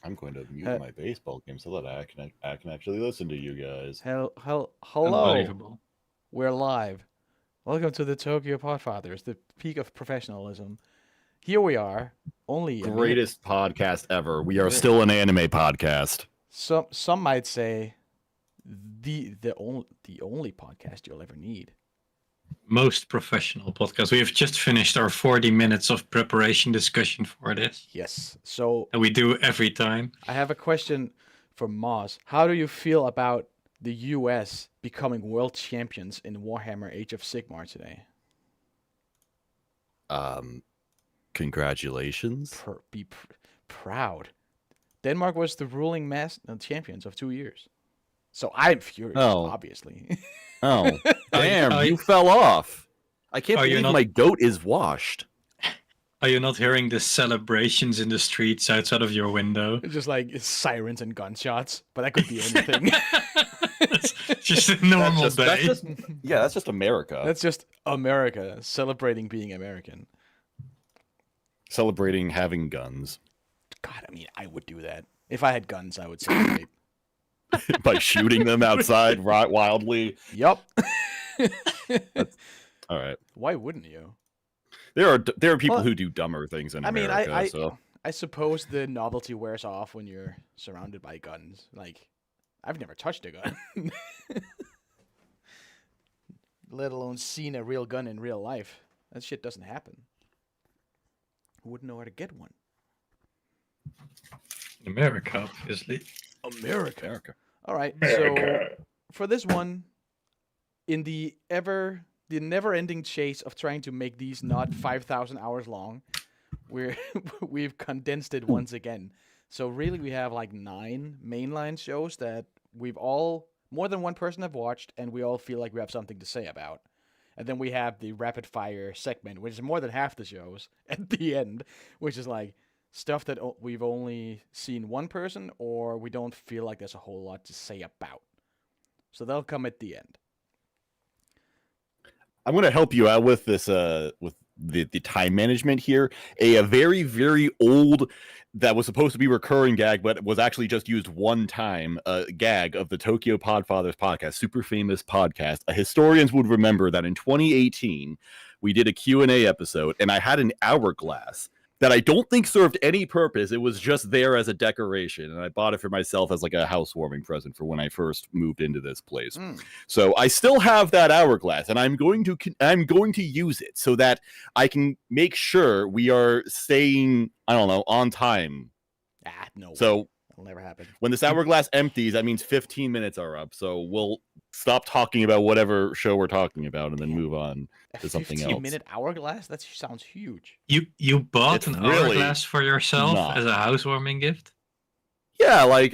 I'm going to mute my baseball game so that I can actually listen to you guys. Hello. Unbelievable. We're live. Welcome to the Tokyo Podfathers, the peak of professionalism. Here we are, only greatest podcast ever. We are still an anime podcast. Some might say the only podcast you'll ever need. Most professional podcast. We have just finished our 40 minutes of preparation discussion for this. Yes. So And we do every time. I have a question for Moz. How do you feel about the US becoming world champions in Warhammer Age of Sigmar today? Congratulations. Be proud. Denmark was the ruling champions of 2 years. So I'm furious, obviously. Oh, damn, you fell off. I can't believe my goat is washed. Are you not hearing the celebrations in the streets outside of your window? It's just like sirens and gunshots, but that could be anything. It's just a normal day. That's just America. That's just America celebrating being American. Celebrating having guns. God, I mean, I would do that. If I had guns, I would celebrate. By shooting them outside wildly. Yup. All right. Why wouldn't you? There are people who do dumber things in America. I suppose the novelty wears off when you're surrounded by guns. Like, I've never touched a gun. Let alone seen a real gun in real life. That shit doesn't happen. Who wouldn't know where to get one? America, obviously. America. All right. So for this one, in the never-ending chase of trying to make these not 5,000 hours long, we've condensed it once again. So really, we have like 9 mainline shows that more than one person have watched, and we all feel like we have something to say about. And then we have the rapid fire segment, which is more than half the shows at the end, which is like stuff that we've only seen one person, or we don't feel like there's a whole lot to say about. So they'll come at the end. I'm going to help you out with this, with the time management here. A very, very old, that was supposed to be recurring gag, but was actually just used one time, gag of the Tokyo Podfathers podcast, super famous podcast. Historians would remember that in 2018, we did a Q&A episode, and I had an hourglass that I don't think served any purpose. It was just there as a decoration, and I bought it for myself as like a housewarming present for when I first moved into this place. So I still have that hourglass, and I'm going to use it so that I can make sure we are staying, I don't know, on time. No. So that'll never happen. When this hourglass empties, that means 15 minutes are up. So we'll stop talking about whatever show we're talking about and then move on to something else. 15-minute hourglass? That sounds huge. You bought an hourglass for yourself as a housewarming gift? Yeah, like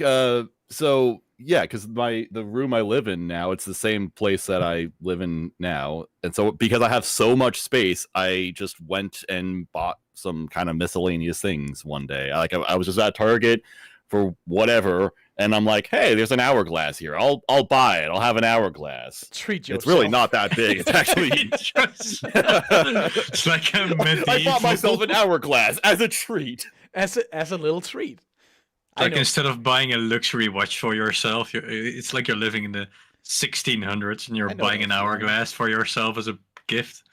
so yeah, because the room I live in now, it's the same place that I live in now, and so because I have so much space, I just went and bought some kind of miscellaneous things one day. I was just at Target for whatever, and I'm like, hey, there's an hourglass here. I'll buy it. I'll have an hourglass. Treat yourself. It's really not that big. It's actually it's like a medieval... I bought myself an hourglass as a treat. As a little treat. Like instead of buying a luxury watch for yourself, it's like you're living in the 1600s and you're buying an hourglass for yourself as a gift.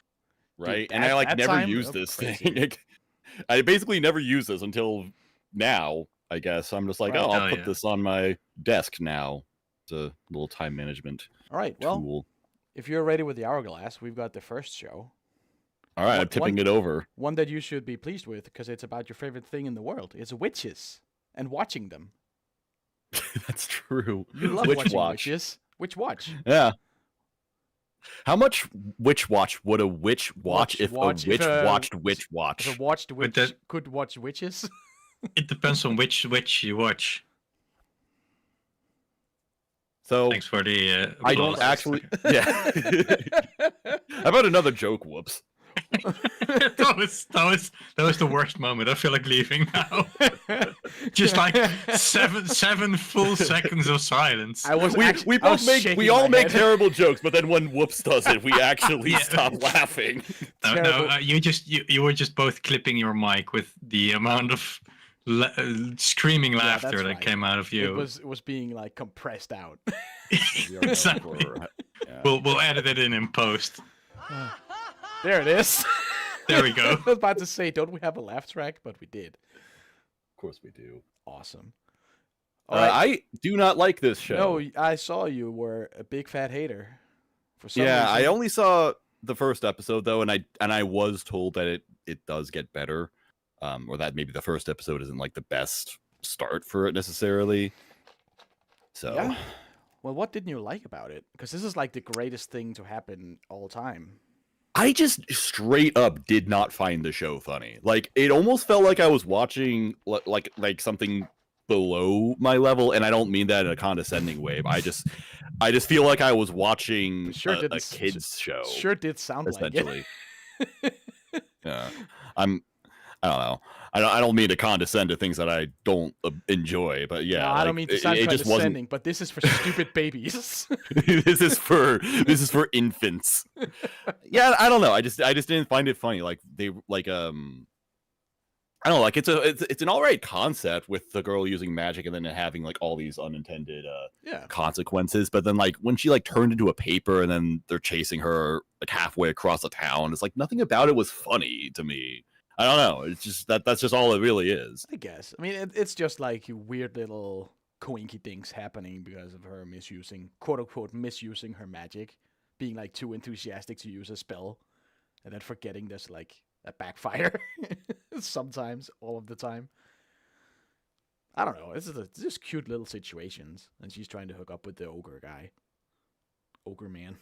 Right, dude, and I never used this thing. I basically never used this until now, I guess. I'm just like, I'll put this on my desk now. It's a little time management tool. Well, if you're ready with the hourglass, we've got the first show. All right, I'm tipping it over. One that you should be pleased with, because it's about your favorite thing in the world. It's witches and watching them. That's true. You love watching witches. Witch watch. Yeah. How much witch watch would a witch watch if a witch watched witch watch? If a watched witch could watch witches? It depends on which witch you watch. So thanks for the. I don't actually. Yeah. How about another joke? Whoops. that was the worst moment. I feel like leaving now. Just like seven full seconds of silence. We all make terrible jokes, but then when Whoops does it, we actually stop laughing. No, you were just both clipping your mic with the amount of screaming Yeah, laughter that's that right. came out of you. It was being like compressed out. Exactly. Yeah. We'll edit it in post. There it is. There we go. I was about to say, don't we have a laugh track? But we did. Of course we do. Awesome. All right. I do not like this show. No, I saw you were a big fat hater. For some Yeah, I reason. only saw the first episode though, and I was told that it does get better, or that maybe the first episode isn't like the best start for it necessarily. So Yeah. Well, what didn't you like about it? Because this is like the greatest thing to happen all time. I just straight up did not find the show funny. Like it almost felt like I was watching like something below my level, and I don't mean that in a condescending way. But I just feel like I was watching a kids show. Sure did sound essentially. like it. Yeah, I don't know. I don't mean to condescend to things that I don't enjoy, but yeah, no, I don't mean to sound condescending, but this is for stupid babies. this is for infants. Yeah, I don't know. I just didn't find it funny. Like they like I don't know. Like it's an alright concept with the girl using magic and then having like all these unintended consequences. But then like when she like turned into a paper and then they're chasing her like halfway across the town, it's like nothing about it was funny to me. I don't know. It's just that's just all it really is. I guess. I mean, it's just like weird little coinky things happening because of her misusing, quote unquote, misusing her magic, being like too enthusiastic to use a spell, and then forgetting there's like a backfire sometimes, all of the time. I don't know. This is just cute little situations, and she's trying to hook up with the ogre guy, ogre man.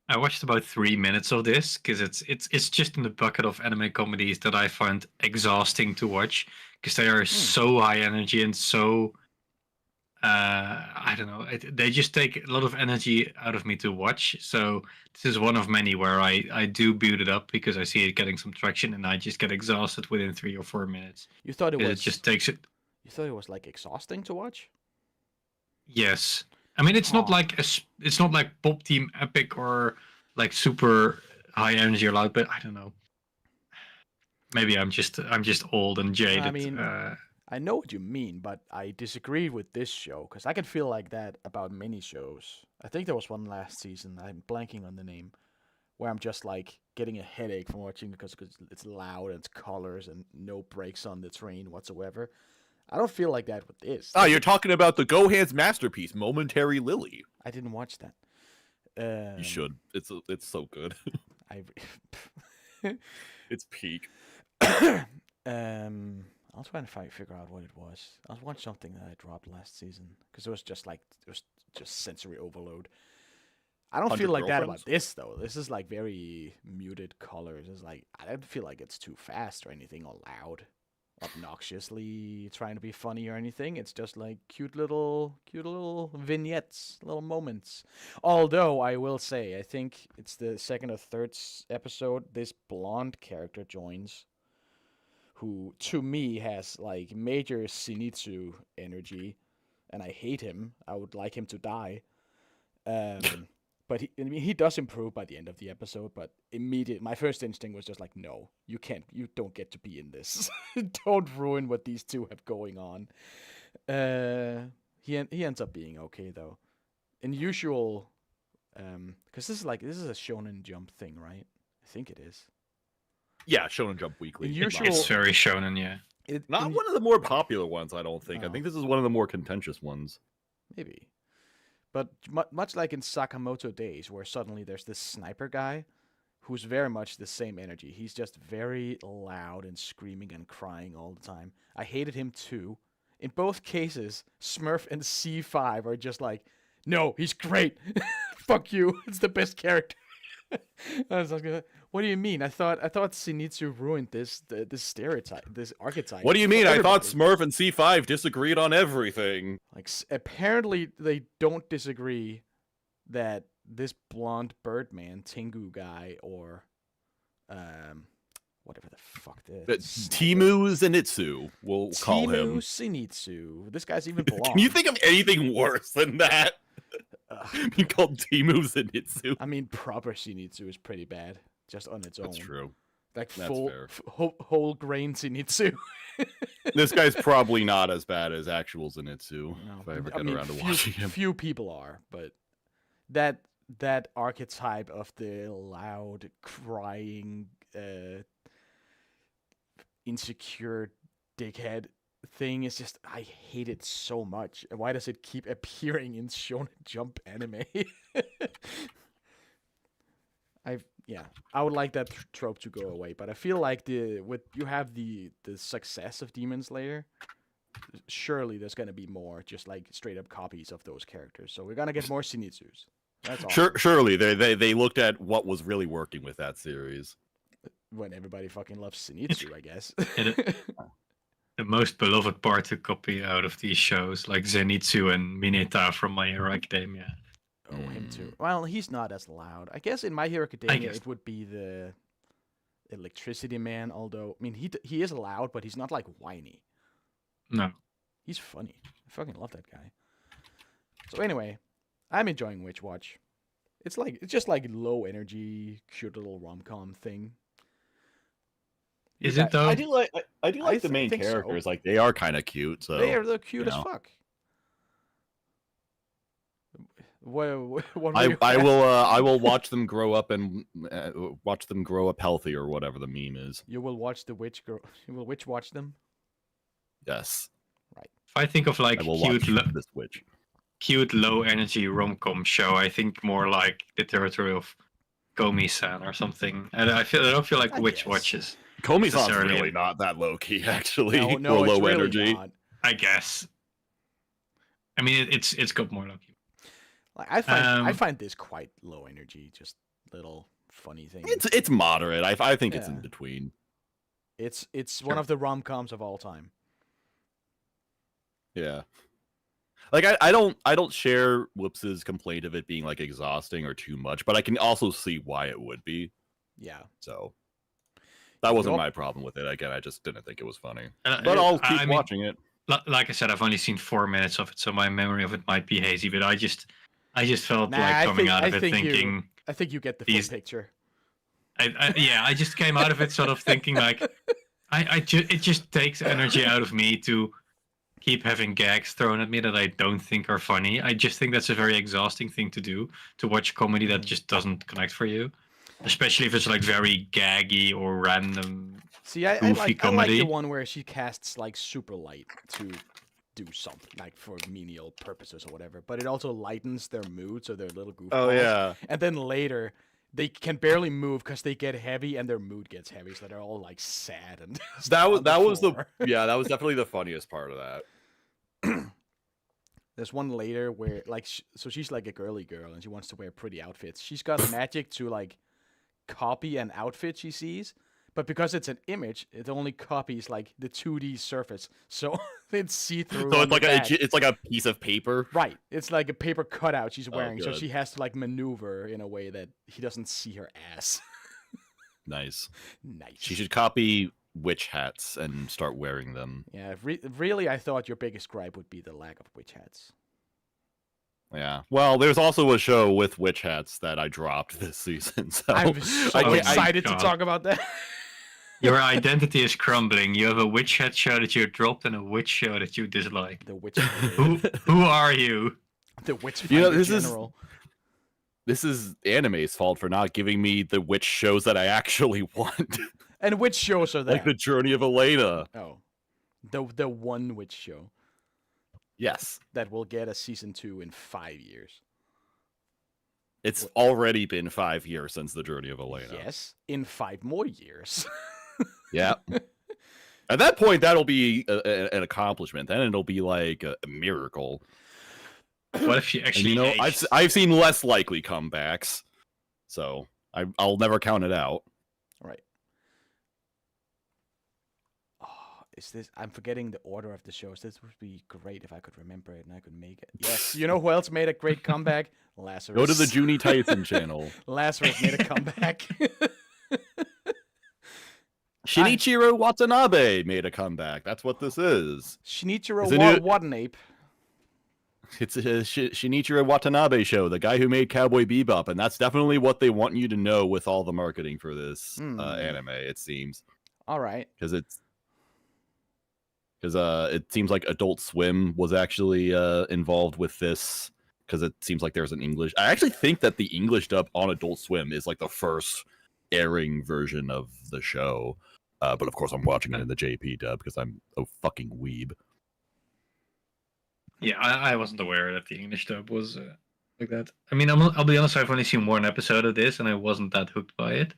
I watched about 3 minutes of this because it's just in the bucket of anime comedies that I find exhausting to watch because they are so high energy and so I don't know, they just take a lot of energy out of me to watch. So this is one of many where I do boot it up because I see it getting some traction and I just get exhausted within 3 or 4 minutes. You thought it was it just takes it. You thought it was like exhausting to watch? Yes. I mean, it's not like it's not like Pop Team Epic or like super high energy or loud, but I don't know. Maybe I'm just old and jaded. I mean, I know what you mean, but I disagree with this show because I can feel like that about many shows. I think there was one last season. I'm blanking on the name, where I'm just like getting a headache from watching because it's loud and it's colors and no brakes on the train whatsoever. I don't feel like that with this. Oh, you're talking about the Gohan's masterpiece, Momentary Lily. I didn't watch that. You should. It's so good. It's peak. I was trying to figure out what it was. I was watching something that I dropped last season because it was just sensory overload. I don't feel like that about this though. This is like very muted colors. It's like I don't feel like it's too fast or anything or loud, obnoxiously trying to be funny or anything. It's just like cute little vignettes, little moments. Although I will say, I think it's the second or third episode. This blonde character joins, who to me has like major Zenitsu energy, and I hate him. I would like him to die. But he does improve by the end of the episode. But my first instinct was just like, no, you don't get to be in this. Don't ruin what these two have going on. He ends up being okay though. In usual, because this is a Shonen Jump thing, right? I think it is. Yeah, Shonen Jump Weekly. It's very shonen, yeah. Not one of the more popular ones, I don't think. I think this is one of the more contentious ones. Maybe. But much like in Sakamoto Days, where suddenly there's this sniper guy who's very much the same energy. He's just very loud and screaming and crying all the time. I hated him too. In both cases, Smurf and C5 are just like, no, he's great. Fuck you. It's the best character. I was like, what do you mean? I thought Zenitsu ruined this stereotype, this archetype. What do you mean? I thought Smurf and C5 disagreed on everything. Like, apparently they don't disagree that this blonde Birdman, Tengu guy, or whatever the fuck this. Timu Zenitsu, we'll call him. Timu Zenitsu. This guy's even blonde. Can you think of anything worse than that? Being called Timu Zenitsu. I mean, proper Zenitsu is pretty bad, just on its own. That's true. Like That's full fair. whole grain Zenitsu. This guy's probably not as bad as actual Zenitsu. No, If I ever I get mean, around to watching him. few people are, but that archetype of the loud, crying, insecure dickhead thing is just, I hate it so much. Why does it keep appearing in Shonen Jump anime? I would like that trope to go away, but I feel like you have the success of Demon Slayer, surely there's gonna be more just like straight up copies of those characters. So we're gonna get more Zenitsus. That's all. Surely they looked at what was really working with that series. When everybody fucking loves Zenitsu, I guess. The most beloved part to copy out of these shows, like Zenitsu and Mineta from My Hero Academia. Oh, him too. Well, he's not as loud. I guess in My Hero Academia it would be the Electricity Man. Although, I mean, he is loud, but he's not like whiny. No. He's funny. I fucking love that guy. So anyway, I'm enjoying Witch Watch. It's just like low energy, cute little rom-com thing. Is it though? I do like the main characters. So. Like they are kind of cute. So they're cute as fuck. What I will watch them grow up and watch them grow up healthy or whatever the meme is. You will watch the witch grow. You will witch watch them. Yes. Right. If I think of like this witch. Cute low energy rom-com show, I think more like the territory of Komi-san or something. And I don't feel like Witch watches. Komi-san's really not that low key, actually. No, or low really energy. Not. I guess. I mean, it's got more low key. Like I find this quite low energy, just little funny things. It's moderate. I think it's in between. It's one of the rom-coms of all time. Yeah. Like I don't share Whoops's complaint of it being like exhausting or too much, but I can also see why it would be. Yeah. So that wasn't my problem with it. Again, I just didn't think it was funny. But I'll keep watching it. Like I said, I've only seen 4 minutes of it, so my memory of it might be hazy. But I just felt like coming out of it thinking. I think you get the full picture. I just came out of it sort of thinking like, it just takes energy out of me to keep having gags thrown at me that I don't think are funny. I just think that's a very exhausting thing to do, to watch comedy that just doesn't connect for you, especially if it's like very gaggy or random. See, I like the one where she casts like super light to do something, like for menial purposes or whatever, but it also lightens their mood, so they're a little goofballs. Oh yeah. And then later, they can barely move because they get heavy and their mood gets heavy, so they're all like sad and that was definitely the funniest part of that. There's one later where like so she's like a girly girl and she wants to wear pretty outfits. She's got magic to like copy an outfit she sees, but because it's an image, it only copies like the 2D surface, so it's see-through. So it's like a piece of paper. Right. It's like a paper cutout she's wearing, so she has to like maneuver in a way that he doesn't see her ass. Nice. Nice. She should copy witch hats and start wearing them. Yeah, really, I thought your biggest gripe would be the lack of witch hats. Yeah. Well, there's also a show with witch hats that I dropped this season. So I'm so excited to talk about that. Your identity is crumbling. You have a witch hat show that you dropped and a witch show that you dislike. The witch. Who are you? The witch finder general. This is anime's fault for not giving me the witch shows that I actually want. And which shows are that? Like the Journey of Elena. Oh, the one witch show. Yes. That will get a season 2 in 5 years. It's already been 5 years since the Journey of Elena. Yes, in 5 more years. Yeah. At that point, that'll be an accomplishment. Then it'll be like a miracle. What if she actually? And, I've seen less likely comebacks, so I'll never count it out. Right. Oh, is this? I'm forgetting the order of the shows. This would be great if I could remember it and I could make it. Yes. You know who else made a great comeback? Lazarus. Go to the Junie Tyson channel. Lazarus made a comeback. Shinichiro Watanabe made a comeback. That's what this is. Shinichiro Watanabe. It's a Shinichiro Watanabe show, the guy who made Cowboy Bebop, and that's definitely what they want you to know with all the marketing for this anime. It seems. All right. Because it seems like Adult Swim was actually involved with this. Because it seems like there's an English. I actually think that the English dub on Adult Swim is like the first airing version of the show. But of course, I'm watching it in the JP dub because I'm a fucking weeb. Yeah, I wasn't aware that the English dub was like that. I mean, I'll be honest, I've only seen one episode of this, and I wasn't that hooked by it.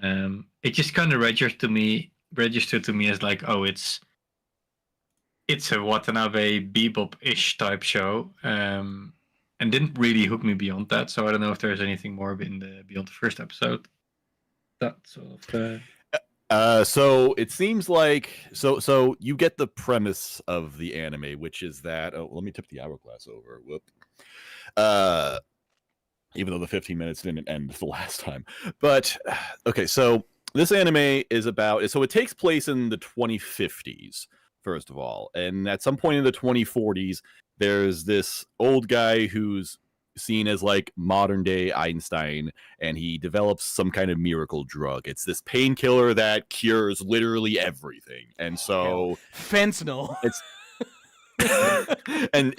It just kind of registered to me as like, oh, it's a Watanabe Bebop-ish type show, and didn't really hook me beyond that. So I don't know if there's anything more beyond the first episode. That sort of. So it seems like so you get the premise of the anime, which is that let me tip the hourglass over. Whoop. Even though the 15 minutes didn't end the last time. But okay, so this anime is about it takes place in the 2050s, first of all. And at some point in the 2040s, there's this old guy who's seen as like modern day Einstein, and he develops some kind of miracle drug. It's this painkiller that cures literally everything. And so fentanyl. It's and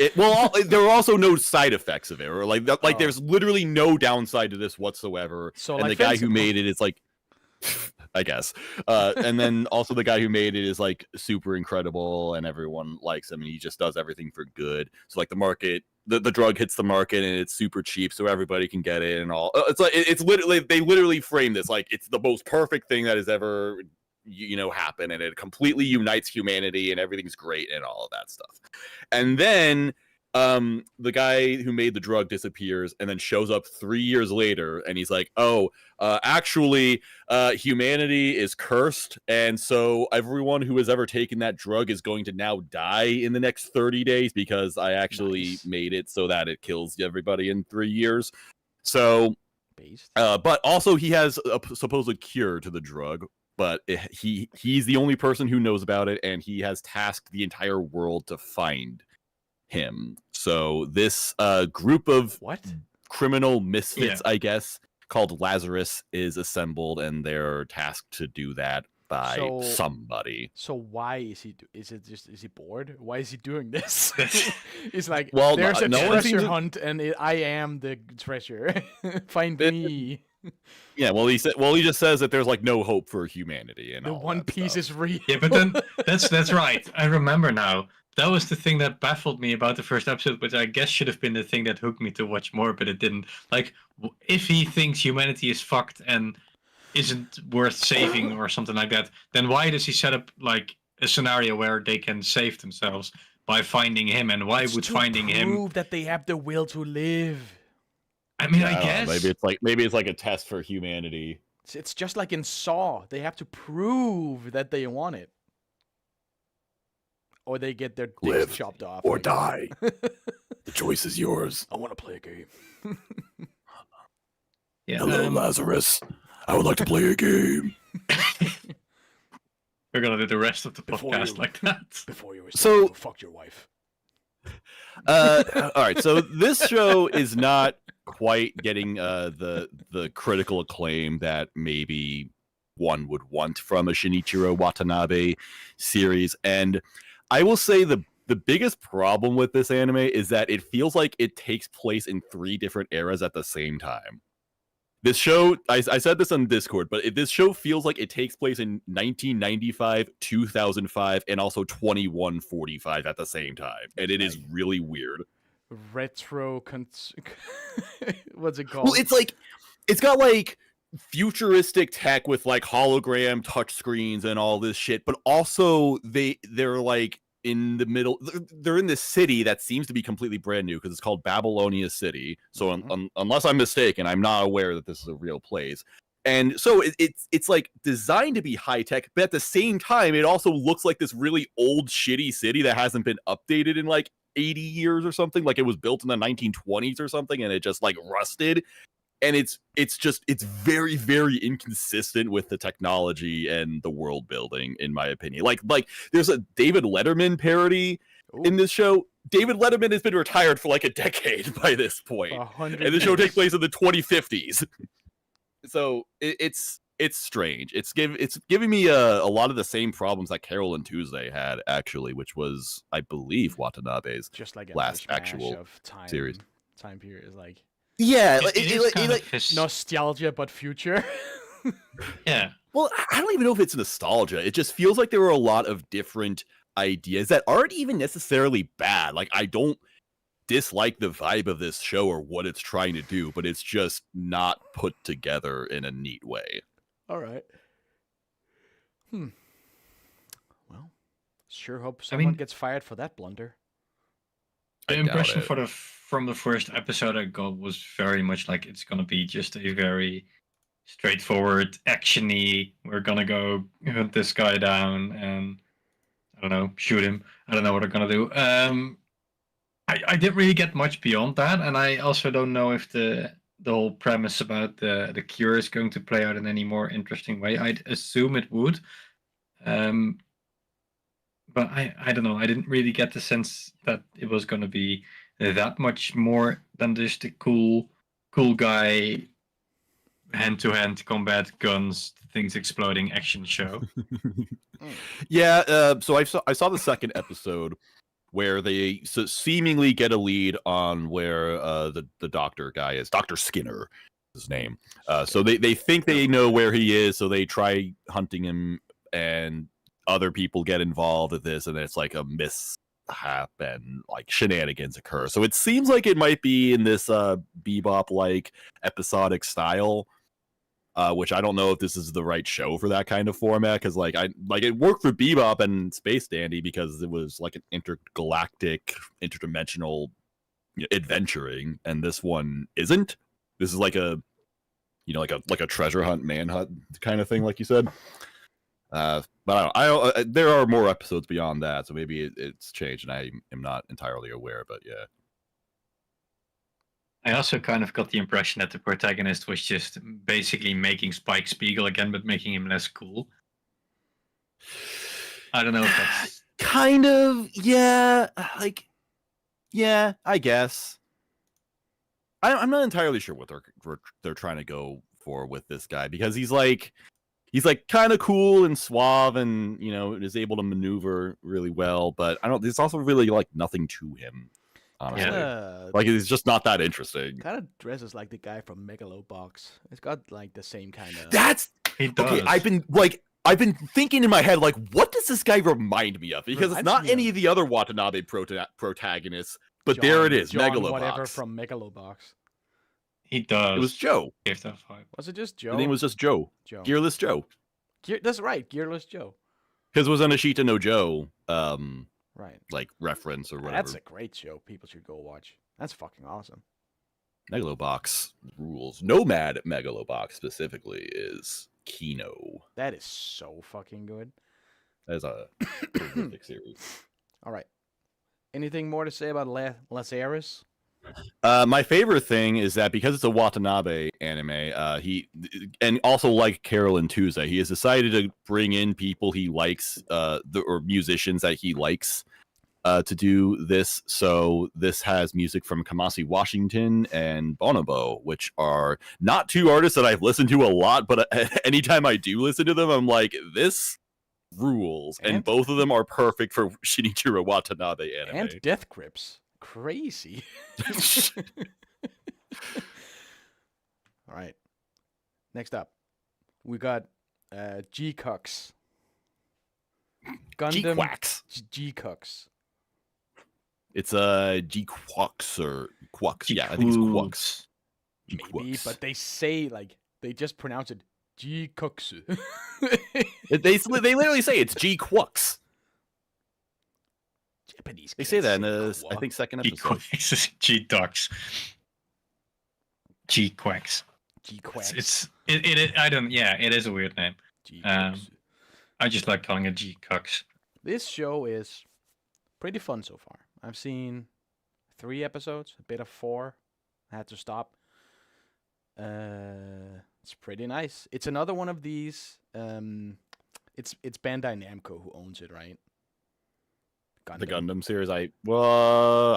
there are also no side effects of it, or like there's literally no downside to this whatsoever. So and like the guy fentanyl. who made it is like I guess. And then also the guy who made it is like super incredible and everyone likes him and he just does everything for good. So like the market, the drug hits the market and it's super cheap so everybody can get it and all. It's like it's literally they literally frame this like it's the most perfect thing that has ever happened, and it completely unites humanity and everything's great and all of that stuff. And then the guy who made the drug disappears and then shows up 3 years later and he's like, actually humanity is cursed, and so everyone who has ever taken that drug is going to now die in the next 30 days because I actually made it so that it kills everybody in 3 years. So but also he has a supposed cure to the drug, but he's the only person who knows about it, and he has tasked the entire world to find him. So this group of criminal misfits, I guess, called Lazarus is assembled, and they're tasked to do that by somebody. So why is he? Is he bored? Why is he doing this? It's like well, there's a treasure hunt, and I am the treasure. Find me. Yeah, well, he just says that there's like no hope for humanity, and the all One Piece is real. Yeah, but then that's right. I remember now. That was the thing that baffled me about the first episode, which I guess should have been the thing that hooked me to watch more, but it didn't. Like, if he thinks humanity is fucked and isn't worth saving or something like that, then why does he set up like a scenario where they can save themselves by finding him? And why would finding him prove that they have the will to live? I mean, I guess maybe it's like a test for humanity. It's just like in Saw. They have to prove that they want it, or they get their dicks chopped off. Or die. The choice is yours. I want to play a game. Hello, Lazarus. I would like to play a game. We're gonna do the rest of the podcast like that. Before you were fuck your wife. All right, so this show is not quite getting the critical acclaim that maybe one would want from a Shinichiro Watanabe series, and I will say the biggest problem with this anime is that it feels like it takes place in 3 different eras at the same time. This show, I said this on Discord, but this show feels like it takes place in 1995, 2005, and also 2145 at the same time, and it is really weird. Retro, what's it called? Well, it's got like futuristic tech with like hologram touchscreens and all this shit, but also they're like in the middle. They're in this city that seems to be completely brand new because it's called Babylonia City. So unless I'm mistaken, I'm not aware that this is a real place. And so it's like designed to be high tech, but at the same time, it also looks like this really old, shitty city that hasn't been updated in like 80 years or something. Like it was built in the 1920s or something, and it just like rusted. And it's very, very inconsistent with the technology and the world building, in my opinion. Like there's a David Letterman parody in this show. David Letterman has been retired for like a decade by this point, 100 and the show years. takes place in the 2050s. So it's strange. It's giving me a lot of the same problems that Carol and Tuesday had, actually, which was, I believe, Watanabe's Just like a last mishmash actual of series. Time period is like Yeah, It is kind of his... nostalgia, but future. Yeah. Well, I don't even know if it's nostalgia. It just feels like there were a lot of different ideas that aren't even necessarily bad. Like, I don't dislike the vibe of this show or what it's trying to do, but it's just not put together in a neat way. All right. Well, sure hope someone gets fired for that blunder. The impression from the first episode I got was very much like it's gonna be just a very straightforward, actiony. We're gonna go hunt this guy down and I don't know, shoot him. I don't know what they're gonna do. I didn't really get much beyond that, and I also don't know if the whole premise about the cure is going to play out in any more interesting way. I'd assume it would. But I don't know. I didn't really get the sense that it was going to be that much more than just a cool guy, hand-to-hand combat, guns, things exploding action show. Yeah, so I saw the second episode where they seemingly get a lead on where the doctor guy is. Dr. Skinner is his name. So they think they know where he is, so they try hunting him, and other people get involved with this, and it's like a mishap and like shenanigans occur. So it seems like it might be in this Bebop-like episodic style, which I don't know if this is the right show for that kind of format, because it worked for Bebop and Space Dandy because it was like an intergalactic, interdimensional adventuring, and this one isn't. This is like a like a treasure hunt, manhunt kind of thing, like you said. But I don't, there are more episodes beyond that, so maybe it's changed, and I am not entirely aware. But yeah, I also kind of got the impression that the protagonist was just basically making Spike Spiegel again, but making him less cool. I don't know if that's kind of, yeah, yeah, I guess. I'm not entirely sure what they're trying to go for with this guy, because he's like kind of cool and suave, and is able to maneuver really well, but there's also really like nothing to him, honestly. Like, he's just not that interesting. Kind of dresses like the guy from Megalobox. It's got like the same kind of. He does. Okay. I've been thinking in my head, like, what does this guy remind me of? Because it's not any of the other Watanabe protagonists, but John, there it is, John Megalobox. Whatever from Megalobox. He does. It was Joe. Give that vibe. Was it just Joe? The name was just Joe. Gearless Joe. That's right, Gearless Joe. Because it was an Ashita no Joe, right, like reference or whatever. That's a great show. People should go watch. That's fucking awesome. Megalobox rules. Nomad Megalobox specifically is Kino. That is so fucking good. That is a terrific series. All right. Anything more to say about Lazarus? My favorite thing is that because it's a Watanabe anime, he, and also like Carol and Tuesday, he has decided to bring in people he likes, or musicians that he likes, to do this. So this has music from Kamasi Washington and Bonobo, which are not two artists that I've listened to a lot, but anytime I do listen to them, I'm like, this rules. And both of them are perfect for Shinichiro Watanabe anime. And Death Grips. Crazy. All right. Next up, we got G-Cux. Gundam G-Quacks. G-Cux. It's a G-Quacks or Quacks. Yeah, I think it's Quacks. Maybe, but they say they just pronounce it G-Cux. they literally say it's G-Quacks. Japanese. They say that in the, I think, second episode. G-Ducks. G-Quacks. G-Quacks. It is a weird name. G-Cux. I just like calling it G-Cucks. This show is pretty fun so far. I've seen 3 episodes, a bit of 4. I had to stop. It's pretty nice. It's another one of these. It's Bandai Namco who owns it, right? Gundam. The Gundam series, I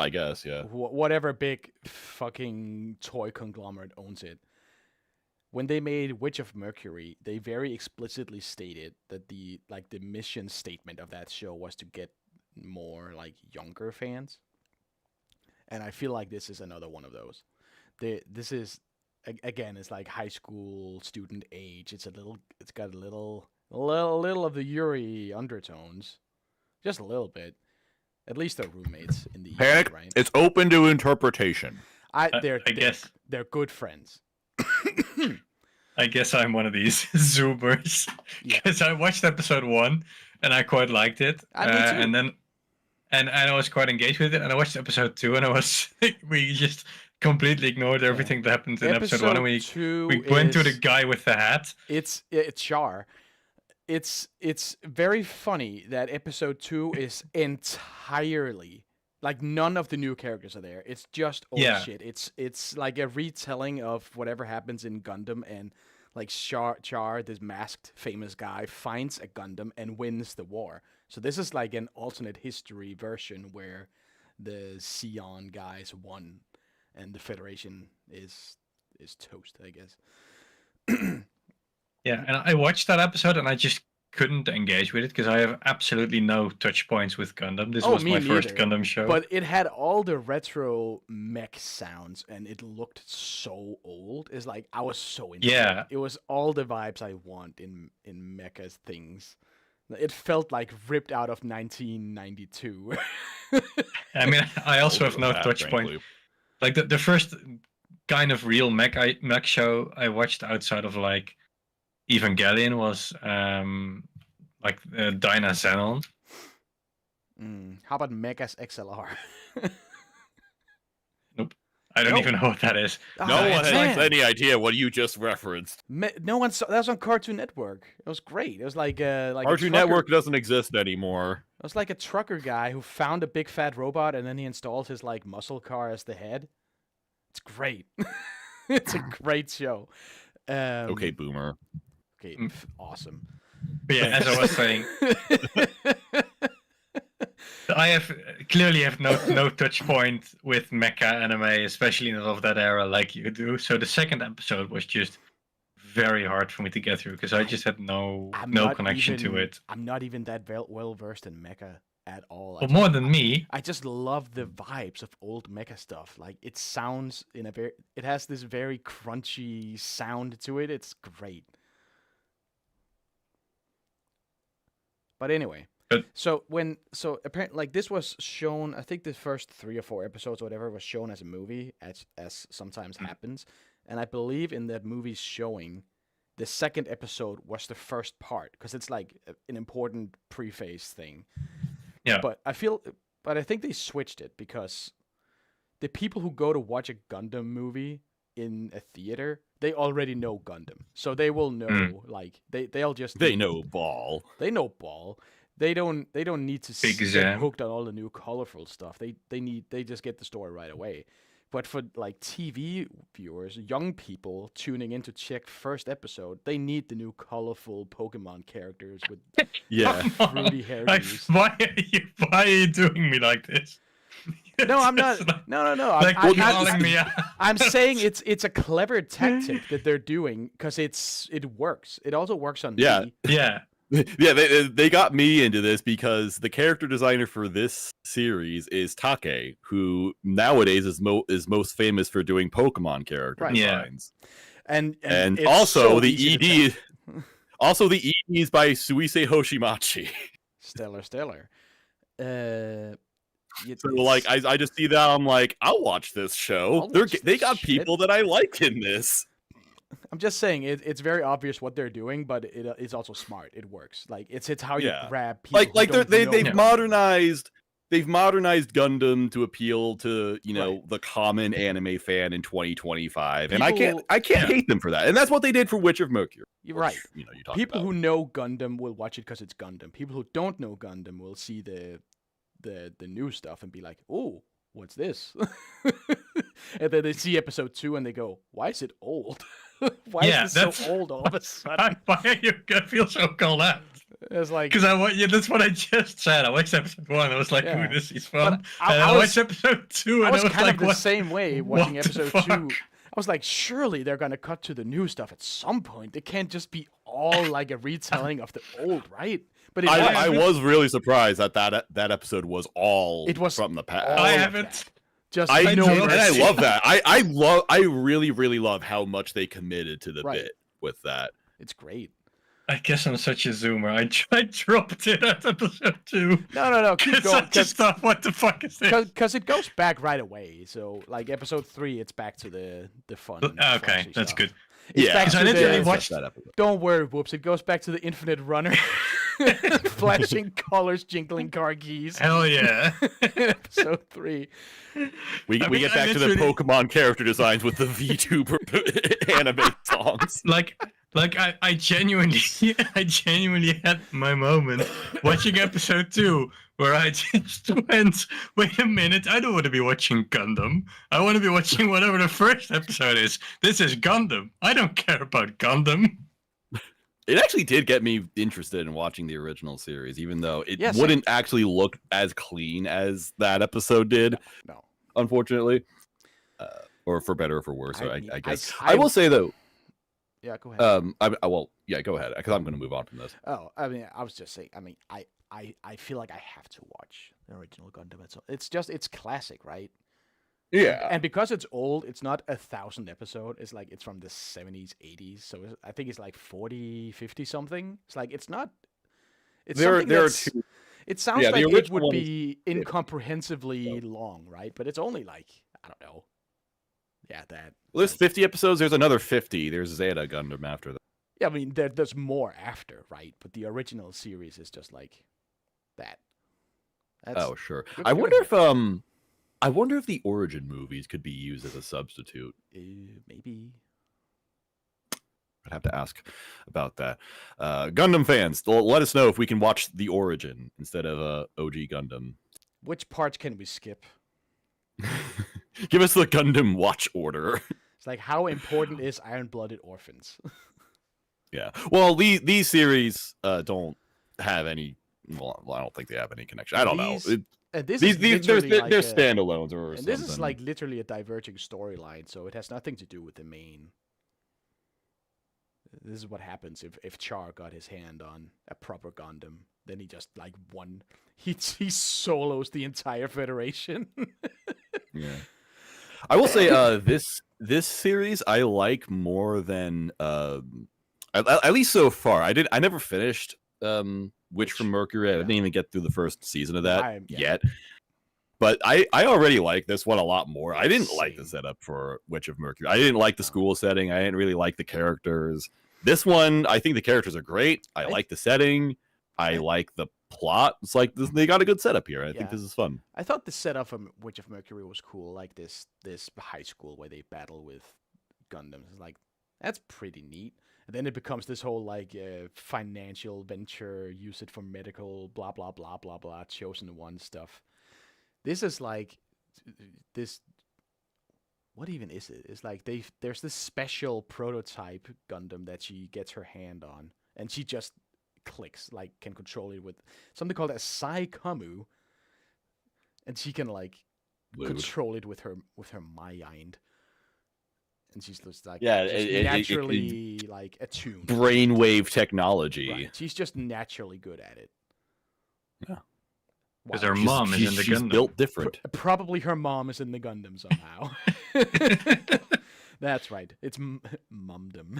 guess, yeah. Whatever big fucking toy conglomerate owns it. When they made Witch of Mercury, they very explicitly stated that the mission statement of that show was to get more like younger fans. And I feel like this is another one of those. This is again, it's like high school student age. It's got a little of the Yuri undertones, just a little bit. At least they're roommates in the Panic, right? it's open to interpretation. I guess they're good friends. I guess I'm one of these zoomers because I watched episode 1 and I quite liked it, and then I was quite engaged with it. And I watched episode 2 and I was we just completely ignored everything that happened in episode 1. And we went to the guy with the hat. It's Char. It's very funny that episode 2 is entirely like none of the new characters are there. It's just old shit. It's like a retelling of whatever happens in Gundam, and like Char, this masked famous guy, finds a Gundam and wins the war. So this is like an alternate history version where the Sion guys won and the Federation is toast, I guess. Yeah, and I watched that episode and I just couldn't engage with it because I have absolutely no touch points with Gundam. This was my first Gundam show. But it had all the retro mech sounds and it looked so old. It's like I was so into it. It was all the vibes I want in mecha things. It felt like ripped out of 1992. I mean, I also have no touch point. Like the first kind of real mech show I watched outside of like Evangelion was Dyna Xenon. How about Megas XLR? Nope. I don't even know what that is. No one has any idea what you just referenced. No one saw. That was on Cartoon Network. It was great. It was like Cartoon Network doesn't exist anymore. It was like a trucker guy who found a big fat robot and then he installed his like muscle car as the head. It's great. It's a great show. Okay, boomer. Okay, awesome. But yeah, as I was saying, I clearly have no touch point with mecha anime, especially not of that era like you do. So the second episode was just very hard for me to get through because I just had no connection to it. I'm not even that well versed in mecha at all. Well, more than me. I just love the vibes of old mecha stuff. Like it sounds it has this very crunchy sound to it. It's great. But anyway, so apparently, like this was shown. I think the first 3 or 4 episodes, or whatever, was shown as a movie, as sometimes happens. And I believe in that movie's showing, the second episode was the first part because it's like an important preface thing. Yeah. But I think they switched it because the people who go to watch a Gundam movie in a theater, they already know Gundam, so they will know. Like they'll just they know ball. They know ball. They don't need to get hooked on all the new colorful stuff. They just get the story right away. But for like TV viewers, young people tuning in to check first episode, they need the new colorful Pokemon characters with fruity hairdos. Why are you doing me like this? No, I'm not. No. I'm saying it's a clever tactic that they're doing because it works. It also works on me. Yeah. Yeah, they got me into this because the character designer for this series is Take, who nowadays is most famous for doing Pokemon character designs. And also the ED, also the ED is by Suisei Hoshimachi. Stellar. So like I just see that I'm like I'll watch this show. They got people that I like in this. I'm just saying it's very obvious what they're doing, but it's also smart. It works. Like it's how you grab people. They've modernized Gundam to appeal to the common anime fan in 2025, and I can't hate them for that. And that's what they did for Witch of Mercury. You're right. People who know Gundam will watch it because it's Gundam. People who don't know Gundam will see the new stuff and be like, "Oh, what's this?" And then they see episode 2 and they go, "Why is it old? Why is this so old all of a sudden?" Why are you gonna feel so called out? It's like Because that's what I just said. I watched episode 1. I was like, Yeah. "Ooh, this is fun." But And I watched episode 2, I and was I was kind like, of the "What?" same way what watching the episode fuck? 2. I was like, surely they're gonna cut to the new stuff at some point. It can't just be all like a retelling of the old, right? But I was really surprised that episode was all It was from the past. all I of haven't. that. Just I no know, and I mercy. love that. I really love how much they committed to the Right. bit with that. It's great. I guess I'm such a zoomer. I dropped it at episode 2. No. Keep Because going. I just thought, what the fuck is this? Because it goes back right away. So like episode 3, it's back to the fun. and Okay, flashy that's stuff. good. It's Yeah, back So to I didn't really the, watch that episode. Don't worry, whoops. It goes back to the Infinite Runner, flashing colors, jingling car keys. Hell yeah. Episode 3. We I mean, get I back to the literally- Pokemon character designs with the VTuber anime songs. like I genuinely had my moment watching episode 2 where I just went, wait a minute, I don't want to be watching Gundam. I want to be watching whatever the first episode is. This is Gundam. I don't care about Gundam. It actually did get me interested in watching the original series, even though it Yeah, same. wouldn't actually look as clean as that episode did, No. unfortunately. Or for better or for worse, I I mean, guess. I- I will say though, Yeah, go ahead. well, yeah, go ahead, because I'm going to move on from this. Oh, I mean, I was just saying. I mean, I feel like I have to watch the original Gundam. It's classic, right? Yeah, And because it's old, it's not 1,000 episode. It's like it's from the 70s, 80s. So I think it's like 40, 50 something. It's like it's not. It's something there are that's. two. It sounds Yeah, the like it original would one is be incomprehensibly long, right? But it's only like I don't know. Yeah, that. Well, there's like- 50 episodes. There's another 50. There's Zeta Gundam after that. Yeah, I mean, there's more after, right? But the original series is just like that. That's, Oh, sure. good- I good wonder enough. if I wonder if the origin movies could be used as a substitute. Maybe. I'd have to ask about that. Gundam fans, let us know if we can watch the origin instead of OG Gundam. Which parts can we skip? Give us the Gundam watch order. It's like how important is Iron-Blooded Orphans? Yeah. Well, these series don't have any. Well, I don't think they have any connection. I don't know. These- And this These is they're literally like standalones or and something. this is like literally a diverging storyline, so it has nothing to do with the main. This is what happens if Char got his hand on a proper Gundam. Then he just like won. He solos the entire Federation. Yeah. I will say this series I like more than at least so far. I never finished Witch from Mercury. I didn't even get through the first season of that yet. But I already like this one a lot more. I didn't like the setup for Witch of Mercury. I didn't like the school setting. I didn't really like the characters. This one, I think the characters are great. I like the setting. I like the plot. It's like they got a good setup here. I think this is fun. I thought the setup from Witch of Mercury was cool, like this high school where they battle with Gundams. It's like that's pretty neat. And then it becomes this whole like financial venture, use it for medical, blah blah blah blah blah, chosen one stuff. This is like this. What even is it? It's like there's this special prototype Gundam that she gets her hand on, and she just clicks, like can control it with something called a Sai Kamu, and she can like control it with her mind. And she's just like naturally like attuned. Brainwave technology. Right. She's just naturally good at it. Yeah. Because her mom is in the she's Gundam. built different. Probably her mom is in the Gundam somehow. That's right. It's mumdom.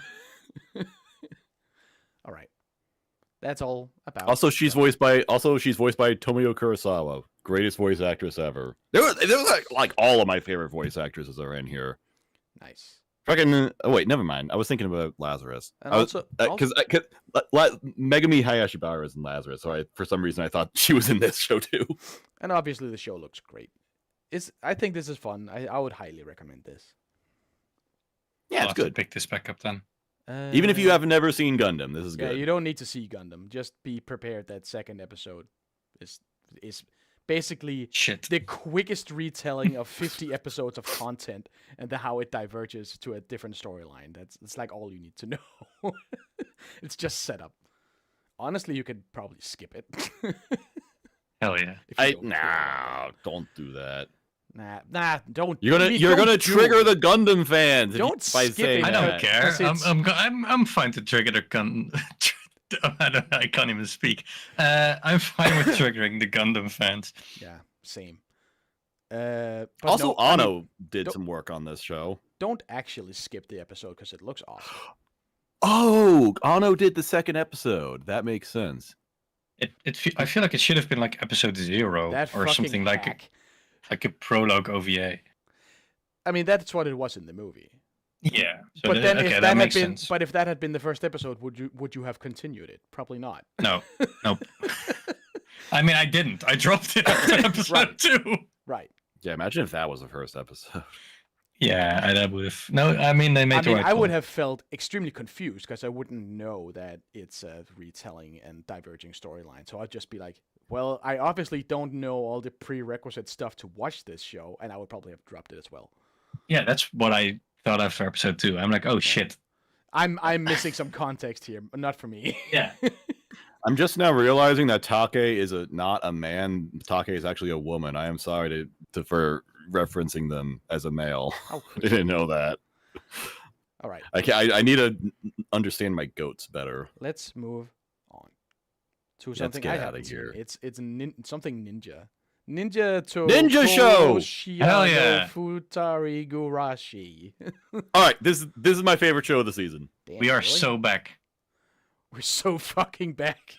All right. That's all about. Also, she's voiced by Tomio Kurosawa, greatest voice actress ever. There was like all of my favorite voice actresses are in here. Nice. Fucking wait, never mind. I was thinking about Lazarus. And Megami Hayashibara is in Lazarus, so for some reason I thought she was in this show too. And obviously the show looks great. I think this is fun. I would highly recommend this. Yeah, I'll it's have to good. pick this back up then. Even if you have never seen Gundam, this is Yeah, good. you don't need to see Gundam. Just be prepared that second episode is basically Shit. the quickest retelling of 50 episodes of content and how it diverges to a different storyline. That's like all you need to know. It's just set up. Honestly, you could probably skip it. Hell yeah. If you don't care about it. Don't do that. Nah, don't. You're gonna trigger the Gundam fans. Don't by skip saying it. I don't care. Because I'm fine to trigger the gun. I can't even speak. I'm fine with triggering the Gundam fans. Yeah, same. But Also, no, I mean, Anno did some work on this show. don't actually skip the episode because it looks awesome. Oh, Anno did the second episode. That makes sense. I feel like it should have been like episode 0 That or fucking something hack. like a prologue OVA. I mean, that's what it was in the movie. Yeah. So But then, okay, if that that had makes been, sense. but if that had been the first episode, would you have continued it? Probably not. No, nope. I mean, I didn't. I dropped it after episode Right. 2. Right. Yeah, imagine if that was the first episode. Yeah, I would have. No, I mean they made I the mean, right I would call. have felt extremely confused because I wouldn't know that it's a retelling and diverging storyline. So I'd just be like, well, I obviously don't know all the prerequisite stuff to watch this show, and I would probably have dropped it as well. Yeah, that's what I thought after episode 2. I'm like, oh shit. I'm missing some context here, but not for me. Yeah. I'm just now realizing that Take is not a man. Take is actually a woman. I am sorry for referencing them as a male. How I could you? didn't know that. All right, I need to understand my goats better. let's move on to Let's something get I outta haven't seen. here. It's something ninja. Ninja to Ninja show! Hell yeah. Futari Gurashi. All right, this is my favorite show of the season. Damn, We are really? so back. We're so fucking back.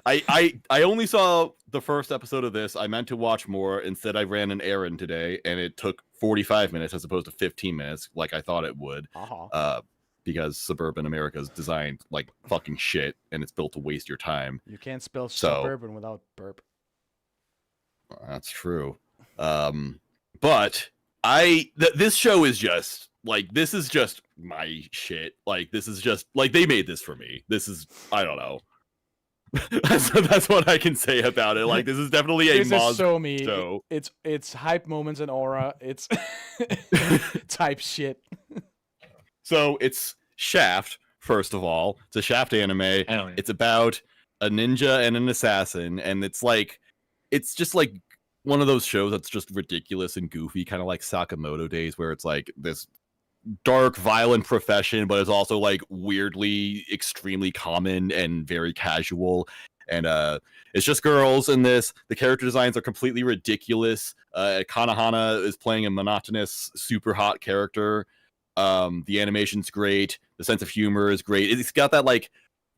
I only saw the first episode of this. I meant to watch more. Instead, I ran an errand today, and it took 45 minutes as opposed to 15 minutes, like I thought it would. Uh-huh. Because suburban America is designed like fucking shit, and it's built to waste your time. You can't spell So- suburban without burp. That's true. But this show is just like, this is just my shit. Like, this is just like, they made this for me. This is, I don't know. that's what I can say about it. Like, this is definitely a This Moz is so me. show. It's hype moments and aura. It's type shit. So it's Shaft, first of all. It's a Shaft anime. Hell yeah. It's about a ninja and an assassin, and it's just like one of those shows that's just ridiculous and goofy, kind of like Sakamoto Days, where it's like this dark, violent profession, but it's also like weirdly, extremely common and very casual. And it's just girls in this. The character designs are completely ridiculous. Kanahana is playing a monotonous, super hot character. The animation's great. The sense of humor is great. It's got that like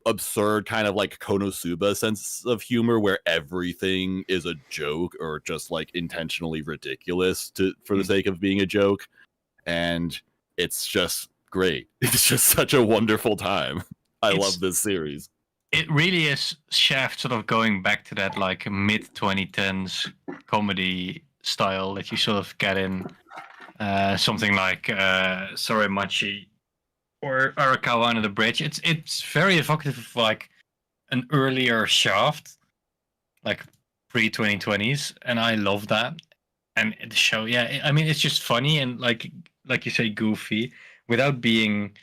absurd kind of like Konosuba sense of humor where everything is a joke or just like intentionally ridiculous for the sake of being a joke. And it's just great. It's just such a wonderful time. I love this series. It really is Shaft sort of going back to that like mid 2010s comedy style that you sort of get in something like Soremachi or Arakawa Under the Bridge. It's very evocative of like an earlier Shaft, like pre-2020s, and I love that. And the show, yeah, I mean, it's just funny and like you say, goofy, without being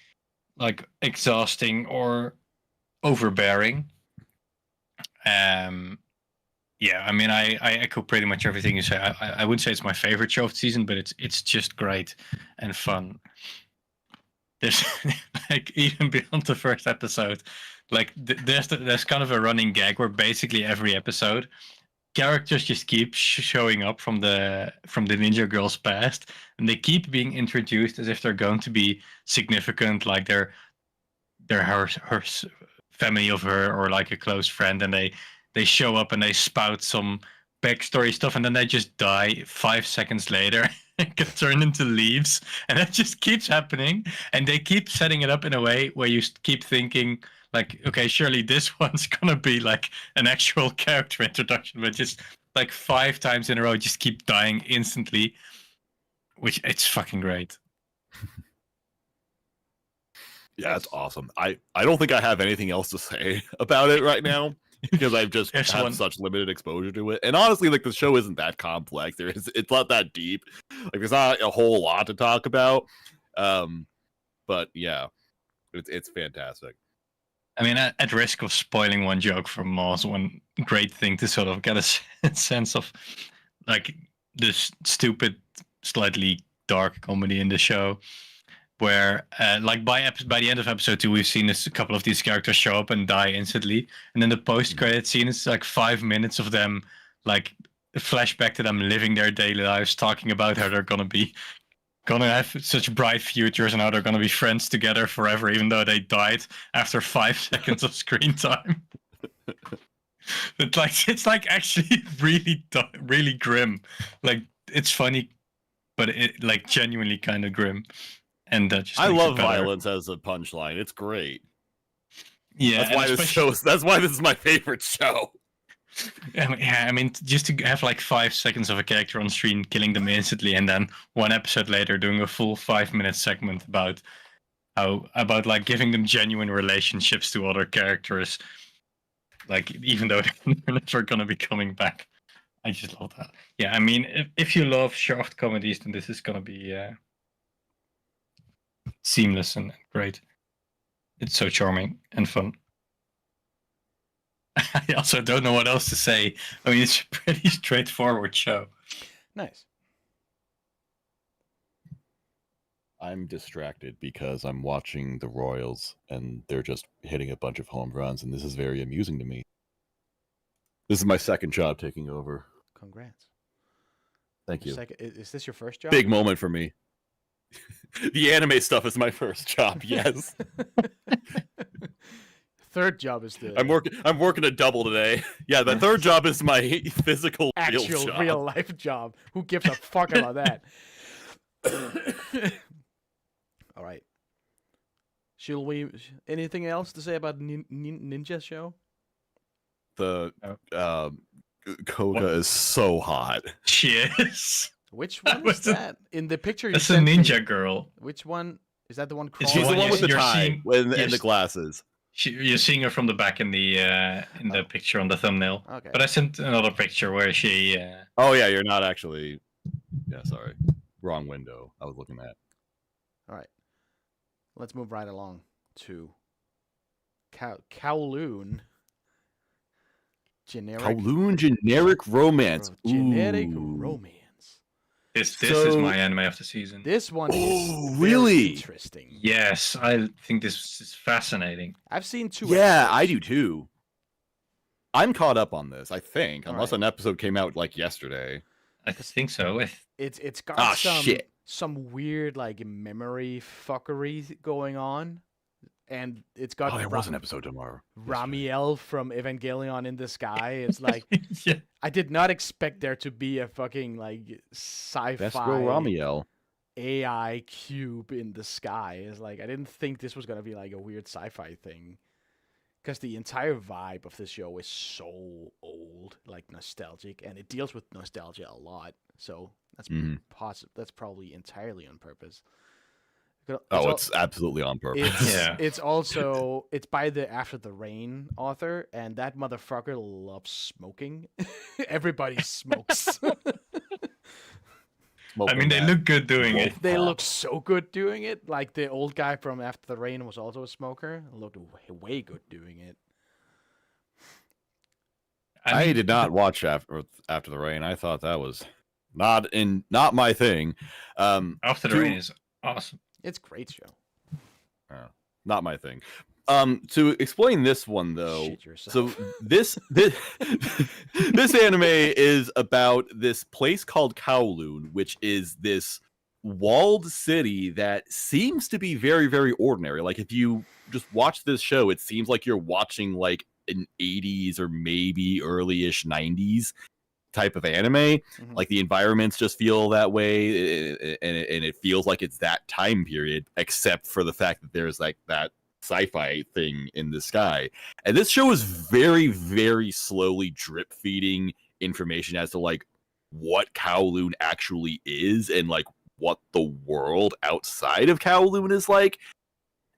like exhausting or overbearing. Yeah, I mean, I echo pretty much everything you say. I wouldn't say it's my favorite show of the season, but it's just great and fun. There's like even beyond the first episode, like there's kind of a running gag where basically every episode characters just keep showing up from the ninja girl's past, and they keep being introduced as if they're going to be significant, like they're her family of her or like a close friend, and they show up and they spout some backstory stuff, and then they just die 5 seconds later and get turned into leaves, and that just keeps happening. And they keep setting it up in a way where you keep thinking like, okay, surely this one's gonna be like an actual character introduction, but just like 5 times in a row just keep dying instantly, which it's fucking great. Yeah, it's awesome. I don't think I have anything else to say about it right now because I've just had such limited exposure to it. And honestly, like the show isn't that complex. It's not that deep. Like there's not a whole lot to talk about. But yeah, it's fantastic. I mean, at risk of spoiling one joke from Moss, one great thing to sort of get a sense of like this stupid, slightly dark comedy in the show, where like by the end of episode 2, we've seen a couple of these characters show up and die instantly, and then the post-credit scene is like 5 minutes of them like flashback to them living their daily lives, talking about how they're gonna have such bright futures and how they're gonna be friends together forever, even though they died after 5 seconds of screen time. It's like actually really grim. Like it's funny, but it like genuinely kind of grim. And that just I love violence as a punchline. It's great. Yeah, that's why this is my favorite show. I mean, just to have like 5 seconds of a character on screen killing them instantly, and then one episode later doing a full 5-minute segment about like giving them genuine relationships to other characters, like even though they're never gonna be coming back. I just love that. Yeah, I mean, if you love short comedies, then this is gonna be seamless and great. It's so charming and fun. I also don't know what else to say. I mean, it's a pretty straightforward show. Nice. I'm distracted because I'm watching the Royals and they're just hitting a bunch of home runs, and this is very amusing to me. This is my second job taking over. Congrats. Thank you. Is this your first job? Big moment for me. The anime stuff is my first job, yes. Third job is the I'm working a double today. Yeah, the third job is my physical actual real life job. Who gives a fuck about that? All right. Should we? Anything else to say about Ninja Show? The Koga is so hot. She is. Which one is that? In the picture you That's a sent ninja me, girl. Which one? Is that the one She's crawling? the one with the you're tie seeing- and you're the glasses. You're seeing her from the back in the picture on the thumbnail. Okay. But I sent another picture where she. Oh yeah, you're not actually. Yeah, sorry, wrong window. I was looking at. All right. Let's move right along to Kowloon. Kowloon generic romance. Generic Ooh. romance. This is my anime of the season. This one is really interesting. Yes, I think this is fascinating. I've seen 2 Yeah, episodes. I do too. I'm caught up on this, I think, All unless right. an episode came out like yesterday. I think so. It's got shit. some weird like memory fuckery going on, and it's got Oh, there was an episode tomorrow. Ramiel from Evangelion in the sky. It's like Yeah. I did not expect there to be a fucking like Best girl sci-fi Ramiel. AI cube in the sky. It's like I didn't think this was gonna be like a weird sci-fi thing, because the entire vibe of this show is so old, like nostalgic, and it deals with nostalgia a lot. So that's That's probably entirely on purpose. It's absolutely on purpose. It's also by the After the Rain author, and that motherfucker loves smoking. Everybody smokes. I mean, they look good doing it. They look so good doing it. Like the old guy from After the Rain was also a smoker. Looked way good doing it. I did not watch After the Rain. I thought that was not my thing. After the Rain is awesome. It's a great show. Not my thing. To explain this one though, Shit yourself. so this anime is about this place called Kowloon, which is this walled city that seems to be very, very ordinary. Like if you just watch this show, it seems like you're watching like an 80s or maybe early-ish 90s type of anime. Mm-hmm. Like the environments just feel that way, and it feels like it's that time period, except for the fact that there's like that sci-fi thing in the sky. And this show is very, very slowly drip feeding information as to like what Kowloon actually is and like what the world outside of Kowloon is like.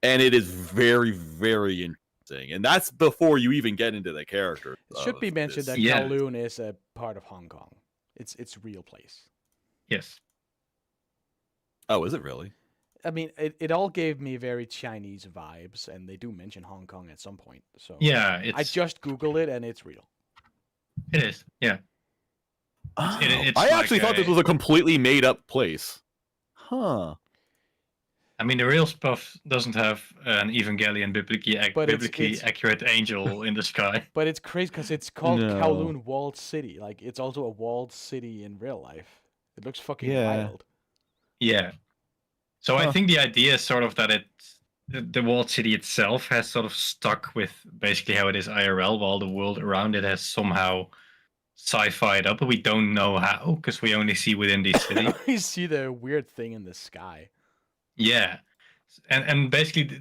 And it is very, very interesting. And that's before you even get into the character. It should be mentioned that Yeah. Kowloon is a part of Hong Kong. It's a real place. Yes. Oh, is it really? I mean, it all gave me very Chinese vibes, and they do mention Hong Kong at some point. So Yeah, I just Googled it, and it's real. it is. Yeah. Oh, It's I like actually thought this was a completely made up place. Huh. I mean, the real stuff doesn't have an Evangelion biblically it's accurate angel in the sky. But it's crazy because it's called No. Kowloon Walled City. Like, it's also a walled city in real life. It looks fucking wild. Yeah. So I think the idea is sort of that the walled city itself has sort of stuck with basically how it is IRL, while the world around it has somehow sci-fied up, but we don't know how because we only see within the city. We see the weird thing in the sky. Yeah, and basically,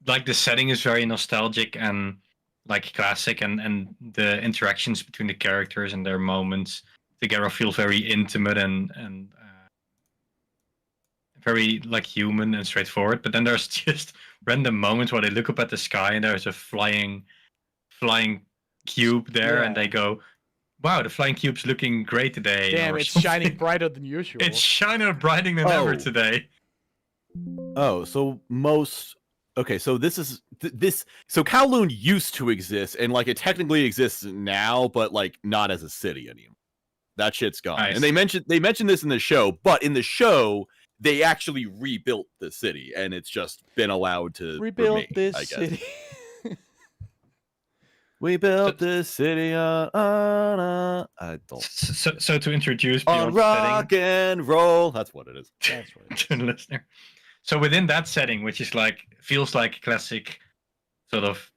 like the setting is very nostalgic and like classic, and the interactions between the characters and their moments together feel very intimate and very like human and straightforward. But then there's just random moments where they look up at the sky and there's a flying cube there, and they go, "Wow, the flying cube's looking great today." Damn, it's shining brighter than usual. It's shining brighter than ever today. Oh, so so this is so Kowloon used to exist, and like it technically exists now, but like not as a city anymore. That shit's gone. Nice. And they mentioned this in the show, but in the show they actually rebuilt the city, and it's just been allowed to rebuild remain, this I guess. city. We built this city on I don't. So to introduce On rock and roll. That's what it is. That's what to the listener. So within that setting, which is like feels like classic, sort of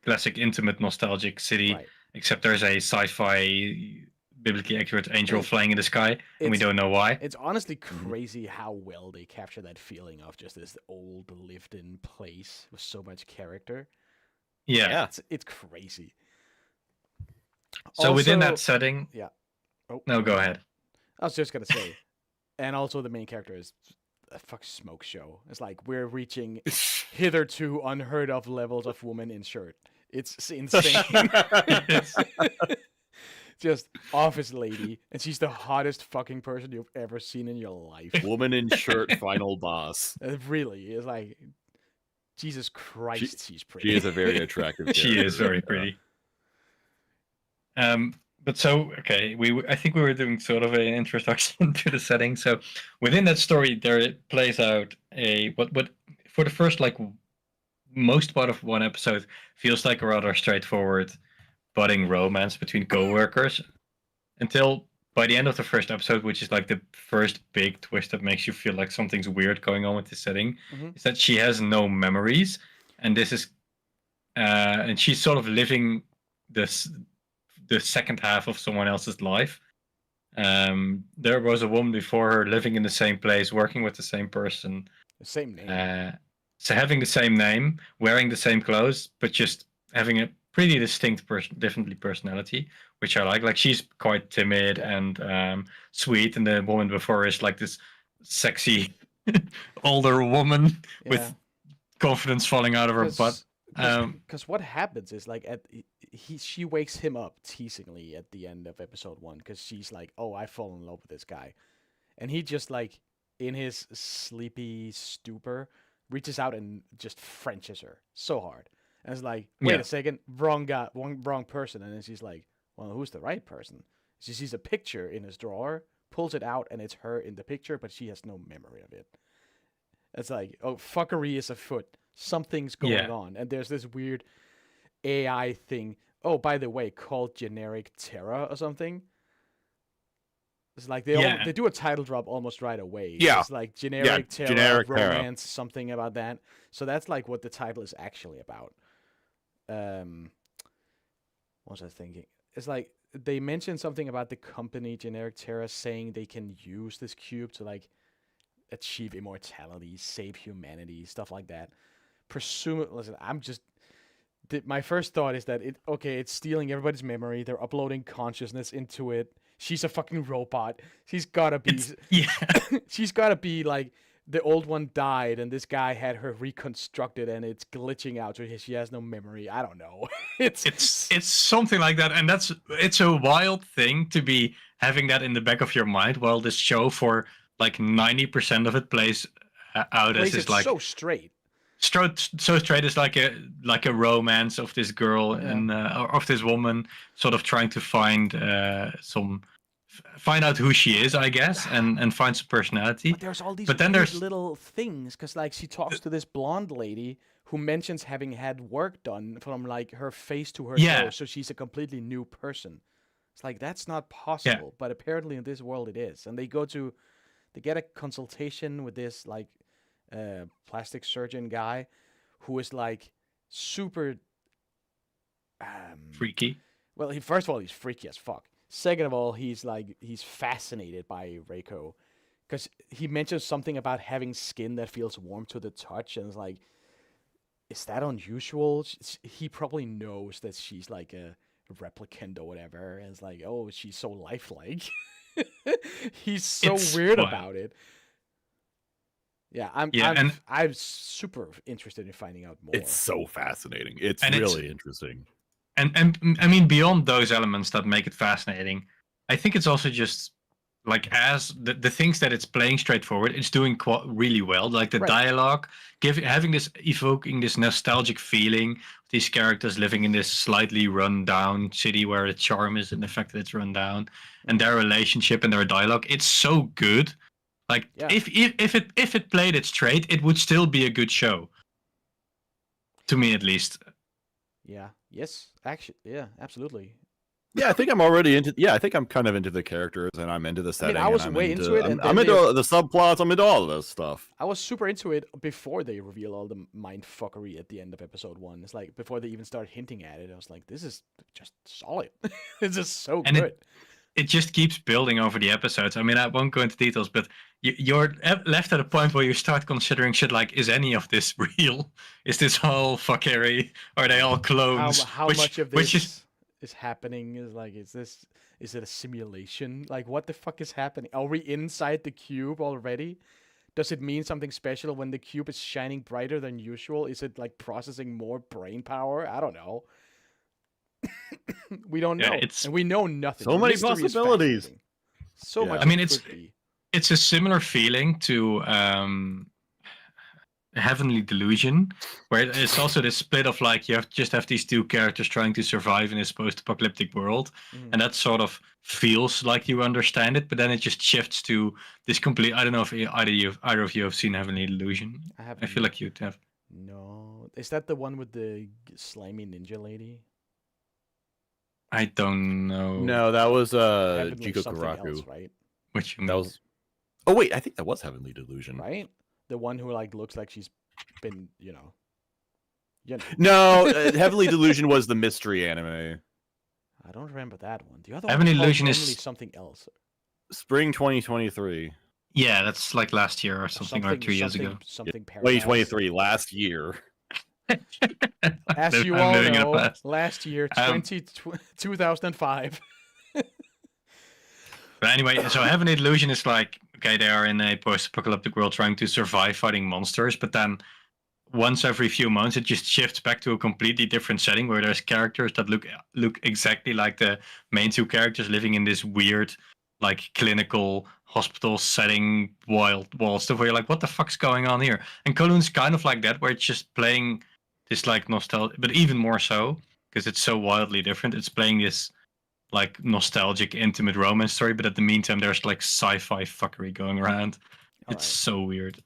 classic, intimate, nostalgic city, right. except there's a sci-fi, biblically accurate angel flying in the sky, and we don't know why. It's honestly crazy how well they capture that feeling of just this old, lived-in place with so much character. Yeah. It's crazy. So within that setting, Oh no, go ahead. I was just gonna say, and also the main character is a fucking smoke show. It's like we're reaching hitherto unheard of levels of woman in shirt. It's insane. Just office lady, and she's the hottest fucking person you've ever seen in your life. Woman in shirt, final boss. It really is like, Jesus Christ, she's pretty. She is a very attractive character. She is very pretty. But so, okay, I think we were doing sort of an introduction to the setting. So within that story, there plays out what for the first like most part of one episode feels like a rather straightforward budding romance between co-workers, until by the end of the first episode, which is like the first big twist that makes you feel like something's weird going on with the setting, is that she has no memories, and this is and she's sort of living the second half of someone else's life. There was a woman before her living in the same place, working with the same person, the same name, so having the same name, wearing the same clothes, but just having a pretty distinct differently personality, which I like. Like she's quite timid and sweet, and the woman before is like this sexy older woman with confidence falling out of her butt. Because what happens is like she wakes him up teasingly at the end of episode 1, because she's like, "Oh, I fall in love with this guy," and he just like in his sleepy stupor reaches out and just Frenches her so hard. And it's like, wait a second, wrong guy, wrong person. And then she's like, well, who's the right person? She sees a picture in his drawer, pulls it out, and it's her in the picture, but she has no memory of it. It's like, oh, fuckery is afoot. Something's going on. And there's this weird AI thing. Oh, by the way, called generic Terra or something. It's like they do a title drop almost right away. Yeah. It's like generic Terra, generic romance, something about that. So that's like what the title is actually about. What was I thinking? It's like they mentioned something about the company Generic Terra saying they can use this cube to like achieve immortality, save humanity, stuff like that. Listen, my first thought is that it's stealing everybody's memory. They're uploading consciousness into it. She's a fucking robot. She's gotta be. She's gotta be like the old one died, and this guy had her reconstructed, and it's glitching out, so she has no memory. I don't know. It's something like that, and it's a wild thing to be having that in the back of your mind while this show for like 90% of it plays out as this like so straight. So straight is like a romance of this girl and or of this woman sort of trying to find find out who she is, I guess, and find some personality. But there's all these then weird there's little things, because like she talks to this blonde lady who mentions having had work done from like her face to her toes, so she's a completely new person. It's like that's not possible, but apparently in this world it is. And they get a consultation with this like plastic surgeon guy who is like super freaky. Well, first of all, he's freaky as fuck. Second of all, he's fascinated by Reiko, because he mentions something about having skin that feels warm to the touch, and it's like, is that unusual? He probably knows that she's like a replicant or whatever, and it's like, oh, she's so lifelike. He's so weird about it. Yeah, I'm super interested in finding out more. It's so fascinating. It's really interesting. And I mean, beyond those elements that make it fascinating, I think it's also just like as the things that it's playing straightforward, it's doing really well. Like the dialogue, evoking this nostalgic feeling. These characters living in this slightly run down city where the charm is in the fact that it's run down, and their relationship and their dialogue. It's so good. Like if it played it straight, it would still be a good show. To me, at least. Yeah. Yes. Actually. Yeah. Absolutely. Yeah, I think I'm already into. Yeah, I think I'm kind of into the characters, and I'm into the setting. I was way into it. I'm into the subplots. I'm into all of this stuff. I was super into it before they reveal all the mind fuckery at the end of episode 1. It's like before they even start hinting at it, I was like, "This is just solid. It's just so good." It just keeps building over the episodes. I mean, I won't go into details, but you're left at a point where you start considering shit like, is any of this real? Is this all fuckery? Are they all clones? How much of this is happening? Is it a simulation? Like, what the fuck is happening? Are we inside the cube already? Does it mean something special when the cube is shining brighter than usual? Is it like processing more brain power? I don't know. We don't know, and we know nothing. So many possibilities. So much. I mean, it's a similar feeling to Heavenly Delusion, where it's also this split of like you have these two characters trying to survive in this post-apocalyptic world, and that sort of feels like you understand it, but then it just shifts to this complete. I don't know if either of you have seen Heavenly Delusion. I feel like you'd have. No, is that the one with the slimy ninja lady? I don't know. No, that was Jiko Karaku. Right? Which that was. Oh wait, I think that was Heavenly Delusion. Right? The one who like looks like she's been, No, Heavenly Delusion was the mystery anime. I don't remember that one. The other Heavenly one Delusion is something else. Spring 2023. Yeah, that's like last year or something or 2 years ago. Something 2023, last year. As you all know, last year, 2005. But anyway, so Heavenly Delusion is like, okay, they are in a post-apocalyptic world trying to survive fighting monsters, but then once every few months, it just shifts back to a completely different setting where there's characters that look exactly like the main two characters living in this weird, like clinical hospital setting, wild stuff where you're like, what the fuck's going on here? And Kowloon's kind of like that, where it's just playing this like nostalgia, but even more so because it's so wildly different. It's playing this like nostalgic, intimate romance story, but at the meantime, there's like sci-fi fuckery going around. It's so weird.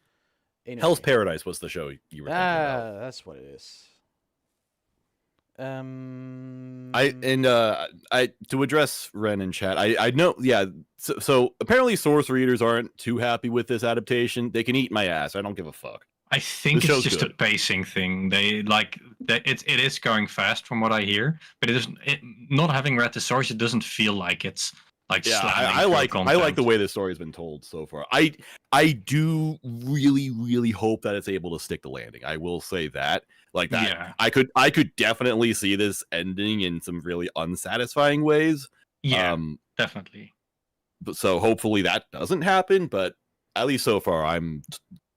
Hell's Paradise was the show you were thinking about. That's what it is. To address Ren in chat, I know, yeah. So apparently, source readers aren't too happy with this adaptation. They can eat my ass. I don't give a fuck. I think it's just a pacing thing. They like that it is going fast from what I hear, but not having read the source, it doesn't feel like it's like I like the way the story's been told so far. I do really hope that it's able to stick the landing. I will say that. Like that. Yeah. I could definitely see this ending in some really unsatisfying ways. Yeah. Definitely. But so hopefully that doesn't happen, but at least so far I'm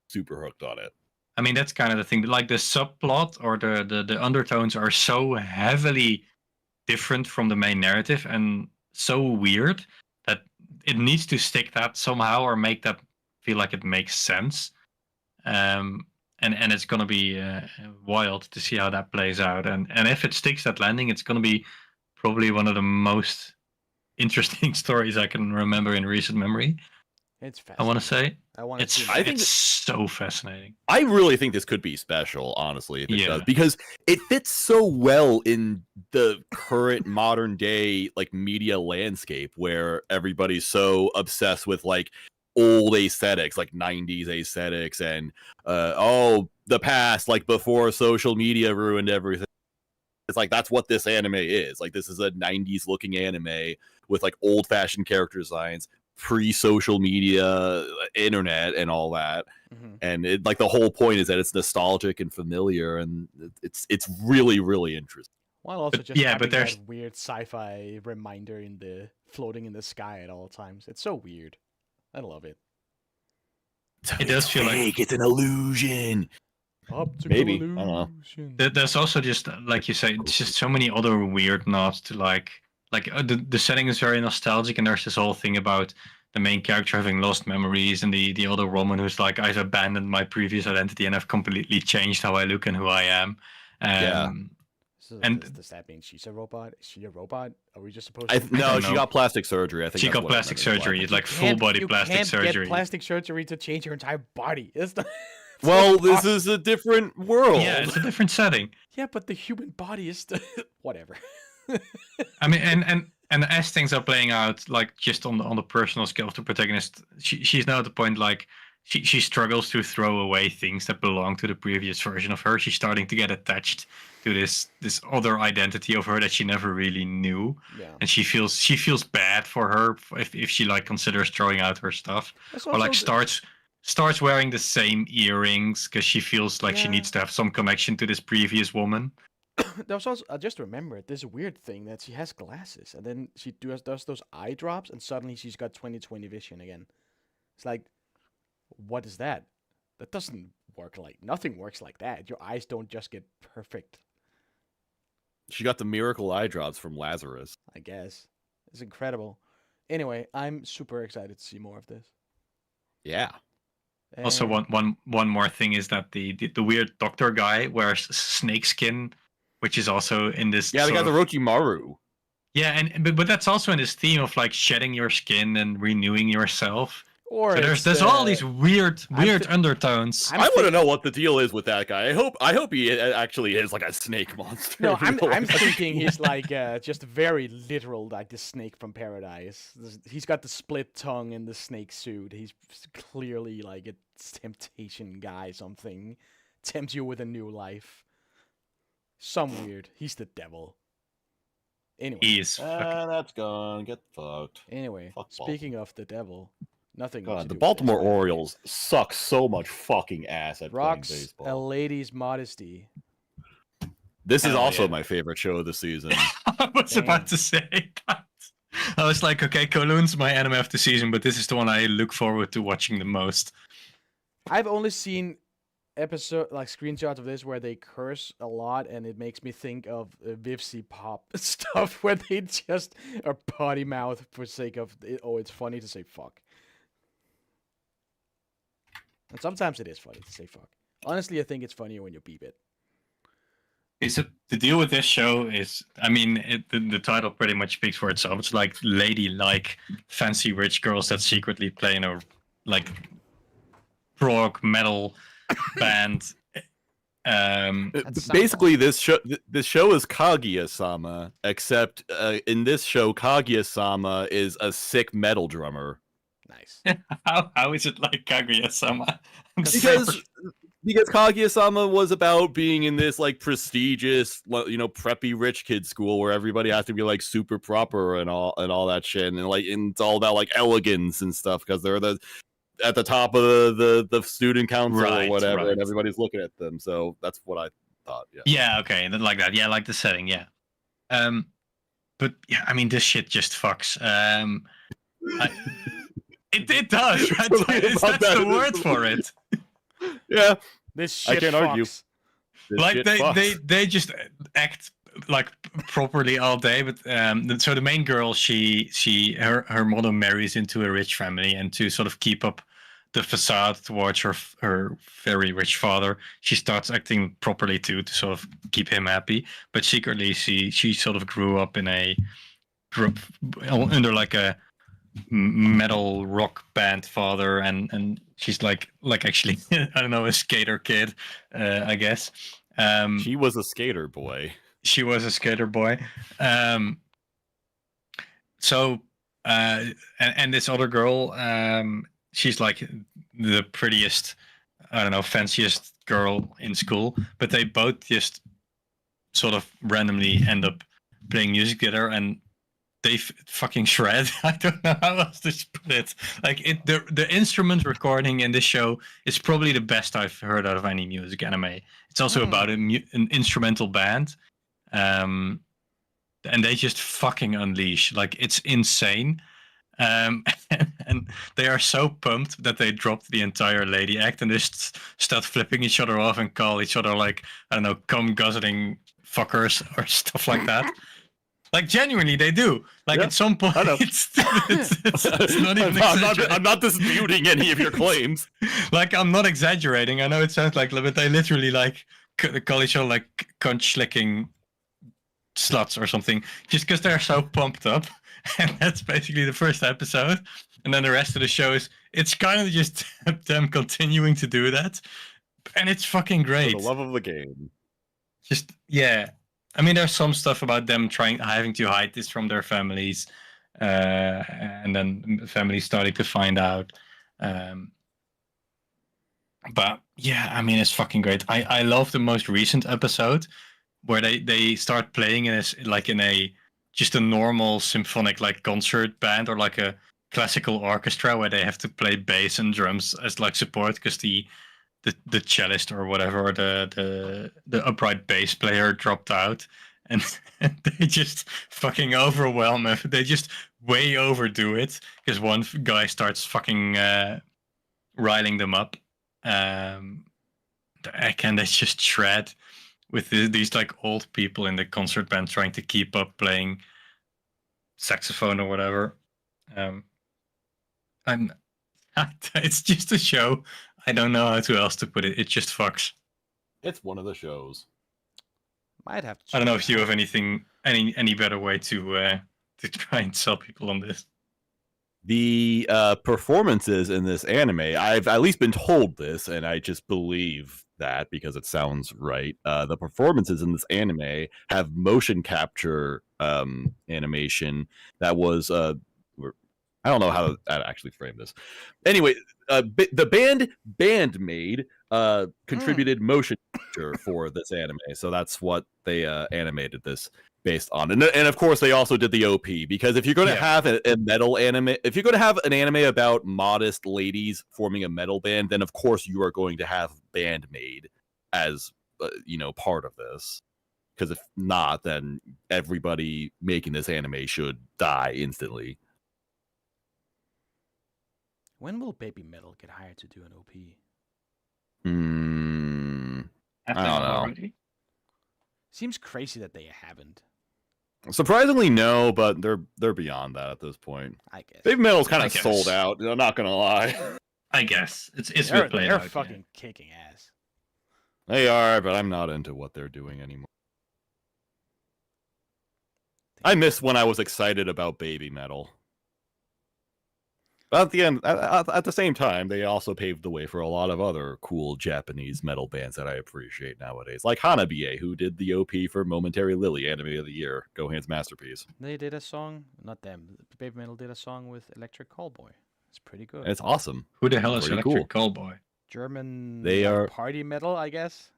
super hooked on it. I mean, that's kind of the thing. Like the subplot or the undertones are so heavily different from the main narrative and so weird that it needs to stick that somehow or make that feel like it makes sense. And it's gonna be wild to see how that plays out. And if it sticks that landing, it's gonna be probably one of the most interesting stories I can remember in recent memory. It's fascinating. I want to say I think it's so fascinating. I really think this could be special, honestly, if it Yeah. does, because it fits so well in the current modern day like media landscape where everybody's so obsessed with like old aesthetics, like 90s aesthetics, and the past, like before social media ruined everything. It's like that's what this anime is. Like this is a 90s looking anime with like old fashioned character designs, pre-social media, internet, and all that. Mm-hmm. And it, like the whole point is that it's nostalgic and familiar, and it's really really interesting. While also just having that weird sci-fi reminder in the floating in the sky at all times. It's so weird. I love it. It does feel like it's an illusion. Maybe illusion. I don't know. There's also just like you say, just so many other weird nods to like the setting is very nostalgic, and there's this whole thing about the main character having lost memories, and the other woman who's like, I've abandoned my previous identity and I've completely changed how I look and who I am. So and does that mean she's a robot? Is she a robot? Are we just supposed to? No, she got plastic surgery. I think she got plastic surgery. It's like full body plastic surgery. You can't get plastic surgery to change your entire body. It's not. Well, this is a different world. Yeah, it's a different setting. Yeah, but the human body is whatever. I mean, and as things are playing out, like just on the personal scale of the protagonist, she's now at the point like she struggles to throw away things that belong to the previous version of her. She's starting to get attached to this other identity of her that she never really knew, and she feels bad for her if she like considers throwing out her stuff, or like starts wearing the same earrings because she feels like she needs to have some connection to this previous woman. There was also, I just remembered this weird thing that she has glasses, and then she does those eye drops, and suddenly she's got 20/20 vision again. It's like, what is that? That doesn't work. Like nothing works like that. Your eyes don't just get perfect. She got the miracle eye drops from Lazarus. I guess it's incredible. Anyway, I'm super excited to see more of this. Yeah. And Also, one more thing is that the weird doctor guy wears snake skin, which is also in this. Yeah, they got the Orochimaru. Yeah, but that's also in this theme of like shedding your skin and renewing yourself. Or so there's all these weird undertones. I want to know what the deal is with that guy. I hope he actually is like a snake monster. No, I'm thinking he's like just very literal, like the snake from Paradise. He's got the split tongue and the snake suit. He's clearly like a temptation guy. Something tempts you with a new life. Some weird. He's the devil. Anyway, he's that's gone. Get fucked. Anyway, speaking of the devil. Nothing. God, the Baltimore Orioles suck so much fucking ass at playing baseball. A lady's modesty. This is also my favorite show of the season. I was about to say that. I was like, okay, Kowloon's my anime of the season, but this is the one I look forward to watching the most. I've only seen screenshots of this where they curse a lot, and it makes me think of Vivsy Pop stuff where they just are potty mouth for sake of it. Oh, it's funny to say fuck. And sometimes it is funny to say fuck. Honestly, I think it's funnier when you beep it. The deal with this show is, I mean, the title pretty much speaks for itself. It's like ladylike, fancy rich girls that secretly play in a like prog metal band. Basically, this show is Kaguya-sama, except in this show, Kaguya-sama is a sick metal drummer. Nice. How is it like Kaguya-sama? Because Kaguya-sama was about being in this like prestigious, preppy rich kid school where everybody has to be like super proper and all that shit, and it's all about like elegance and stuff because they're at the top of the student council or whatever, and everybody's looking at them. So that's what I thought. Yeah. Yeah. Okay. Like that. Yeah. Like the setting. Yeah. But yeah, I mean, this shit just fucks. It does, right? That's the word for it. Yeah, this shit. I can't argue. Like they just act like properly all day. But so the main girl, her mother marries into a rich family, and to sort of keep up the facade towards her very rich father. She starts acting properly too to sort of keep him happy, but secretly she sort of grew up under like a metal rock band father, and she's like actually I don't know, a skater kid, I guess. She was a skater boy. She was a skater boy. So and this other girl, she's like the prettiest, I don't know, fanciest girl in school, but they both just sort of randomly end up playing music together, and they fucking shred. I don't know how else to put it. Like the instrument recording in this show is probably the best I've heard out of any music anime. It's also about an instrumental band, and they just fucking unleash. Like, it's insane. And they are so pumped that they dropped the entire lady act and just start flipping each other off and call each other, like, I don't know, cum guzzling fuckers or stuff like that. Like, genuinely, they do. Like, at some point, it's not even I'm not disputing any of your claims. Like, I'm not exaggerating. I know it sounds like, but they literally, like, call each other, like, cunt-schlicking sluts or something, just because they're so pumped up. And that's basically the first episode. And then the rest of the show it's kind of just them continuing to do that. And it's fucking great. For the love of the game. Just, yeah. I mean, there's some stuff about them having to hide this from their families, and then families starting to find out. But yeah, I mean, it's fucking great. I love the most recent episode where they start playing in just a normal symphonic, like, concert band or like a classical orchestra where they have to play bass and drums as like support because the cellist or whatever, or the upright bass player dropped out, and they just fucking overwhelm it. They just way overdo it because one guy starts fucking riling them up. Again, they just shred with these like old people in the concert band trying to keep up playing saxophone or whatever. It's just a show. I don't know how else to put it. It just fucks. It's one of the shows. Might have to. I don't know if you have any better way to try and sell people on this. The performances in this anime, I've at least been told this, and I just believe that because it sounds right. The performances in this anime have motion capture animation that was I don't know how to actually frame this. Anyway, the Bandmade contributed motion capture for this anime, so that's what they animated this based on. And of course, they also did the OP, because if you're going to have a metal anime, if you're going to have an anime about modest ladies forming a metal band, then of course you are going to have Bandmade as part of this. Because if not, then everybody making this anime should die instantly. When will Baby Metal get hired to do an OP? I don't know. Already? Seems crazy that they haven't. Surprisingly, no, but they're beyond that at this point. I guess. Baby Metal's kind of sold out. I'm not gonna lie. I guess it's they're fucking kicking ass. They are, but I'm not into what they're doing anymore. I miss when I was excited about Baby Metal. But at the end, at the same time, they also paved the way for a lot of other cool Japanese metal bands that I appreciate nowadays, like Hanabiye, who did the OP for Momentary Lily, Anime of the Year, Gohan's masterpiece. They did a song, not them. Baby Metal did a song with Electric Callboy. It's pretty good. It's awesome. Who the hell is Pretty Electric cool. Callboy? German. They are party metal, I guess.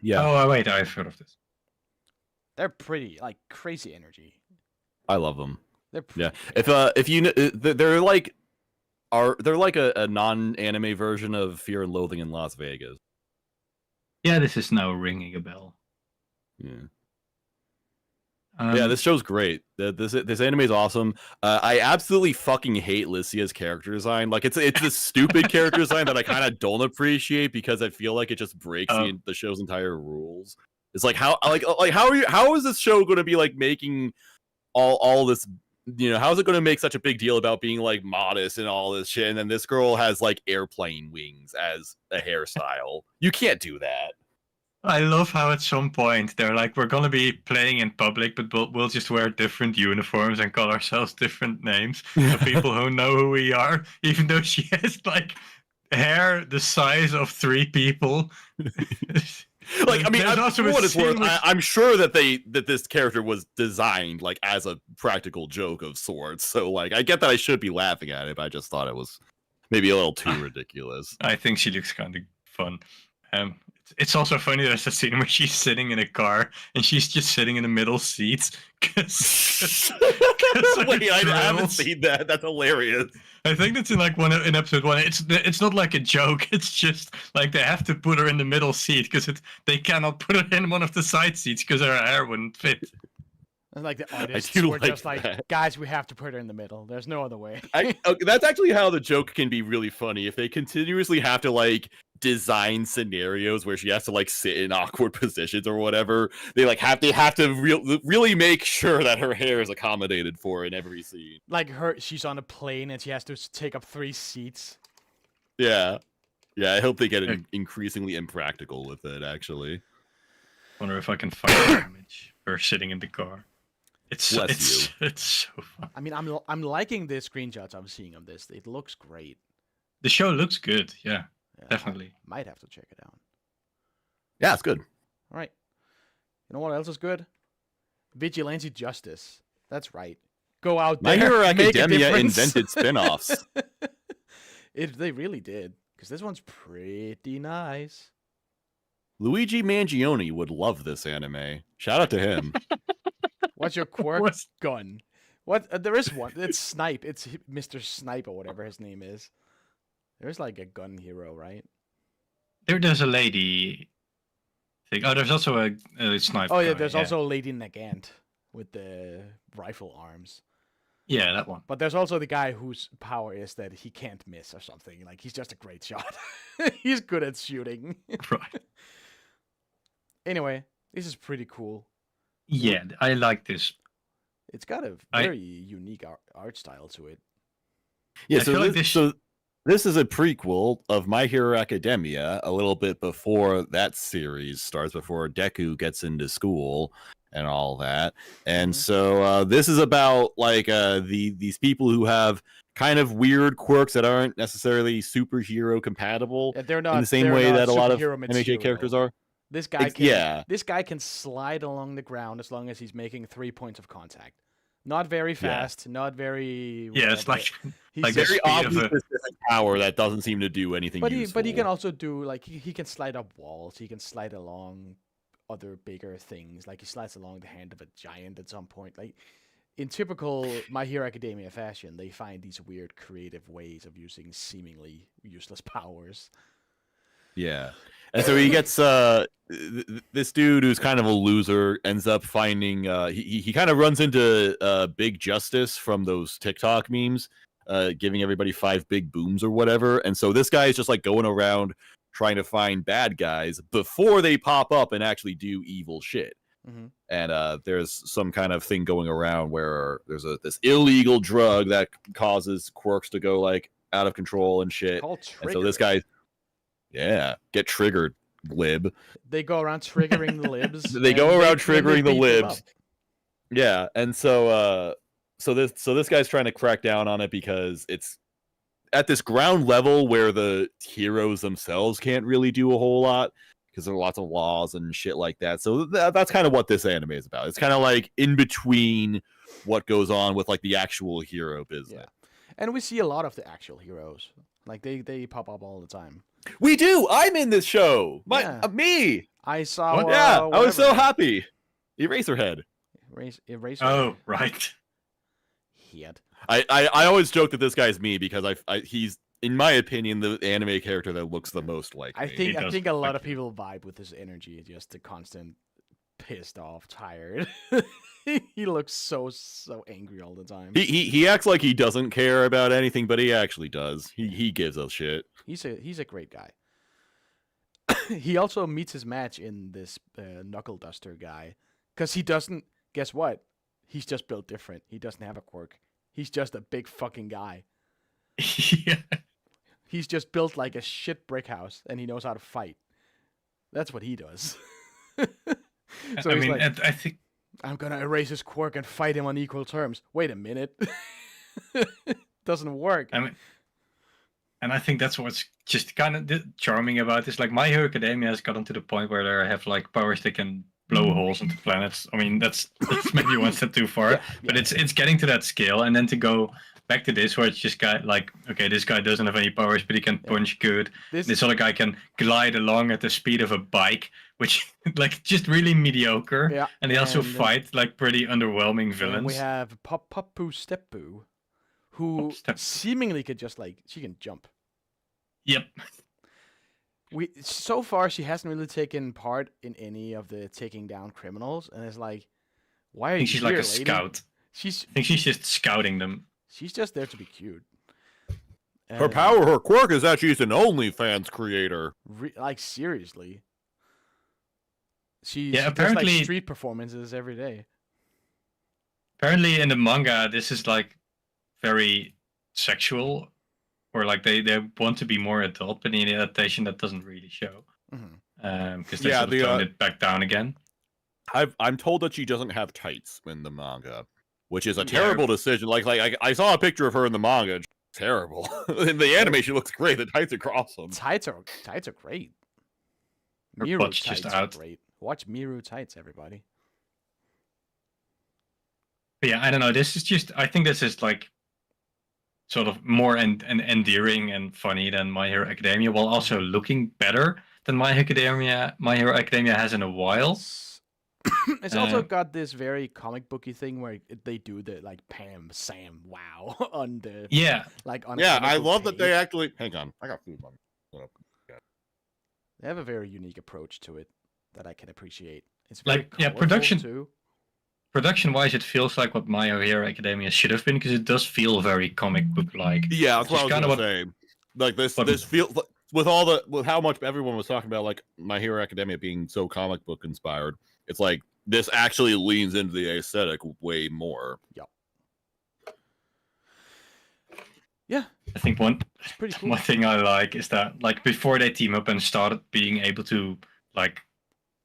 Yeah. Oh wait, I've heard of this. They're pretty, like, crazy energy. I love them. They're pretty Yeah. If you they're like a non-anime version of Fear and Loathing in Las Vegas. Yeah, this is now ringing a bell. Yeah. Yeah, this show's great. This anime is awesome. I absolutely fucking hate Lycia's character design. Like, it's a stupid character design that I kind of don't appreciate, because I feel like it just breaks the show's entire rules. It's like how is this show going to be like making all this how's it going to make such a big deal about being like modest and all this shit, and then this girl has like airplane wings as a hairstyle? You can't do that. I love how at some point they're like, we're gonna be playing in public, but we'll just wear different uniforms and call ourselves different names so people who know who we are, even though she has like hair the size of 3 people. Like, I mean, I'm sure that this character was designed like as a practical joke of sorts. So like, I get that I should be laughing at it, but I just thought it was maybe a little too ridiculous. I think she looks kind of fun. It's also funny there's a scene where she's sitting in a car and she's just sitting in the middle seats. Wait, I haven't seen that. That's hilarious. I think that's in episode 1. It's not like a joke. It's just like they have to put her in the middle seat because they cannot put her in one of the side seats because her hair wouldn't fit. And like the artists were just like, guys, we have to put her in the middle. There's no other way. That's actually how the joke can be really funny. If they continuously have to like design scenarios where she has to like sit in awkward positions or whatever, they have to really make sure that her hair is accommodated for in every scene. Like she's on a plane and she has to take up 3 seats. Yeah. I hope they get increasingly impractical with it. Actually, wonder if I can find an image of her sitting in the car. It's so fun. I mean, I'm liking the screenshots I'm seeing of this. It looks great. The show looks good. Yeah, definitely. I might have to check it out. Yeah, it's good. All right. You know what else is good? Vigilante Justice. That's right. Go out there. My Hero make Academia invented spin-offs. They really did. Because this one's pretty nice. Luigi Mangione would love this anime. Shout out to him. What's your quirk? Gun. What? There is one. It's Snipe. It's Mr. Snipe or whatever his name is. There's like a gun hero, right? There's a lady. There's also a Snipe. Oh yeah, there's also a lady Nagant with the rifle arms. Yeah, that one. But there's also the guy whose power is that he can't miss or something. Like he's just a great shot. He's good at shooting. Right. Anyway, this is pretty cool. Yeah, I like this. It's got a very unique art style to it. Yeah, so this is a prequel of My Hero Academia, a little bit before that series starts, before Deku gets into school and all that. And so this is about like these people who have kind of weird quirks that aren't necessarily superhero compatible. Yeah, they're not in the same way that a lot of material. MHA characters are. This guy can slide along the ground as long as he's making 3 points of contact. Not very fast, not very. Yeah, it's like very obvious power that doesn't seem to do anything. But he can also do like he can slide up walls. He can slide along other bigger things. Like he slides along the hand of a giant at some point. Like in typical My Hero Academia fashion, they find these weird creative ways of using seemingly useless powers. Yeah. And so he gets this dude who's kind of a loser ends up finding he kind of runs into Big Justice from those TikTok memes, giving everybody 5 big booms or whatever. And so this guy is just like going around trying to find bad guys before they pop up and actually do evil shit. Mm-hmm. And there's some kind of thing going around where there's this illegal drug that causes quirks to go like out of control and shit. And so this guy, get triggered, lib. They go around triggering the libs. They go around triggering the libs. Yeah, and so this guy's trying to crack down on it because it's at this ground level where the heroes themselves can't really do a whole lot because there are lots of laws and shit like that. So that's kind of what this anime is about. It's kind of like in between what goes on with like the actual hero business. Yeah. And we see a lot of the actual heroes. Like they pop up all the time. We do. I'm in this show. Me. I saw. I was so happy. Eraserhead. Eraserhead. Oh, right. Head. I always joke that this guy's me because he's, in my opinion, the anime character that looks the most like me. I think a lot of people vibe with his energy, just the constant pissed off, tired. He looks so angry all the time. He acts like he doesn't care about anything, but he actually does. He gives a shit. He's a great guy. He also meets his match in this Knuckle Duster guy, because he doesn't. Guess what? He's just built different. He doesn't have a quirk. He's just a big fucking guy. Yeah. He's just built like a shit brick house, and he knows how to fight. That's what he does. So I he's mean, like, I think I'm gonna erase his quirk and fight him on equal terms. Wait a minute. Doesn't work. I mean, and I think that's what's just kind of charming about this. Like, My Hero Academia has gotten to the point where they have like powers that can blow holes into planets. I mean, that's maybe one step too far, but it's getting to that scale. And then to go back to this, where it's just like, okay, this guy doesn't have any powers, but he can punch good. This other guy can glide along at the speed of a bike, which like just really mediocre. Yeah. And they also fight like pretty underwhelming villains. And we have Papu Steppu, who seemingly could just like, she can jump. Yep. So far she hasn't really taken part in any of the taking down criminals, and it's like, why are you she's here, like a lady? scout. I think she's just scouting them. She's just there to be cute. Her power, her quirk is that she's an OnlyFans creator. Like, seriously. She apparently does like street performances every day. Apparently in the manga, this is like very sexual, or like they want to be more adult, but in the adaptation that doesn't really show. Because they sort of toned it back down again. I'm told that she doesn't have tights in the manga, which is a terrible decision. Like I saw a picture of her in the manga. It's terrible. In the animation, looks great. The tights are awesome. Tights are great. Her Miru butt's tights just are out. great. Watch Miru tights, everybody. But yeah, I don't know. This is just. I think this is like sort of more endearing and funny than My Hero Academia, while also looking better than My Hero Academia has in a while. It's also got this very comic booky thing where they do the like Pam Sam wow on the like on I love that they actually hang on. I got food on. They have a very unique approach to it that I can appreciate. It's like very production too. Production wise, it feels like what My Hero Academia should have been, because it does feel very comic book like. Yeah, that's what I was gonna say. Like this feels with how much everyone was talking about, like My Hero Academia being so comic book inspired. It's like this actually leans into the aesthetic way more. Yep. Yeah, I think one cool. thing I like is that like before they team up and started being able to like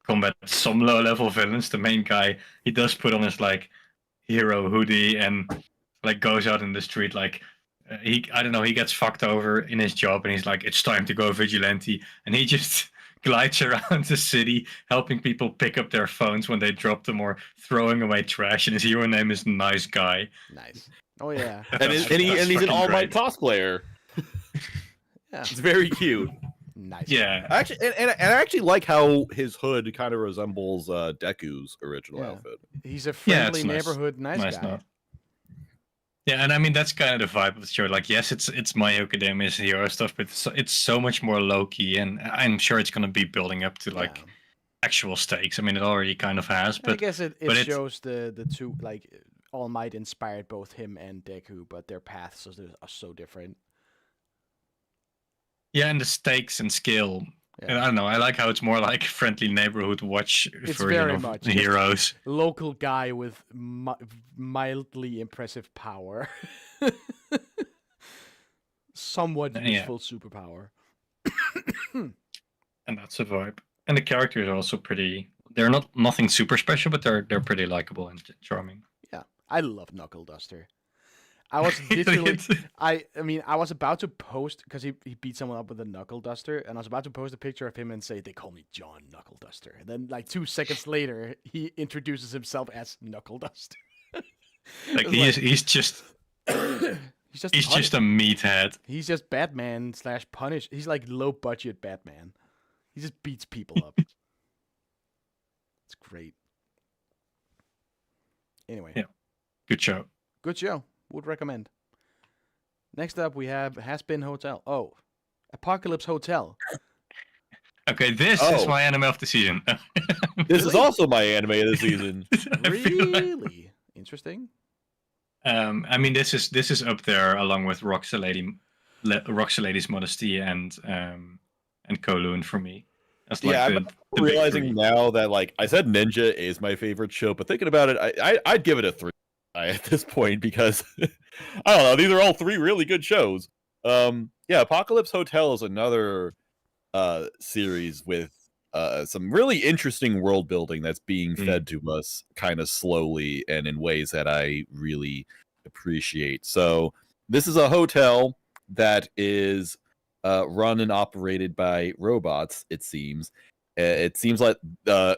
combat some low level villains, the main guy, he does put on his like hero hoodie and like goes out in the street like he gets fucked over in his job and he's like, it's time to go vigilante, and he just glides around the city helping people pick up their phones when they drop them or throwing away trash, and his hero name is Nice Guy. Nice. Oh yeah. and he's an All Might cosplayer. Yeah. It's very cute. Nice. Yeah. Actually, and I actually like how his hood kind of resembles Deku's original outfit. He's a friendly neighborhood nice guy. Yeah, and I mean that's kind of the vibe of the show. Like, yes, it's My Hero Academia's hero stuff, but it's so much more low key, and I'm sure it's going to be building up to like actual stakes. I mean, it already kind of has, but I guess it shows the two, like All Might inspired both him and Deku, but their paths are so different. Yeah, and the stakes and skill. Yeah. I don't know. I like how it's more like friendly neighborhood watch version of the heroes. Local guy with mildly impressive power. Somewhat useful superpower. And that's a vibe. And the characters are also pretty. They're nothing super special, but they're pretty likable and charming. Yeah, I love Knuckle Duster. I was literally, I was about to post, because he beat someone up with a Knuckle Duster, and I was about to post a picture of him and say, they call me John Knuckle Duster. And then, like, 2 seconds later, he introduces himself as Knuckle Duster. Like, he's just a meathead. He's just Batman / Punish. He's like low-budget Batman. He just beats people up. It's great. Anyway. Yeah. Good show. Good show. Would recommend. Next up, we have Has Been Hotel. Oh, Apocalypse Hotel. Okay, this is my anime of the season. This is also my anime of the season. Really? Interesting. I mean, this is up there along with Roxalady's Modesty and Kowloon for me. That's like I'm realizing now that, like, I said Ninja is my favorite show, but thinking about it, I'd give it a 3. at this point because I don't know. These are all three really good shows. Yeah, Apocalypse Hotel is another series with some really interesting world building that's being fed to us kind of slowly and in ways that I really appreciate. So this is a hotel that is run and operated by robots, it seems. It seems like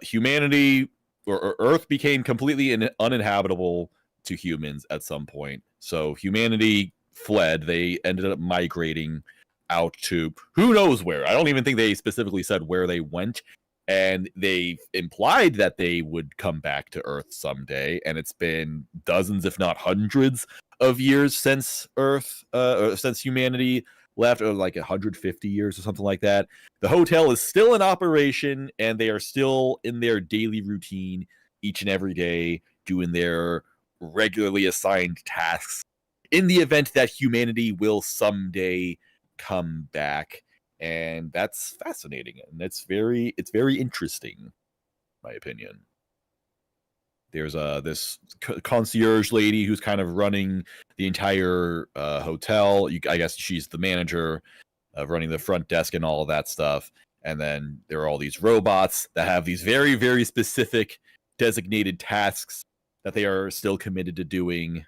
humanity or Earth became completely uninhabitable to humans at some point. So humanity fled. They ended up migrating out to who knows where. I don't even think they specifically said where they went. And they implied that they would come back to Earth someday. And it's been dozens, if not hundreds, of years since Earth, or since humanity left, or like 150 years or something like that. The hotel is still in operation, and they are still in their daily routine each and every day, doing their regularly assigned tasks in the event that humanity will someday come back. And that's fascinating, and it's very interesting, in my opinion. There's this concierge lady who's kind of running the entire hotel. I guess she's the manager, running the front desk and all of that stuff. And then there are all these robots that have these very, very specific designated tasks that they are still committed to doing,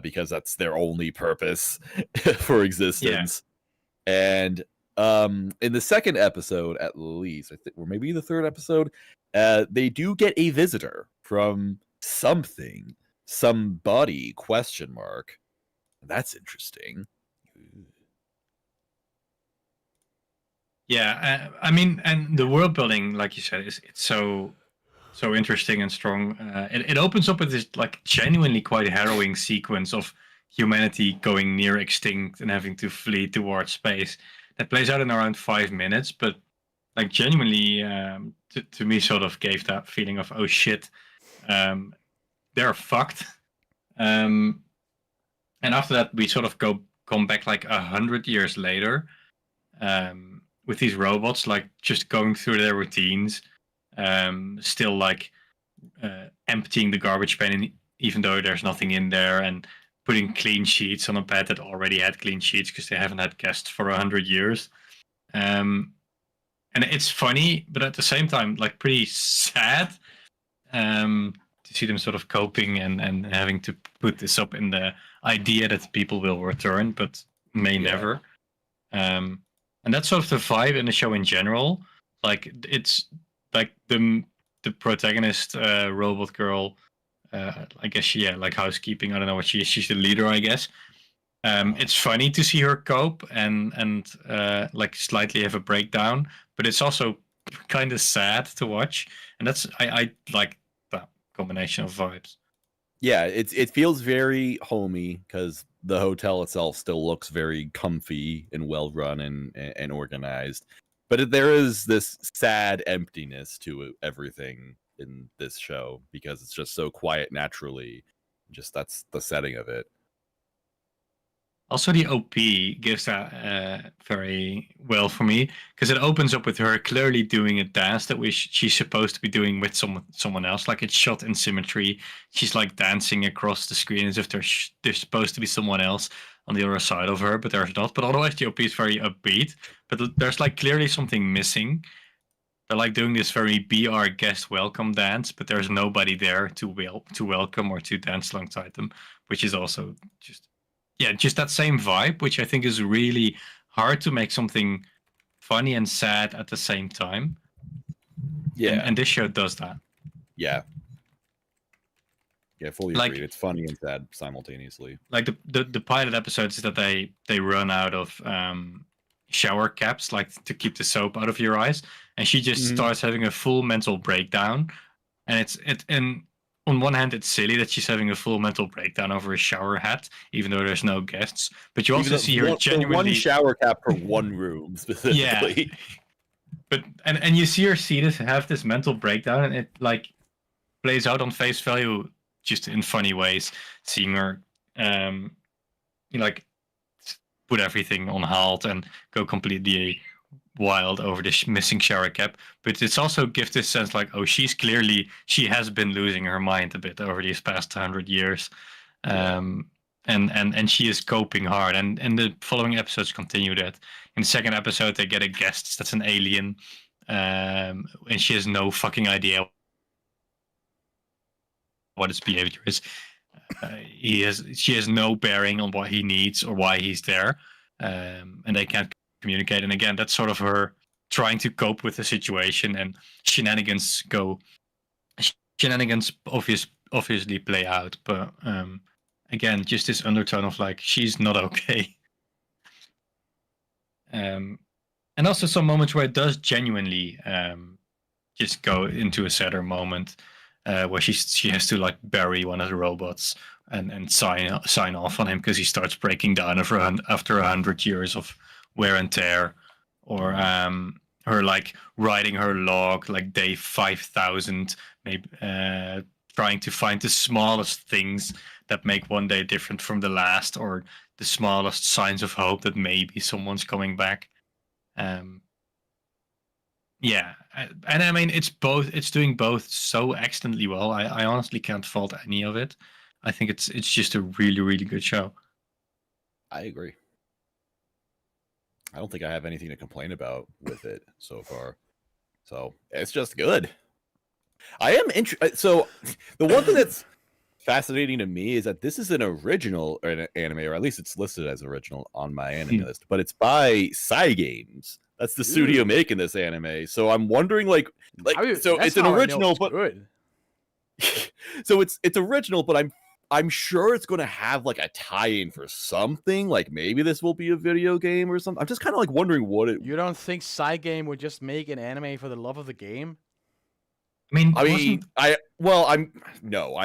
because that's their only purpose for existence. Yeah. And in the second episode, at least, I think, or maybe the third episode, they do get a visitor from somebody, question mark. That's interesting. Yeah, I mean, and the world building, like you said, it's so interesting and strong. It opens up with this like genuinely quite harrowing sequence of humanity going near extinct and having to flee towards space. That plays out in around 5 minutes, but like genuinely, to me, sort of gave that feeling of, oh shit, they're fucked. And after that, we sort of come back like 100 years later, with these robots like just going through their routines, still like emptying the garbage bin even though there's nothing in there, and putting clean sheets on a bed that already had clean sheets because they haven't had guests for 100 years. And it's funny, but at the same time, like pretty sad, to see them sort of coping and having to put this up in the idea that people will return, but may never. And that's sort of the vibe in the show in general. Like it's like the protagonist, robot girl, I guess like housekeeping. I don't know what she is. She's the leader, I guess. It's funny to see her cope and like slightly have a breakdown, but it's also kind of sad to watch. And that's I like that combination of vibes. Yeah, it feels very homey because the hotel itself still looks very comfy and well run and organized. But there is this sad emptiness to everything in this show because it's just so quiet naturally. Just that's the setting of it. Also, the OP gives that very well for me because it opens up with her clearly doing a dance that she's supposed to be doing with someone else. Like it's shot in symmetry. She's like dancing across the screen as if there's supposed to be someone else on the other side of her, but there's not. But otherwise, the OP is very upbeat. But there's like clearly something missing. They're like doing this very "be our guest, welcome" dance, but there's nobody there to welcome or to dance alongside them, which is also just that same vibe, which I think is really hard to make something funny and sad at the same time. Yeah, and this show does that. Yeah, fully agreed. It's funny and sad simultaneously. Like the pilot episodes is that they run out of shower caps, like to keep the soap out of your eyes, and she just starts having a full mental breakdown, and on one hand, it's silly that she's having a full mental breakdown over a shower hat, even though there's no guests. But you also see her genuinely one shower cap per one room specifically. Yeah. But and you see her have this mental breakdown, and it like plays out on face value just in funny ways. Seeing her, like put everything on halt and go completely wild over this missing shower cap, but it's also gives this sense like, oh, she has been losing her mind a bit over these past 100 years, And she is coping hard, and the following episodes continue that. In the second episode, they get a guest that's an alien, and she has no fucking idea what his behavior is. She has no bearing on what he needs or why he's there, and they can't communicate. And again, that's sort of her trying to cope with the situation, and shenanigans obviously play out, but again, just this undertone of like she's not okay. And also some moments where it does genuinely just go into a sadder moment, where she has to like bury one of the robots and sign off on him because he starts breaking down after 100 years of wear and tear, or her like writing her log like day 5,000, maybe trying to find the smallest things that make one day different from the last, or the smallest signs of hope that maybe someone's coming back. Yeah, and I mean it's doing both so excellently well. I honestly can't fault any of it. I think it's just a really, really good show. I agree. I don't think I have anything to complain about with it so far. So it's just good. I am interested. So the one thing that's fascinating to me is that this is an original or an anime, or at least it's listed as original on my anime list, but it's by Cygames. That's the studio making this anime. So I'm wondering, so it's an original, but good. So it's original, but I'm sure it's going to have like a tie-in for something. Like maybe this will be a video game or something. I'm just kind of like wondering what it. You don't think Cygame would just make an anime for the love of the game? I mean, I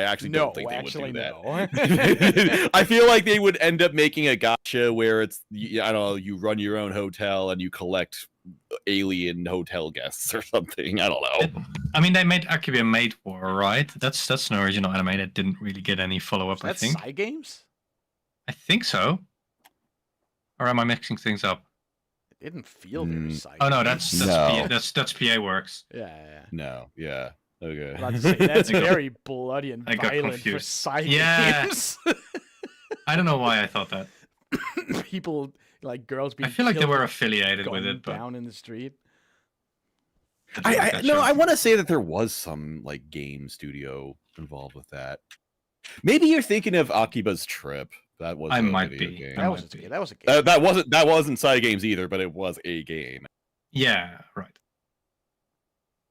actually don't think they would do that. No. I feel like they would end up making a gacha where it's, I don't know, you run your own hotel and you collect alien hotel guests or something. I don't know. I mean, they made Akiba Maid War, right? That's an original anime that didn't really get any follow-up, I think. That's Cygames? I think so. Or am I mixing things up? It didn't feel very Cygames. Oh no, that's PA Works. Yeah. No, yeah. Okay. I was about to say, that's very bloody and violent for confused. Cygames. Yeah. I don't know why I thought that. People, like girls being I feel like they killed were and affiliated with gunned it, but down in the street. I want to say that there was some like game studio involved with that. Maybe you're thinking of Akiba's Trip. That was I might video be. game. That was a game. That wasn't Cygames either, but it was a game. Yeah, right.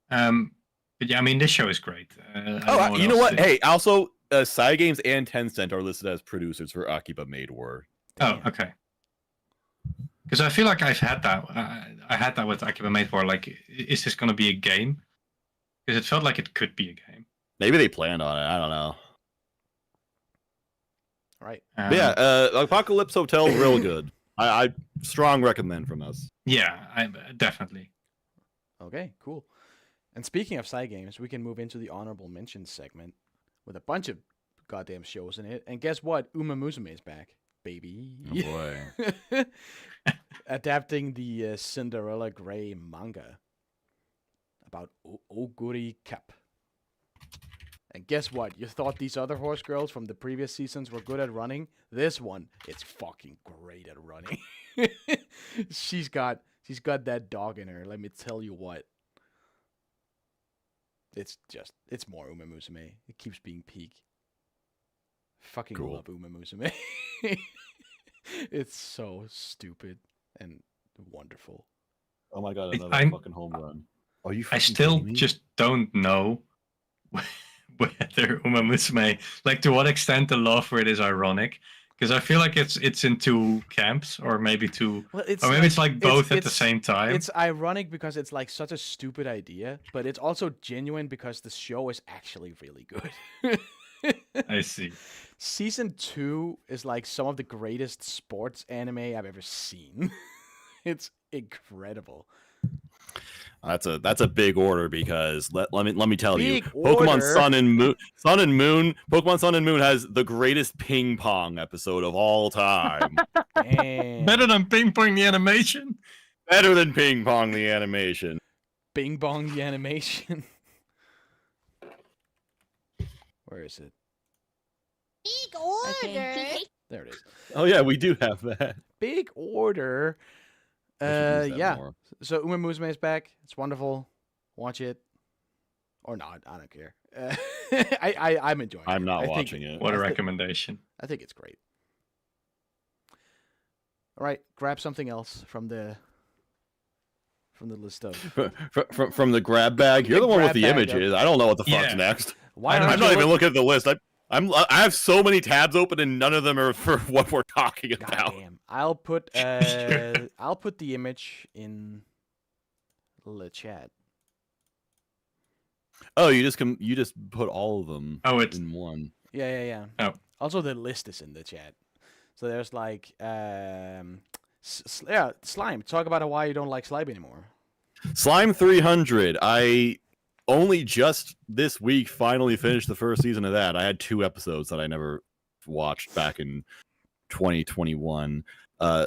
But yeah, I mean, this show is great. You know what? Hey, also, Cygames and Tencent are listed as producers for Akiba Maid War. Oh, okay. Because I feel like I've had that. I had that with Akiba Maid War. Like, is this going to be a game? Because it felt like it could be a game. Maybe they planned on it. I don't know. Right. Apocalypse Hotel, real good. I strong recommend from us. Yeah, definitely. Okay, cool. And speaking of Cygames, we can move into the honorable mentions segment with a bunch of goddamn shows in it. And guess what? Uma Musume is back, baby. Oh boy. Adapting the Cinderella Grey manga about Oguri Cap. And guess what? You thought these other horse girls from the previous seasons were good at running? This one, it's fucking great at running. She's got that dog in her. Let me tell you what. It's more Uma Musume. It keeps being peak. Fucking cool. Love Uma Musume. It's so stupid and wonderful. Oh my god, another fucking home run. Are you? I still just don't know whether Uma Musume, like, to what extent the love for it is ironic. Because I feel like it's in two camps, or maybe two, or maybe it's like both at the same time. It's ironic because it's like such a stupid idea, but it's also genuine because the show is actually really good. I see. Season 2 is like some of the greatest sports anime I've ever seen. It's incredible. That's a big order because let me tell you, Big Pokemon order. Sun and Moon, Pokemon Sun and Moon has the greatest ping pong episode of all time. Damn. Better than Ping Pong the animation. Better than ping pong the animation. Bing Bong the animation. Where is it? Big order. There it is. Oh yeah, we do have that. Big order. I should use that Yeah. more. So Uma Musume is back. It's wonderful. Watch it. Or not. I don't care. I'm enjoying it. I'm not I think- watching it. What a I thi- recommendation. I think it's great. All right, grab something else from the list of. From the grab bag. You're The the one with grab the bag of- images. I don't know what the fuck's Yeah. next. Why I'm aren't I'm not you even look- looking at the list. I have so many tabs open and none of them are for what we're talking about. Goddamn. I'll put the image in the chat. Oh, you just put all of them Oh, it's in one. Yeah. Oh. Also, the list is in the chat. So there's like, slime. Talk about why you don't like slime anymore. Slime 300. I only just this week finally finished the first season of that. I had 2 episodes that I never watched back in 2021.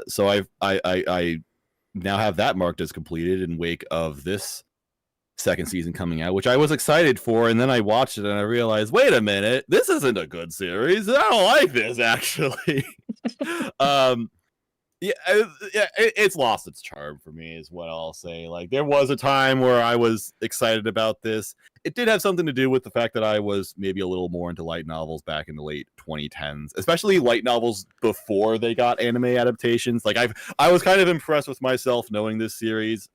So I now have that marked as completed in wake of this second season coming out, which I was excited for, and then I watched it and I realized, wait a minute, this isn't a good series. I don't like this actually. It's lost its charm for me, is what I'll say. Like, there was a time where I was excited about this. It did have something to do with the fact that I was maybe a little more into light novels back in the late 2010s, especially light novels before they got anime adaptations. Like, I was kind of impressed with myself knowing this series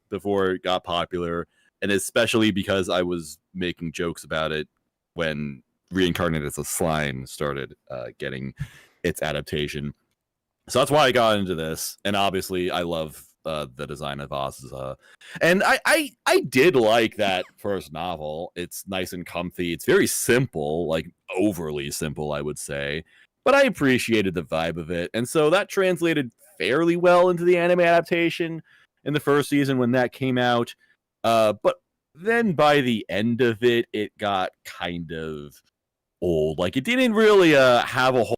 before it got popular, and especially because I was making jokes about it when Reincarnated as a Slime started getting its adaptation. So that's why I got into this, and obviously I love the design of Azusa. And I did like that first novel. It's nice and comfy. It's very simple, like overly simple, I would say. But I appreciated the vibe of it. And so that translated fairly well into the anime adaptation in the first season when that came out. But then by the end of it, it got kind of old. Like, it didn't really have a whole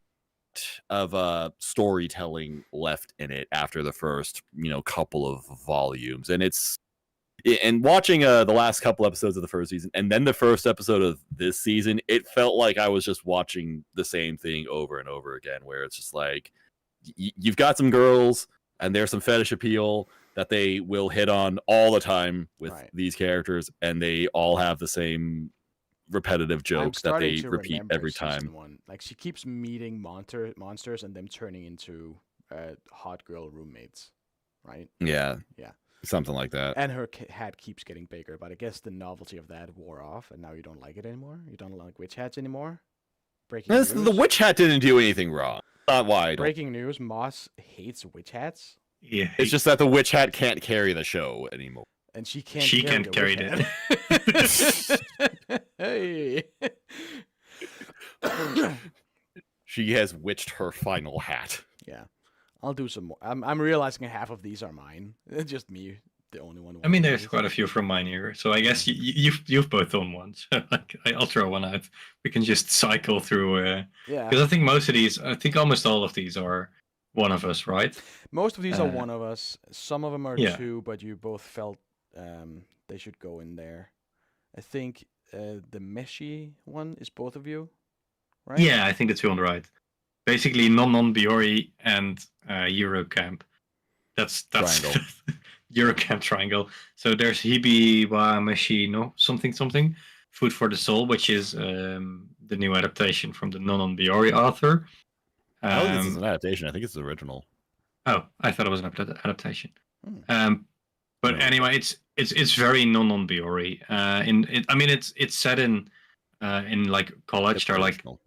of storytelling left in it after the first couple of volumes, and watching the last couple episodes of the first season and then the first episode of this season, it felt like I was just watching the same thing over and over again, where it's just like you've got some girls and there's some fetish appeal that they will hit on all the time with these characters, and they all have the same repetitive jokes that they repeat every time. Like, she keeps meeting monsters and them turning into hot girl roommates, right? Yeah, Yeah, something like that. and her hat keeps getting bigger, but I guess the novelty of that wore off, and now you don't like it anymore. You don't like witch hats anymore. Breaking news. The witch hat didn't do anything wrong. Not why I don't. Breaking news: Moss hates witch hats, Yeah. It's just that the witch hat can't carry the show anymore. and she can't. She carry can't the carry witch hat. Hey. She has witched her final hat. Yeah, I'll do some more. I'm realizing half of these are mine. It's just me, the only one. I mean, there's quite a few from mine here, so I guess you've both done one. So I'll throw one out. We can just cycle through. Yeah, Because I think most of these, I think almost all of these are one of us, right? most of these are one of us. Some of them are yeah. 2, but you both felt they should go in there. I think the Meshi one is both of you, right? Yeah, I think the 2 on the right. Basically, non Biori and Eurocamp. That's Triangle. Eurocamp triangle. So there's Hibi wa Meshi no something Food for the Soul, which is the new adaptation from the non Biori author. I don't think this is an adaptation. I think it's the original. Oh, I thought it was an adaptation. Hmm. But No. anyway, it's very non Biori. I mean, it's set in like college. It's They're like original.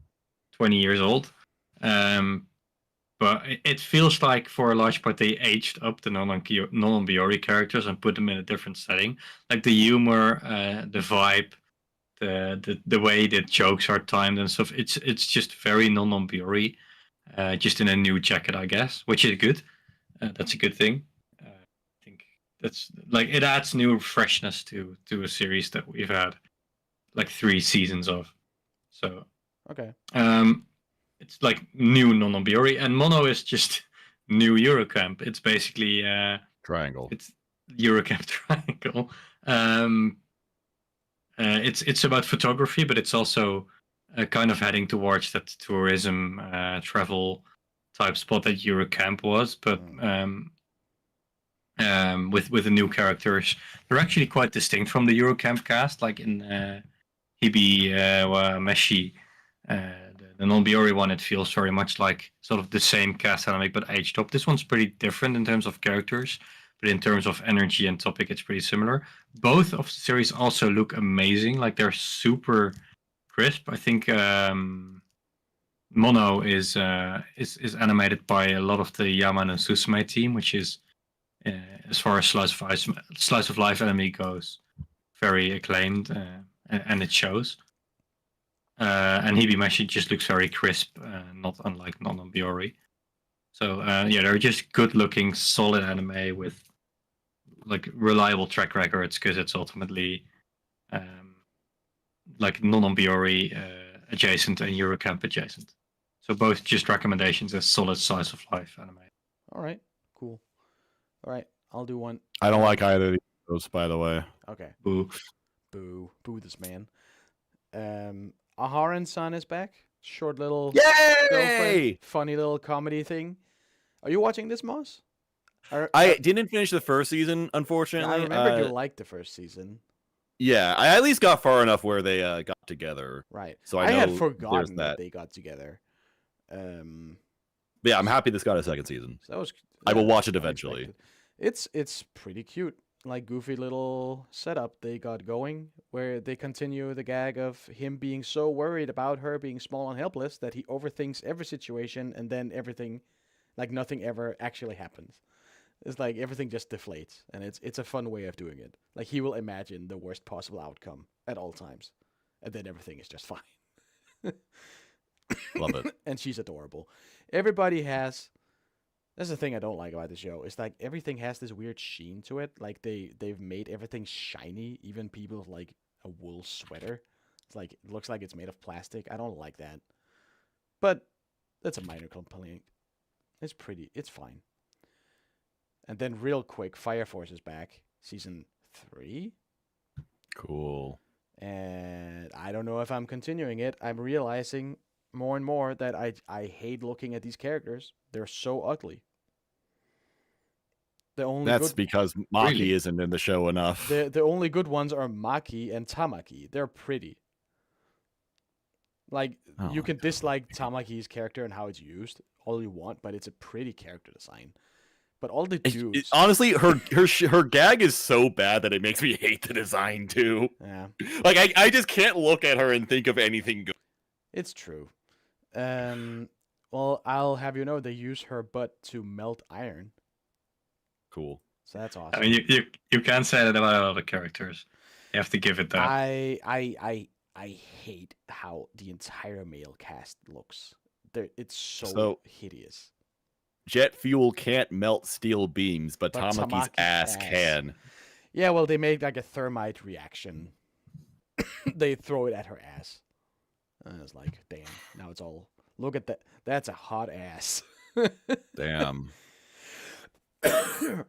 20 years old. But it feels like for a large part they aged up the non-Biori characters and put them in a different setting. Like the humor, the vibe, the way the jokes are timed and stuff. It's just very non-Biori, just in a new jacket, I guess, which is good. That's a good thing. I think that's like it adds new freshness to a series that we've had like 3 seasons of. So Okay. it's like new non-Biori, and Mono is just new Eurocamp. It's basically Triangle. it's Eurocamp Triangle. It's about photography, but it's also kind of heading towards that tourism travel type spot that Eurocamp was, but with the new characters, they're actually quite distinct from the Eurocamp cast. Like in Hibi Meshi, the non-Biori one, it feels very much like sort of the same cast dynamic but aged up. This one's pretty different in terms of characters, but in terms of energy and topic, it's pretty similar. Both of the series also look amazing. Like they're super crisp. I think Mono is animated by a lot of the Yaman and Susume team, which is as far as slice of life anime goes, very acclaimed, and it shows. And Hibimeshi just looks very crisp, not unlike Non Biori. So yeah, they're just good-looking, solid anime with like reliable track records, because it's ultimately like Non Biori adjacent and Eurocamp adjacent. So both just recommendations as solid slice of life anime. All right, cool. All right, I'll do one. I don't like either of those, by the way. Okay. Boo. Boo this man. Aharon-san is back. Short little Yay! funny little comedy thing. Are you watching this, Moss? I didn't finish the first season, unfortunately. I remember you liked the first season. Yeah, I at least got far enough where they got together. Right. So I had know forgotten that they got together. But yeah, I'm happy this got a second season. So that was. I will watch it eventually. It's pretty cute. Like goofy little setup they got going, where they continue the gag of him being so worried about her being small and helpless that he overthinks every situation, and then everything, like nothing ever actually happens. It's like everything just deflates, and it's a fun way of doing it. Like he will imagine the worst possible outcome at all times, and then everything is just fine. Love it. And she's adorable. Everybody has. That's the thing I don't like about the show. It's like everything has this weird sheen to it. Like they've made everything shiny, even people with like a wool sweater. It's like it looks like it's made of plastic. I don't like that. But that's a minor complaint. It's fine. And then real quick, Fire Force is back. Season 3. Cool. And I don't know if I'm continuing it. I'm realizing more and more that I hate looking at these characters. They're so ugly. That's because Maki isn't in the show enough. The only good ones are Maki and Tamaki. They're pretty. Like, you can dislike Tamaki's character and how it's used all you want, but it's a pretty character design. But all the dudes... honestly, her gag is so bad that it makes me hate the design, too. Yeah. Like, I just can't look at her and think of anything good. It's true. Well, I'll have you know they use her butt to melt iron. Cool. So that's awesome. I mean, you can't say that about other characters. You have to give it that. I hate how the entire male cast looks. It's so hideous. Jet fuel can't melt steel beams, but Tamaki's ass can. Yeah, well, they make like a thermite reaction. They throw it at her ass. And it's like, damn, now it's all... Look at that. That's a hot ass. Damn.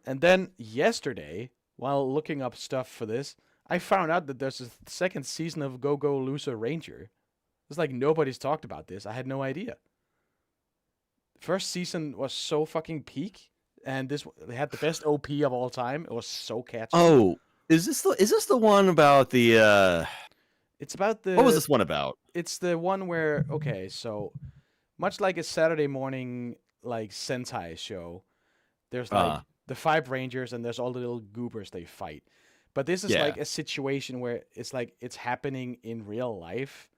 And then yesterday, while looking up stuff for this, I found out that there's a second season of Go Go Loser Ranger. It's like nobody's talked about this. I had no idea. First season was so fucking peak, and they had the best OP of all time. It was so catchy. Oh, is this the one about the? It's about the. What was this one about? It's the one where so much like a Saturday morning like Sentai show, there's like the 5 Rangers and there's all the little goobers they fight. But this is like a situation where it's like it's happening in real life.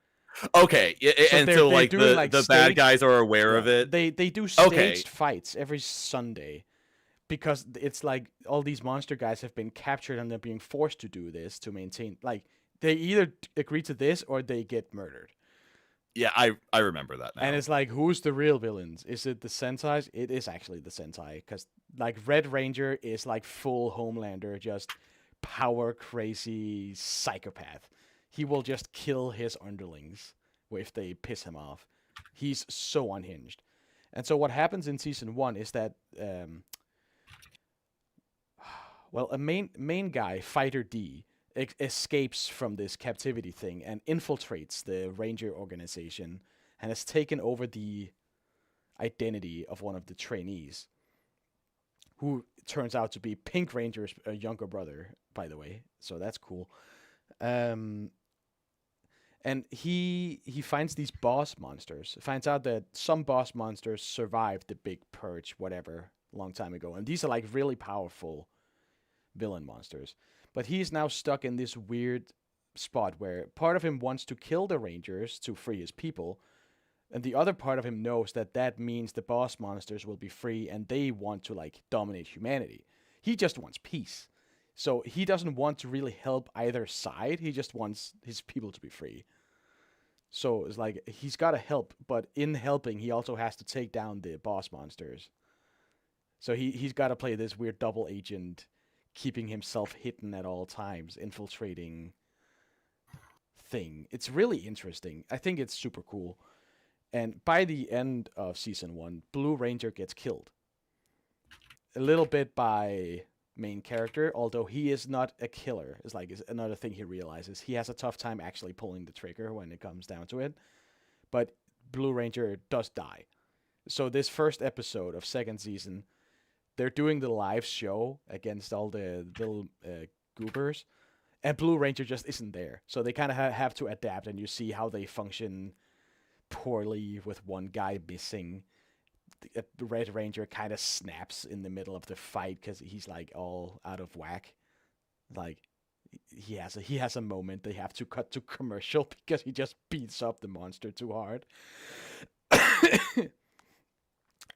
Okay, and so like the bad guys are aware of it. They do staged fights every Sunday because it's like all these monster guys have been captured and they're being forced to do this to maintain. Like they either agree to this or they get murdered. Yeah, I remember that now. And it's like, who's the real villains? Is it the Sentais? It is actually the Sentai because like Red Ranger is like full Homelander, just power crazy psychopath. He will just kill his underlings if they piss him off. He's so unhinged. And so what happens in season 1 is that, a main guy, Fighter D, escapes from this captivity thing and infiltrates the ranger organization and has taken over the identity of one of the trainees, who turns out to be Pink Ranger's younger brother, by the way. So that's cool. And he finds these boss monsters. Finds out that some boss monsters survived the big purge, whatever, a long time ago. And these are like really powerful villain monsters. But he's now stuck in this weird spot where part of him wants to kill the Rangers to free his people, and the other part of him knows that that means the boss monsters will be free and they want to like dominate humanity. He just wants peace. So he doesn't want to really help either side. He just wants his people to be free. So it's like he's got to help, but in helping, he also has to take down the boss monsters. So he's got to play this weird double agent, keeping himself hidden at all times, infiltrating thing. It's really interesting. I think it's super cool. And by the end of season 1, Blue Ranger gets killed. A little bit by main character, although he is not a killer. It's another thing he realizes. He has a tough time actually pulling the trigger when it comes down to it. But Blue Ranger does die. So this first episode of second season, they're doing the live show against all the little goobers, and Blue Ranger just isn't there. So they kind of have to adapt, and you see how they function poorly with one guy missing. The Red Ranger kind of snaps in the middle of the fight because he's like all out of whack. Like he has a moment. They have to cut to commercial because he just beats up the monster too hard.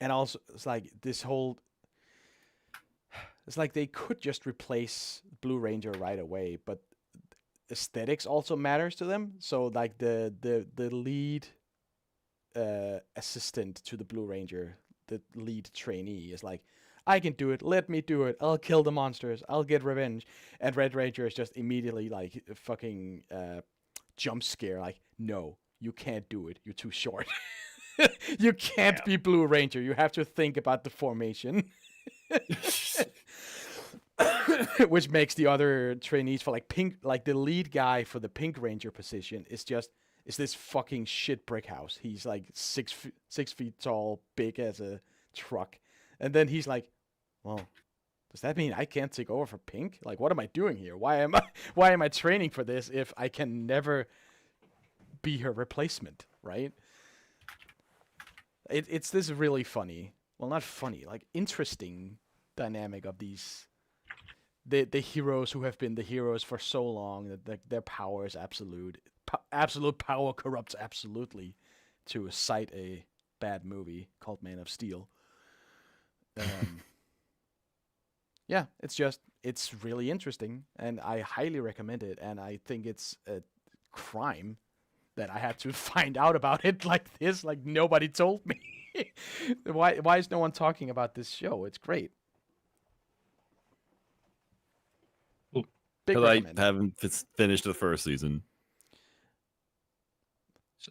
And also, it's like this whole. It's like they could just replace Blue Ranger right away, but aesthetics also matters to them. So like the lead assistant to the Blue Ranger, the lead trainee, is like, I can do it, let me do it, I'll kill the monsters, I'll get revenge. And Red Ranger is just immediately like fucking jump scare, like, no, you can't do it, you're too short. You can't be Blue Ranger, you have to think about the formation. Which makes the other trainees for like Pink, like the lead guy for the Pink Ranger position is this fucking shit brick house. He's like 6 feet tall, big as a truck, and then he's like, well, does that mean I can't take over for Pink? Like, what am I doing here? Why am I training for this if I can never be her replacement, right? It's this really funny, well, not funny, like interesting dynamic of these the heroes who have been the heroes for so long that their power is absolute. Absolute power corrupts absolutely, to cite a bad movie called Man of Steel. Yeah, it's really interesting, and I highly recommend it, and I think it's a crime that I had to find out about it like this, like nobody told me. Why is no one talking about this show? It's great. Because I haven't finished the first season.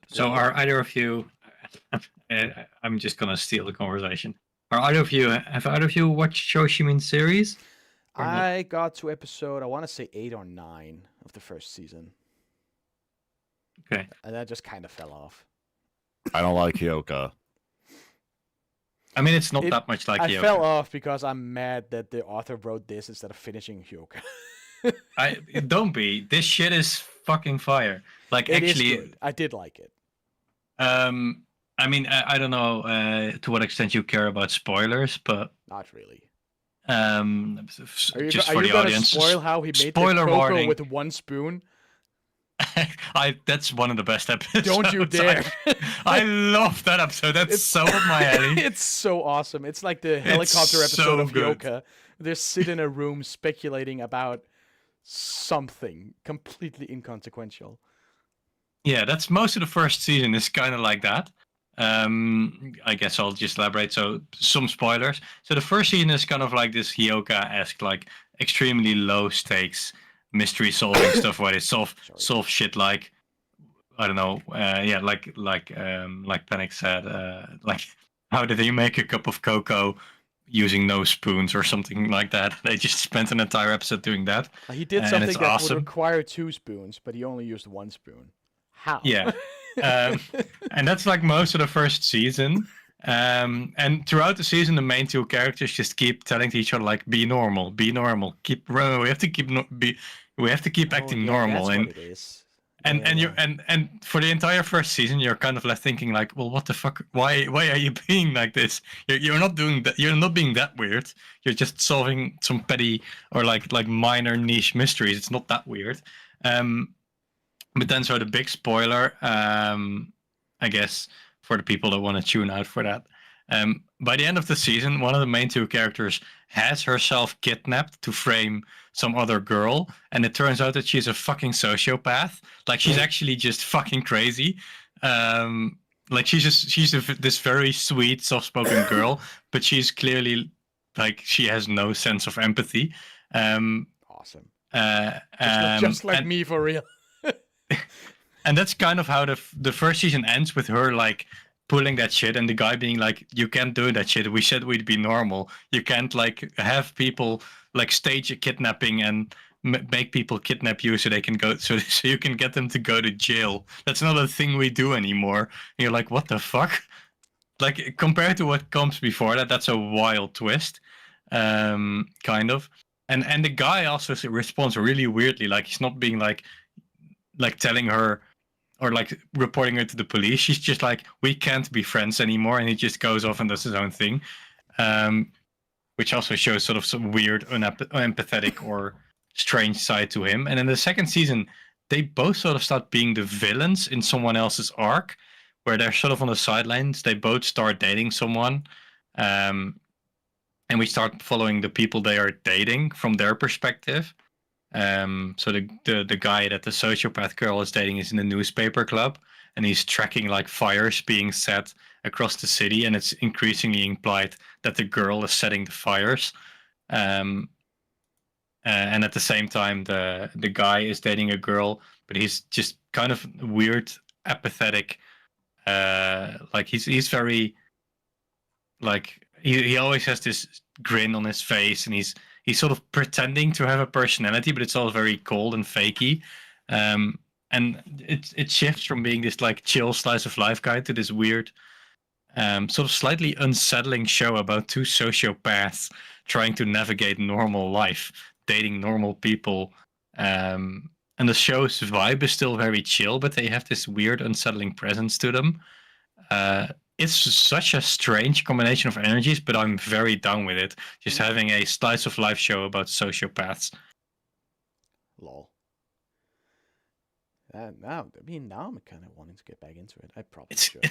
So are either of you? I'm just gonna steal the conversation. Have either of you watched Shoshimin series? I got to episode, I want to say 8 or 9 of the first season. Okay. And that just kind of fell off. I don't like Hyoka. I mean, it's not that much like Hyoka. I fell off because I'm mad that the author wrote this instead of finishing Hyoka. Don't be. This shit is fucking fire. Like, it actually, is good. I did like it. I mean, I don't know to what extent you care about spoilers, but not really. Just for the audience, spoil how he made spoiler the cocoa warning with one spoon? That's one of the best episodes. Don't you dare! I love that episode. That's so up my alley. It's so awesome. It's like the helicopter episode of Hyoka. They sit in a room speculating about something completely inconsequential. Yeah, that's most of the first season is kind of like that. I guess I'll just elaborate. So some spoilers. So the first season is kind of like this Hyoka-esque, like extremely low stakes mystery solving stuff where they solve shit like, I don't know, like Panic said, like how did he make a cup of cocoa using no spoons or something like that. They just spent an entire episode doing that. He did and something it's that awesome. would require 2 spoons, but he only used 1 spoon. How? Yeah. And that's like most of the first season. And throughout the season, the main 2 characters just keep telling to each other like, "Be normal, be normal. Keep running. We have to keep acting normal." That's And what it is. and for the entire first season, you're kind of left thinking like, "Well, what the fuck? Why are you being like this? You're not doing that. You're not being that weird. You're just solving some petty or like minor niche mysteries. It's not that weird." But then, so the big spoiler, I guess, for the people that want to tune out for that. By the end of the season, one of the main 2 characters has herself kidnapped to frame some other girl, and it turns out that she's a fucking sociopath. Like, she's actually just fucking crazy. Like, this very sweet, soft-spoken girl, but she's clearly, like, she has no sense of empathy. Awesome. Just like me, for real. And that's kind of how the first season ends, with her like pulling that shit, and the guy being like, "You can't do that shit. We said we'd be normal. You can't like have people like stage a kidnapping and make people kidnap you so they can go so you can get them to go to jail. That's not a thing we do anymore." And you're like, what the fuck? Like, compared to what comes before that, that's a wild twist, kind of. And the guy also responds really weirdly. Like, he's not being like telling her or like reporting her to the police. She's just like, "We can't be friends anymore," and he just goes off and does his own thing, which also shows sort of some weird, unempathetic or strange side to him. And in the second season, they both sort of start being the villains in someone else's arc, where they're sort of on the sidelines. They both start dating someone, and we start following the people they are dating from their perspective. So the guy that the sociopath girl is dating is in the newspaper club, and he's tracking like fires being set across the city, and it's increasingly implied that the girl is setting the fires. And at the same time, the guy is dating a girl, but he's just kind of weird, apathetic. Like he's very like he always has this grin on his face, and he's sort of pretending to have a personality, but it's all very cold and fakey. And it shifts from being this like chill slice of life guy to this weird, sort of slightly unsettling show about 2 sociopaths trying to navigate normal life, dating normal people. And the show's vibe is still very chill, but they have this weird, unsettling presence to them. It's such a strange combination of energies, but I'm very down with it. Just having a slice of life show about sociopaths. Lol. Now I'm kind of wanting to get back into it. I probably should.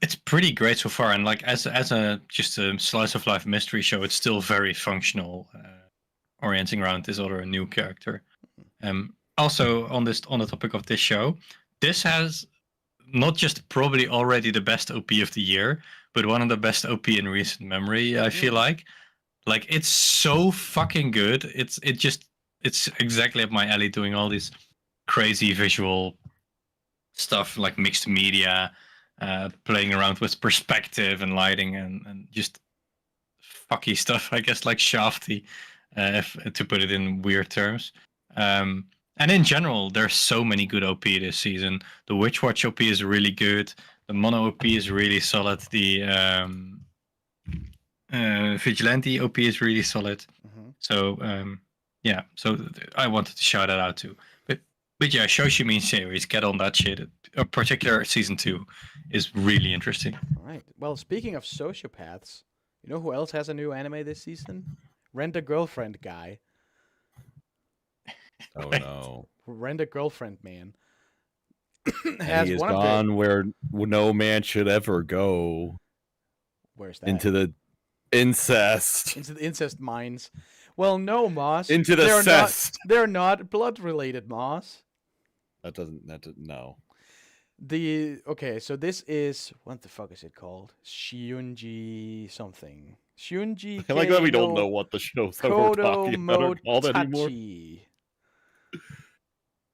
It's pretty great so far, and like as a just a slice of life mystery show, it's still very functional, orienting around this other new character. Also on the topic of this show, this has not just probably already the best OP of the year, but one of the best OP in recent memory. I feel like it's so fucking good. It's exactly up my alley, doing all these crazy visual stuff like mixed media, playing around with perspective and lighting and just fucky stuff, I guess, like shafty, to put it in weird terms. And in general, there's so many good OP this season. The Witch Watch OP is really good. The Mono OP is really solid. The Vigilante OP is really solid. Mm-hmm. So yeah, so I wanted to shout that out too. But yeah, Shoshimin series, get on that shit. In particular, season 2 is really interesting. All right. Well, speaking of sociopaths, you know who else has a new anime this season? Rent a Girlfriend guy. Oh no. Rent a Girlfriend man. Has he is gone where no man should ever go. Where's that? Into the incest. Into the incest mines. Well, no, Moss. Into the cest. They're not blood related, Moss. That doesn't no. Okay, so this is, what the fuck is it called? Shunji something. Shunji. I like that we don't know what the shows that we're talking about are called anymore.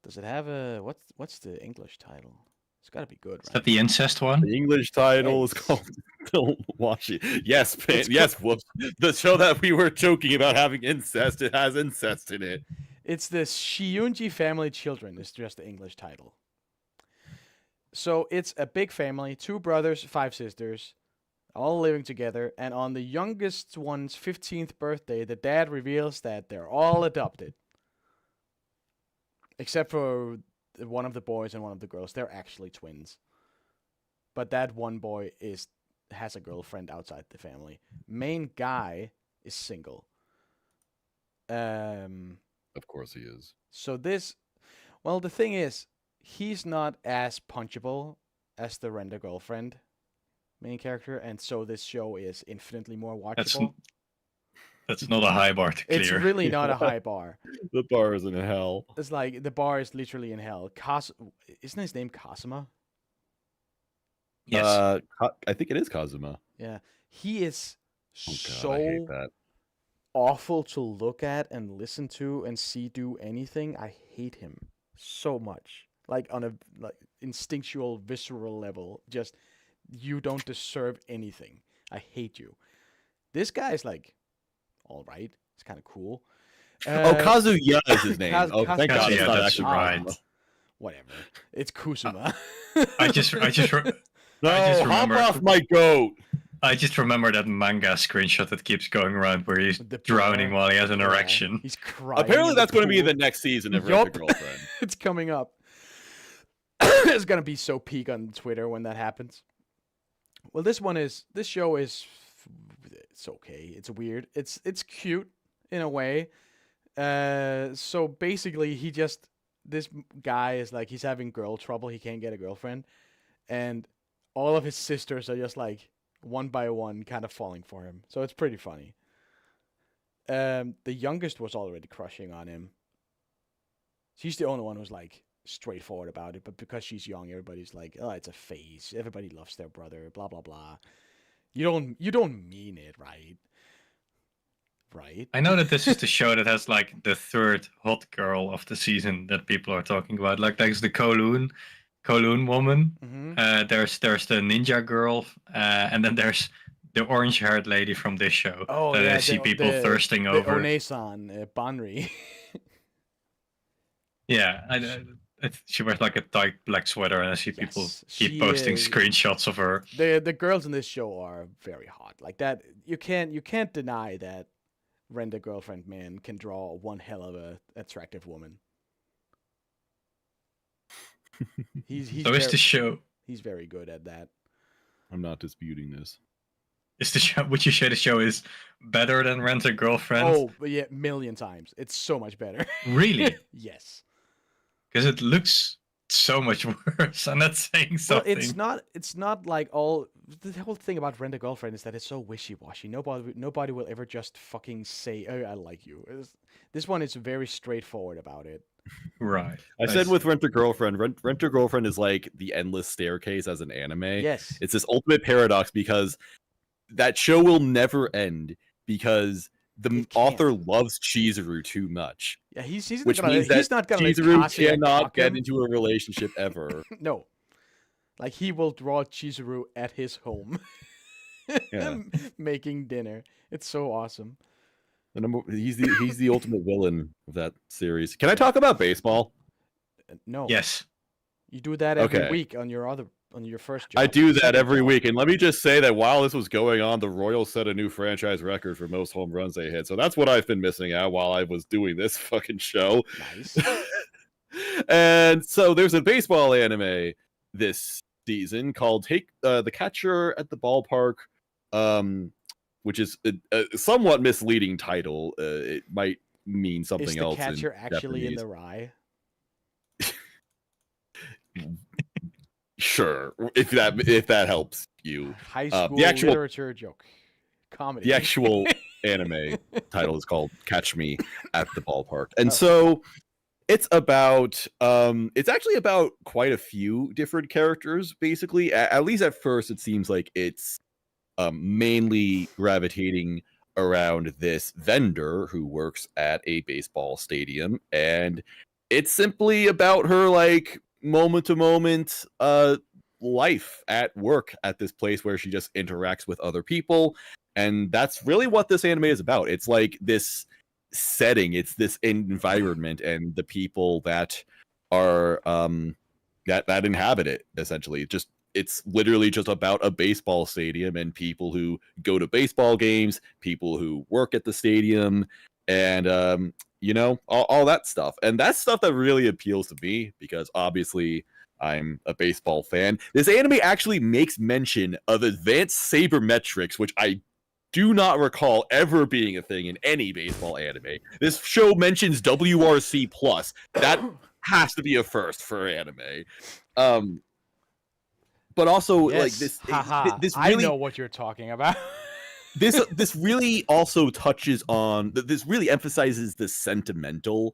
Does it have a what's the English title? It's gotta be good, Is right? that the incest one? The English title is Yes. called Don't Watch It. Yes, yes, whoops. The show that we were joking about having incest, it has incest in it. It's the Shiunji Family Children. Is just the English title. So it's a big family, 2 brothers, 5 sisters, all living together. And on the youngest one's 15th birthday, the dad reveals that they're all adopted, except for one of the boys and one of the girls. They're actually twins. But that one boy has a girlfriend outside the family. Main guy is single. Of course he is. So the thing is, he's not as punchable as the Rent-A-Girlfriend main character, and so this show is infinitely more watchable. That's not a high bar to clear. It's really not a high bar. The bar is in hell. It's like the bar is literally in hell. Isn't his name Kazuma? Yes. I think it is Kazuma. Yeah. He is Oh, God, so I hate that. awful to look at and listen to and see do anything. I hate him so much. Like on a instinctual, visceral level. Just, you don't deserve anything. I hate you. This guy is like, all right. It's kind of cool. Kazuya is his name. Kaz- Oh, thank God, it's Kazuya, not that's actually right. Kazuma. Whatever. It's Kusuma. I just No, I just hop remember- off my goat. I just remember that manga screenshot that keeps going around where he's The drowning bear. while he has an Yeah, erection. He's crying. Apparently, in the that's going to be pool. the next season of Yup. Rent-A-Girlfriend. It's coming up. It's gonna be so peak on Twitter when that happens. Well, this show is, it's okay. It's weird. It's cute in a way. So basically, this guy is like, he's having girl trouble. He can't get a girlfriend, and all of his sisters are just like one by one kind of falling for him. So it's pretty funny. The youngest was already crushing on him. She's the only one who's like straightforward about it, but because she's young, everybody's like, oh, it's a phase. Everybody loves their brother, blah blah blah. You don't mean it, right? Right? I know that this is the show that has like the third hot girl of the season that people are talking about. Like there's the Kowloon woman. Mm-hmm. There's the ninja girl, and then there's the orange-haired lady from this show Oh, that yeah, I see people thirsting the over. One-san, Banri. Yeah, she wears like a tight black sweater, and I see people Yes, keep she posting is- screenshots of her. The girls in this show are very hot. Like that, you can't deny that Rent-A-Girlfriend man can draw one hell of a attractive woman. He's So is the show? he's very good at that. I'm not disputing this. Is the show? Would you say the show is better than Rent-A-Girlfriend? Oh, but yeah, million times. It's so much better. Really? Yes. Because it looks so much worse. I'm not saying Well, something. it's not like all the whole thing about Rent-A-Girlfriend is that it's so wishy-washy. Nobody will ever just fucking say, "Oh, I like you." This one is very straightforward about it. Right. I said with Rent-A-Girlfriend, Rent-A-Girlfriend is like the endless staircase as an anime. Yes. It's this ultimate paradox because that show will never end because the It can't. author loves Chizuru too much. Yeah, he's not Which gonna means he's that not gonna let Chizuru Kazuya cannot cock get him. into a relationship ever. No. Like he will draw Chizuru at his home. Yeah. Making dinner. It's so awesome. He's the ultimate villain of that series. Can I talk about baseball? No. Yes. You do that every Okay. week on your first job. I do that second every job. week. And let me just say that while this was going on, the Royals set a new franchise record for most home runs they hit. So that's what I've been missing out while I was doing this fucking show. Nice. And so there's a baseball anime this season called Take the Catcher at the Ballpark, which is a somewhat misleading title. It might mean something Is the else. catcher actually in Japanese. the rye? Sure, if that helps you. High school the actual- literature joke. Comedy. The actual anime title is called Catch Me at the Ballpark. And Oh. so it's actually about quite a few different characters, basically. At least at first, it seems like it's mainly gravitating around this vendor who works at a baseball stadium, and it's simply about her like moment to moment life at work at this place where she just interacts with other people, and that's really what this anime is about. It's like this setting, it's this environment, and the people that are that inhabit it. Essentially, it's literally just about a baseball stadium and people who go to baseball games, people who work at the stadium, and all that stuff. And that's stuff that really appeals to me because obviously I'm a baseball fan. This anime actually makes mention of advanced sabermetrics, which I do not recall ever being a thing in any baseball anime. This show mentions WRC plus. That has to be a first for anime. But also, yes. like this really, I know what you're talking about. this really also touches on, this really emphasizes the sentimental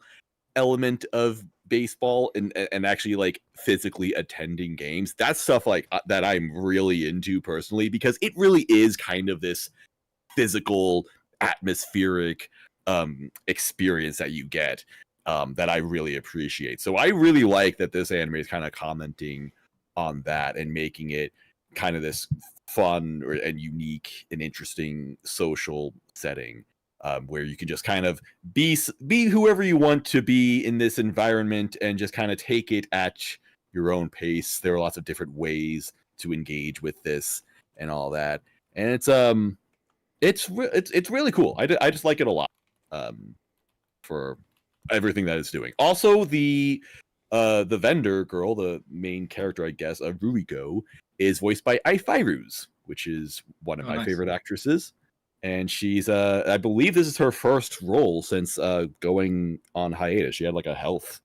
element of baseball and actually like physically attending games. That's stuff like that I'm really into personally, because it really is kind of this physical, atmospheric experience that you get that I really appreciate. So I really like that this anime is kind of commenting on that and making it kind of this fun and unique and interesting social setting where you can just kind of be whoever you want to be in this environment and just kind of take it at your own pace. There are lots of different ways to engage with this and all that, and it's really cool. I just like it a lot for everything that it's doing. Also, the vendor girl, the main character, I guess, Ruiko, is voiced by Aifiruz, which is one of my favorite actresses. And she's I believe this is her first role since going on hiatus. She had like a health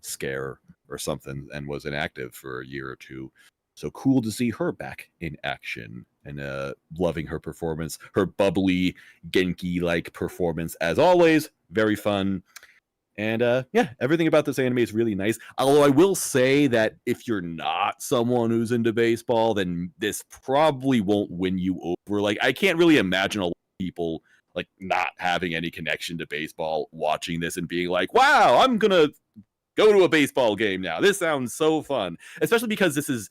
scare or something and was inactive for a year or two. So cool to see her back in action, and loving her performance, her bubbly Genki-like performance as always. Very fun. And yeah, everything about this anime is really nice. Although I will say that if you're not someone who's into baseball, then this probably won't win you over. Like, I can't really imagine a lot of people like not having any connection to baseball watching this and being like, wow, I'm gonna go to a baseball game now. This sounds so fun. Especially because this is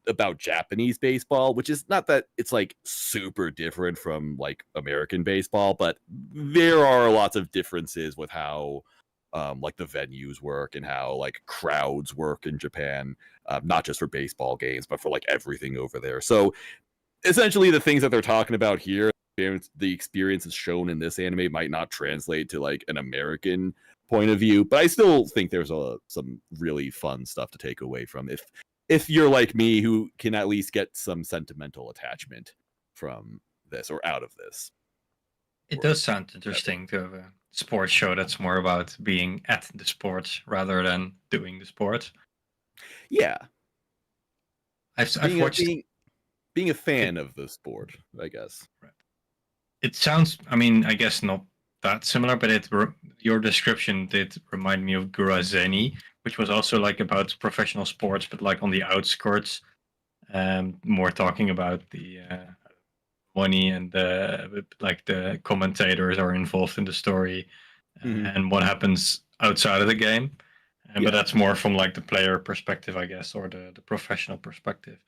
about Japanese baseball, which is not that it's like super different from like American baseball, but there are lots of differences with how like the venues work and how like crowds work in Japan, not just for baseball games, but for like everything over there. So essentially the things that they're talking about here, the experiences shown in this anime might not translate to like an American point of view, but I still think there's some really fun stuff to take away from if you're like me, who can at least get some sentimental attachment from this or out of this. It does sound interesting to have a sports show that's more about being at the sports rather than doing the sports. Yeah. I've watched... Being a fan of the sport, I guess. Right. It sounds, I mean, I guess not that similar, but your description did remind me of Gurazeni, which was also like about professional sports, but like on the outskirts, more talking about the money and like the commentators are involved in the story and what happens outside of the game. But that's more from like the player perspective, I guess, or the professional perspective.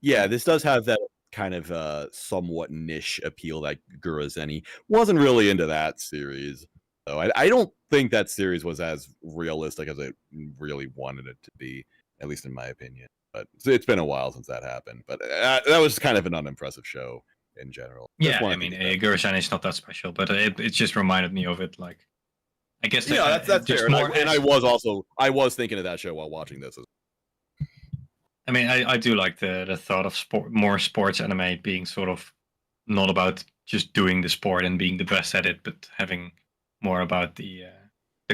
Yeah, this does have that kind of somewhat niche appeal that Gurazeni wasn't really into that series. So I don't think that series was as realistic as it really wanted it to be, at least in my opinion. But it's been a while since that happened. But that was kind of an unimpressive show in general. Yeah, I mean, Gurazeni is not that special, but it just reminded me of it. Like, I guess that's fair. And I was thinking of that show while watching this. I mean, I do like the thought of more sports anime being sort of not about just doing the sport and being the best at it, but having more about the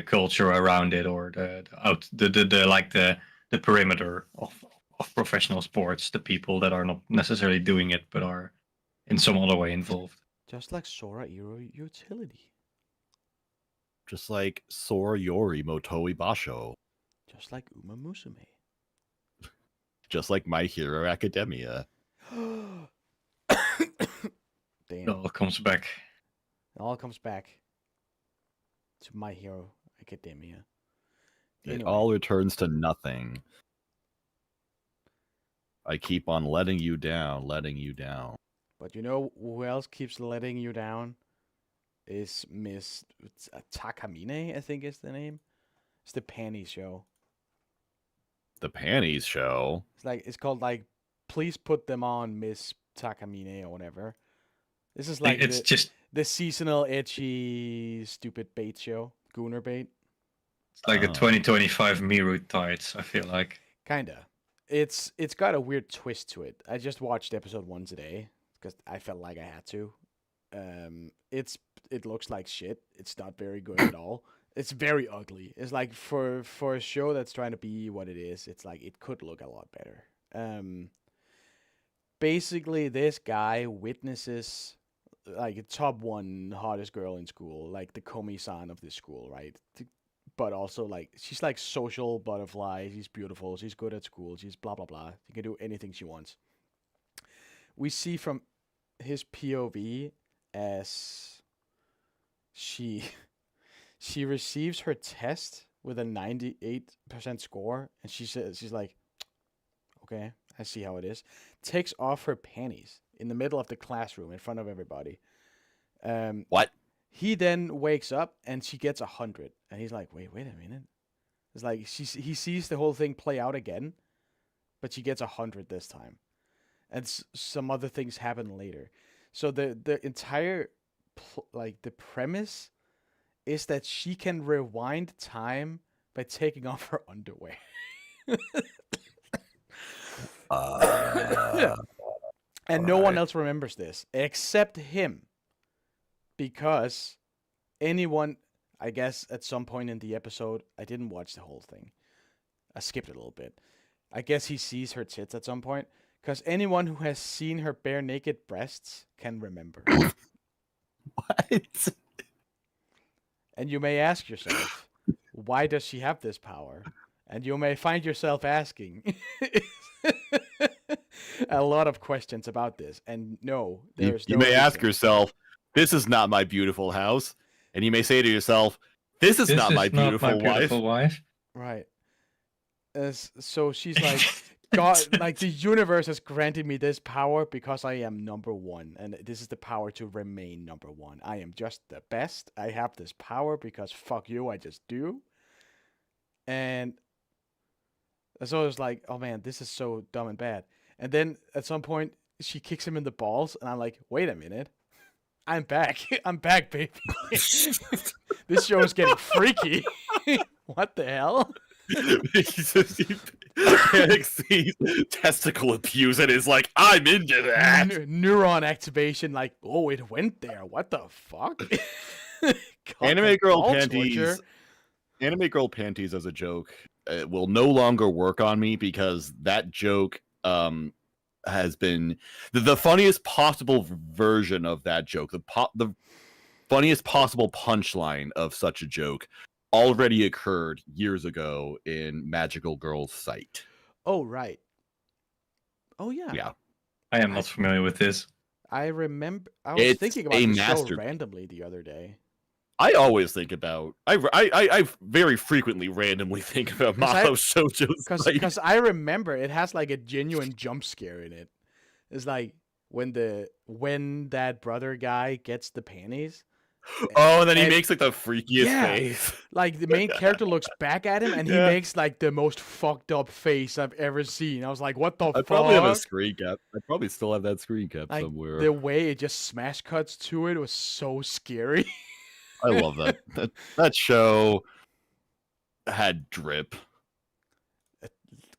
culture around it, or the perimeter of professional sports, the people that are not necessarily doing it but are in some other way involved. Just like Sora Hero Utility. Just like Sora Yori Motoi Basho. Just like Uma Musume. Just like My Hero Academia. Damn. It all comes back. It all comes back to My Hero Academia. It all returns to nothing. I keep on letting you down. But you know who else keeps letting you down? Is Miss Takamine, I think is the name. It's the Panties Show. The Panties Show? It's called like, please put them on, Miss Takamine or whatever. This is like just the seasonal edgy stupid bait show. Gooner bait. It's like a 2025 Miru tights, I feel like. Kinda. It's got a weird twist to it. I just watched episode 1 today because I felt like I had to. It looks like shit. It's not very good at all. It's very ugly. It's like for a show that's trying to be what it is, it's like it could look a lot better. Basically this guy witnesses like a top 1 hottest girl in school, like the Komi-san of this school, right? But also like she's like social butterfly. She's beautiful. She's good at school. She's blah blah blah. She can do anything she wants. We see from his POV as she receives her test with a 98% score, and she's like, okay, I see how it is. Takes off her panties in the middle of the classroom in front of everybody. What? He then wakes up and she gets 100, and he's like, wait a minute. It's like he sees the whole thing play out again, but she gets 100 this time, and some other things happen later. So the entire the premise is that she can rewind time by taking off her underwear. And no one else remembers this except him. Because anyone, I guess at some point in the episode, I didn't watch the whole thing. I skipped it a little bit. I guess he sees her tits at some point. Because anyone who has seen her bare naked breasts can remember. What? And you may ask yourself, why does she have this power? And you may find yourself asking a lot of questions about this. And no, there's you no may ask yourself, this is not my beautiful house. And you may say to yourself, this is not my beautiful wife. Right. So she's like, God, like the universe has granted me this power because I am number 1. And this is the power to remain number 1. I am just the best. I have this power because fuck you, I just do. And so it's like, oh man, this is so dumb and bad. And then at some point, she kicks him in the balls. And I'm like, wait a minute. I'm back. I'm back, baby. This show is getting freaky. What the hell? Panic sees testicle abuse and is like, I'm into that. Neuron activation, like, oh, it went there. What the fuck? Anime girl panties. Anime girl panties as a joke will no longer work on me because that joke has been the funniest possible version of that joke. The funniest possible punchline of such a joke already occurred years ago in Magical Girl's Sight. Oh, right. Oh, yeah. Yeah. I am not familiar with this. I remember. I was thinking about this show randomly the other day. I always think about. I very frequently randomly think about Mahou Shoujo's Sight. Because I remember it has like a genuine jump scare in it. It's like when that brother guy gets the panties. Oh, and then he makes like the freakiest face. Like the main character looks back at him and he makes like the most fucked up face I've ever seen. I was like, what the fuck? I probably have a screen cap. I probably still have that screen cap somewhere. The way it just smash cuts to it was so scary. I love that. That show had drip.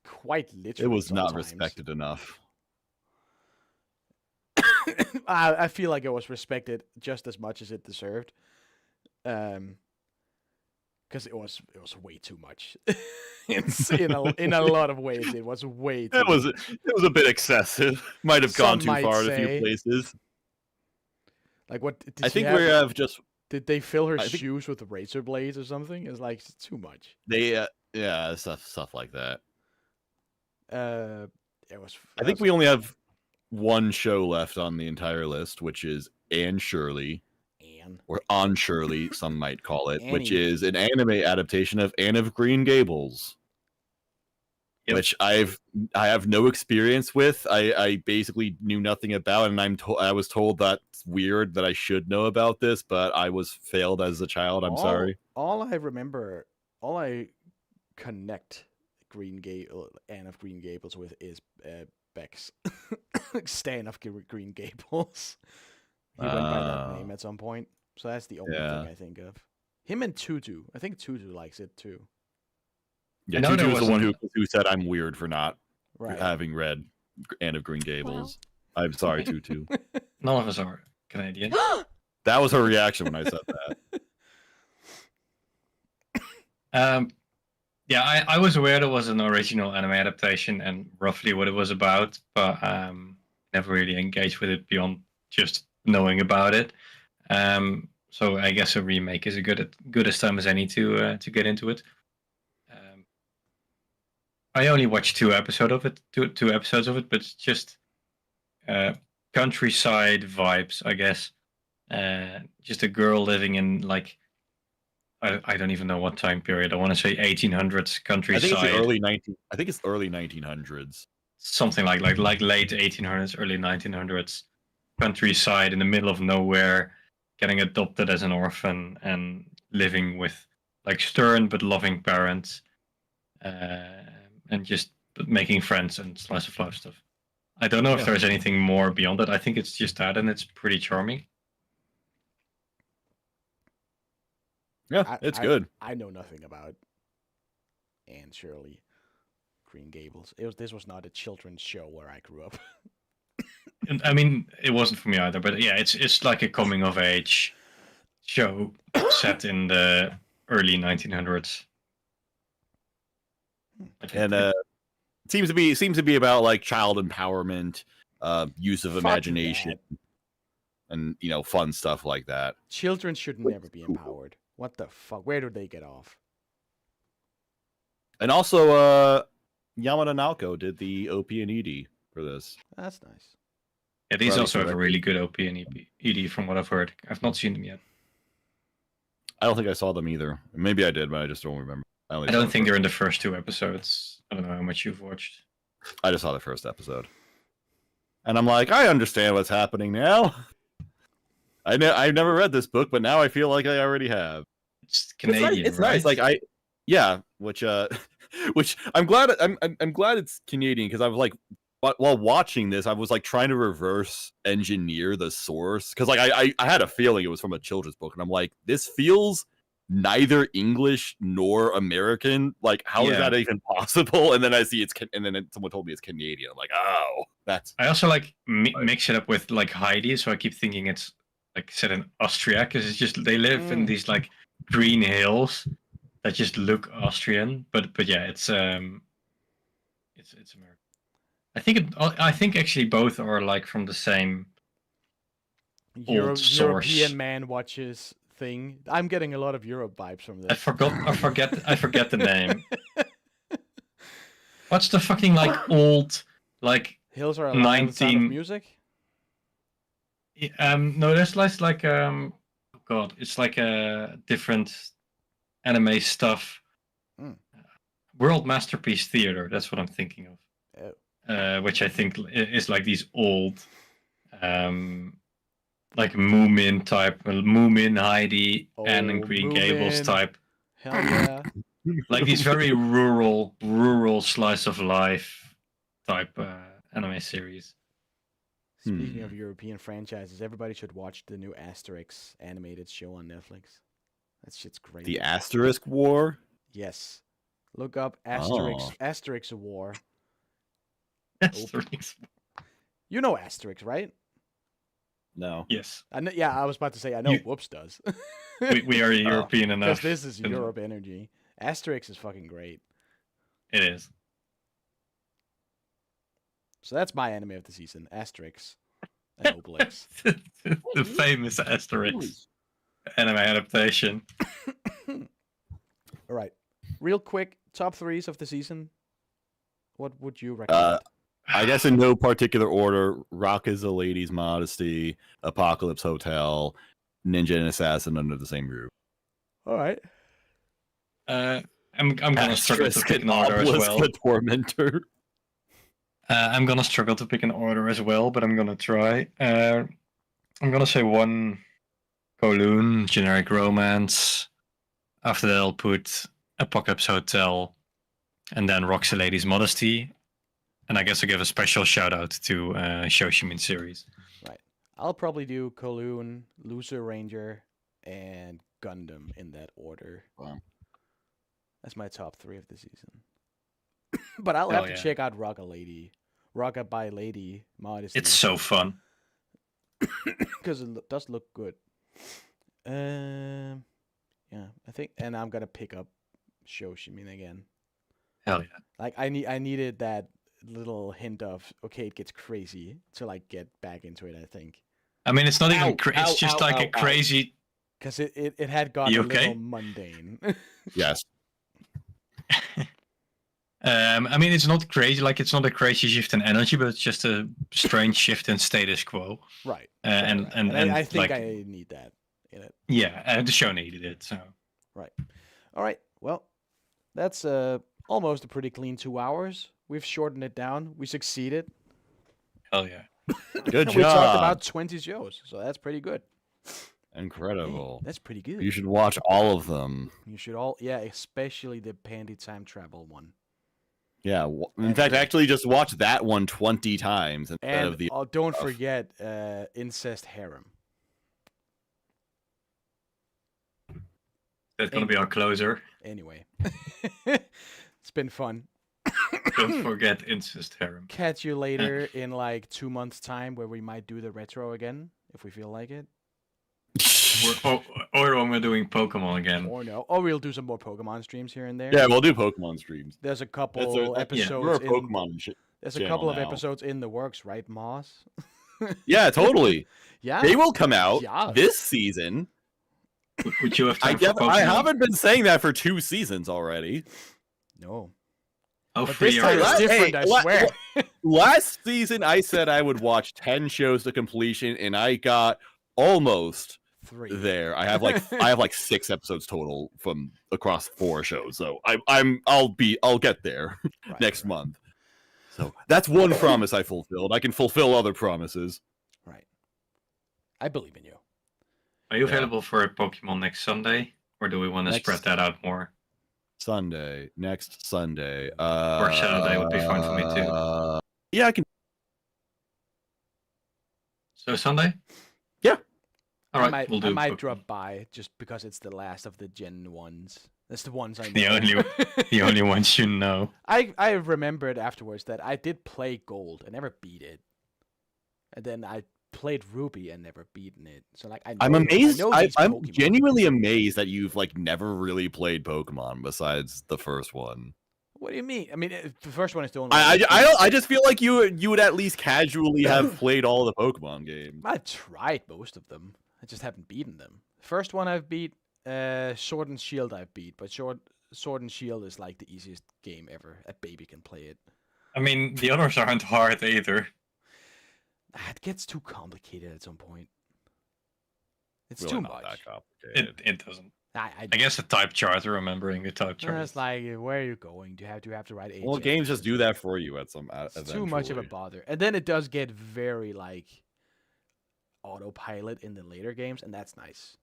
Quite literally. It was not respected enough. I feel like it was respected just as much as it deserved, because it was way too much. in a lot of ways, it was way too. Much. It was a bit excessive. Might have gone too far in a few places. Like what? I think we have just. Did they fill her shoes with razor blades or something? It's like it's too much. They stuff like that. It was. I think we only have one show left on the entire list, which is Anne Shirley. man. or On Shirley, some might call it, which Annie. is an anime adaptation of Anne of Green Gables. Yep. Which I have no experience with. I basically knew nothing about, and I was told that's weird that I should know about this, but I was failed as a child. I'm sorry. All I remember, all I connect Anne of Green Gables with is Beck's Stan of Green Gables. He went by that name at some point, so that's the only thing I think of. Him and Tutu. I think Tutu likes it too. Yeah, Tutu was the one who said I'm weird for not having read Anne of Green Gables. Well. I'm sorry, Tutu. None of us are Canadian. That was her reaction when I said that. Yeah, I was aware there was an original anime adaptation and roughly what it was about, but never really engaged with it beyond just knowing about it. So I guess a remake is a good as time as any to get into it. I only watched two episodes of it, but it's just countryside vibes, I guess. Just a girl living in like I don't even know what time period. I want to say 1800s countryside. I think it's early 1900s. Something like late 1800s, early 1900s. Countryside in the middle of nowhere, getting adopted as an orphan and living with like stern but loving parents. And just making friends and slice of life stuff. I don't know if there's anything more beyond that. I think it's just that, and it's pretty charming. Yeah, it's good. I know nothing about Anne Shirley Green Gables. This was not a children's show where I grew up. I mean, it wasn't for me either, but yeah, it's like a coming of age show set in the early 1900s. And it seems to be about like child empowerment, use of imagination, and fun stuff like that. Children should never be empowered. What the fuck? Where do they get off? And also, Yamada Naoko did the OP and ED for this. That's nice. Yeah, these also have a really good OP and ED from what I've heard. I've not seen them yet. I don't think I saw them either. Maybe I did, but I just don't remember. I don't think they're in the first two episodes. I don't know how much you've watched. I just saw the first episode. And I'm like, I understand what's happening now. I've never read this book, but now I feel like I already have. It's Canadian, it's right? Nice. Like which I'm glad I'm glad it's Canadian because I was like while watching this, I was like trying to reverse engineer the source because like I had a feeling it was from a children's book, and I'm like, this feels neither English nor American. Like, how is that even possible? And then I see and then someone told me it's Canadian. I'm like, oh, that's. I also like mix it up with like Heidi, so I keep thinking it's like set in Austria because it's just they live in these like green hills that just look Austrian, but yeah, it's American. I think actually both are like from the same old source. European man watches thing. I'm getting a lot of Europe vibes from this. I forget the name. What's the fucking like old like Hills Are Alive, the Sound of Music? No, there's less like oh god, it's like a different anime stuff. World Masterpiece Theater, that's what I'm thinking of. Which I think is like these old like Moomin type, Moomin, Heidi, Anne and Green Gables type. Hell yeah. Like these very rural slice of life type anime series. Speaking of European franchises, everybody should watch the new Asterix animated show on Netflix. That shit's great. The Asterisk War? Yes. Look up Asterix. Asterix War. Asterix. You know Asterix, right? No. Yes. I was about to say, I know Whoops does. we are European enough. Because this is Europe energy. Asterix is fucking great. It is. So that's my anime of the season, Asterix and Obelix. The famous Asterix anime adaptation. All right. Real quick, top threes of the season. What would you recommend? I guess in no particular order, Rock is a Lady's Modesty, Apocalypse Hotel, ninja and assassin under the same roof. All right. I'm gonna struggle to pick an order as Obelisk well. the Tormentor. I'm gonna struggle to pick an order as well, but I'm gonna try. I'm gonna say 1 Kowloon, generic romance. After that, I'll put Apocalypse Hotel, and then Roxy Lady's Modesty. And I guess I'll give a special shout out to Shoshimin series. Right. I'll probably do Kowloon, Loser Ranger, and Gundam in that order. Wow. That's my top 3 of the season. But I'll have to check out Rockabye Lady Modesty. It's so fun. Because it does look good. Yeah, I think, and I'm gonna pick up Shoshimin again. Hell yeah! Like I needed that little hint of okay, it gets crazy to like get back into it. I think. I mean, it's not even it's just like a crazy. Because it had gotten a little mundane. Yes. I mean, it's not crazy. Like, it's not a crazy shift in energy, but it's just a strange shift in status quo. Right. And I think like, I need that in it. Yeah, the show needed it. So. Right. All right. Well, that's almost a pretty clean 2 hours. We've shortened it down. We succeeded. Hell yeah. Good job. We talked about 20 shows, so that's pretty good. Incredible. Hey, that's pretty good. You should watch all of them. You should especially the Pandy Time Travel one. Yeah. In fact, actually just watch that one 20 times instead of the. Don't forget Incest Harem. That's going to be our closer. Anyway. It's been fun. Don't forget Incest Harem. Catch you later in like 2 months' time where we might do the retro again, if we feel like it. Or when we're doing Pokemon again. Or no. Or we'll do some more Pokemon streams here and there. Yeah, we'll do Pokemon streams. There's a couple episodes. We're a Pokemon There's a couple of episodes in the works, right, Moss? Yeah, totally. Yeah. They will come out this season. Would you have time I haven't been saying that for 2 seasons already. No. Oh, but this time it's different, I swear. Last season, I said I would watch 10 shows to completion, and I got almost 3 there. I have like 6 episodes total from across 4 shows. So I'll get there next month. So that's one promise I fulfilled. I can fulfill other promises. Right. I believe in you. Are you available for a Pokemon next Sunday, or do we want to spread that out more? Next Sunday. Or Saturday would be fine for me too. Yeah, I can. So Sunday? Yeah. All right, I might drop by just because it's the last of the Gen 1s. That's the ones I know. The only ones you know. I remembered afterwards that I did play Gold. I never beat it. And then I played Ruby and never beaten it. So like I'm amazed. I'm genuinely amazed that you've like never really played Pokemon besides the first one. What do you mean? I mean, the first one is the only. I just feel like you would at least casually have played all the Pokemon games. I tried most of them. I just haven't beaten them. First one I've beat, Sword and Shield I've beat, but Sword and Shield is like the easiest game ever. A baby can play it. I mean, the others aren't hard either. It gets too complicated at some point. It's really too not much. that complicated. It doesn't. I guess the type chart, remembering the type chart. It's like, where are you going? Do you have to write? Well, games just do that for you at some. It's too much of a bother, and then it does get very like autopilot in the later games, and that's nice.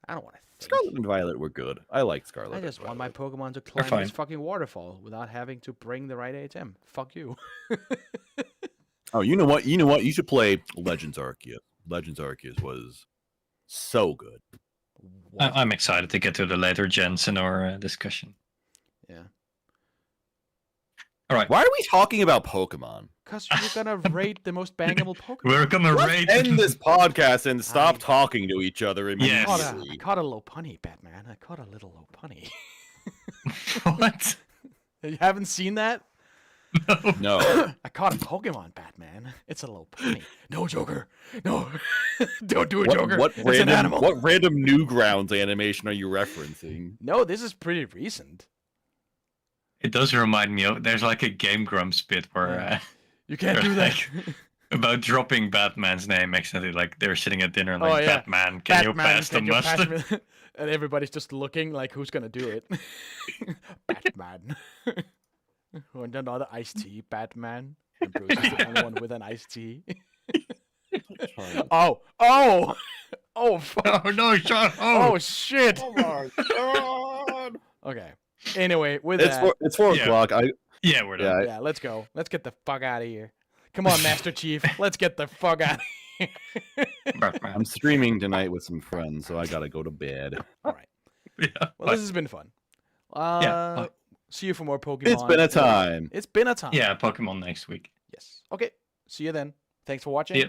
I don't want to think. Scarlet and Violet were good. I like Scarlet. I just want my Pokemon to climb this fucking waterfall without having to bring the right HM. Fuck you. Oh, you know what? You should play Legends Arceus. Legends Arceus was so good. I'm excited to get to the later gens in our discussion. Yeah. All right. Why are we talking about Pokemon? Because we're gonna rate the most bangable Pokemon. We're gonna rate. End this podcast and stop talking to each other immediately. I caught a Lopunny, Batman. I caught a little Lopunny. What? You haven't seen that? No. I caught a Pokemon, Batman. It's a Lopunny. No, Joker. No. Don't do it, Joker. It's an animal. What random Newgrounds animation are you referencing? No, this is pretty recent. It does remind me of. There's like a Game Grumps bit where. You can't do that. about dropping Batman's name accidentally. Like they're sitting at dinner and Oh, like, yeah. Batman, can you Batman, pass the can you pass mustard? me- and everybody's just looking like, who's gonna do it? Batman. And another iced tea, Batman. And Bruce is the only one with an iced tea. Oh, fuck. Oh no, Sean! Oh shit. Oh my god! Okay. Anyway, with It's that, it's 4 Yeah. o'clock. Yeah, we're done. yeah, let's go. Let's get the fuck out of here. Come on, Master Chief. Let's get the fuck out of here. Batman. I'm streaming tonight with some friends, so I gotta go to bed. All right. Yeah. Well, this has been fun. Bye. See you for more Pokemon. It's been a time. It's been a time. Yeah, Pokemon next week. Yes. Okay. See you then. Thanks for watching. Yeah.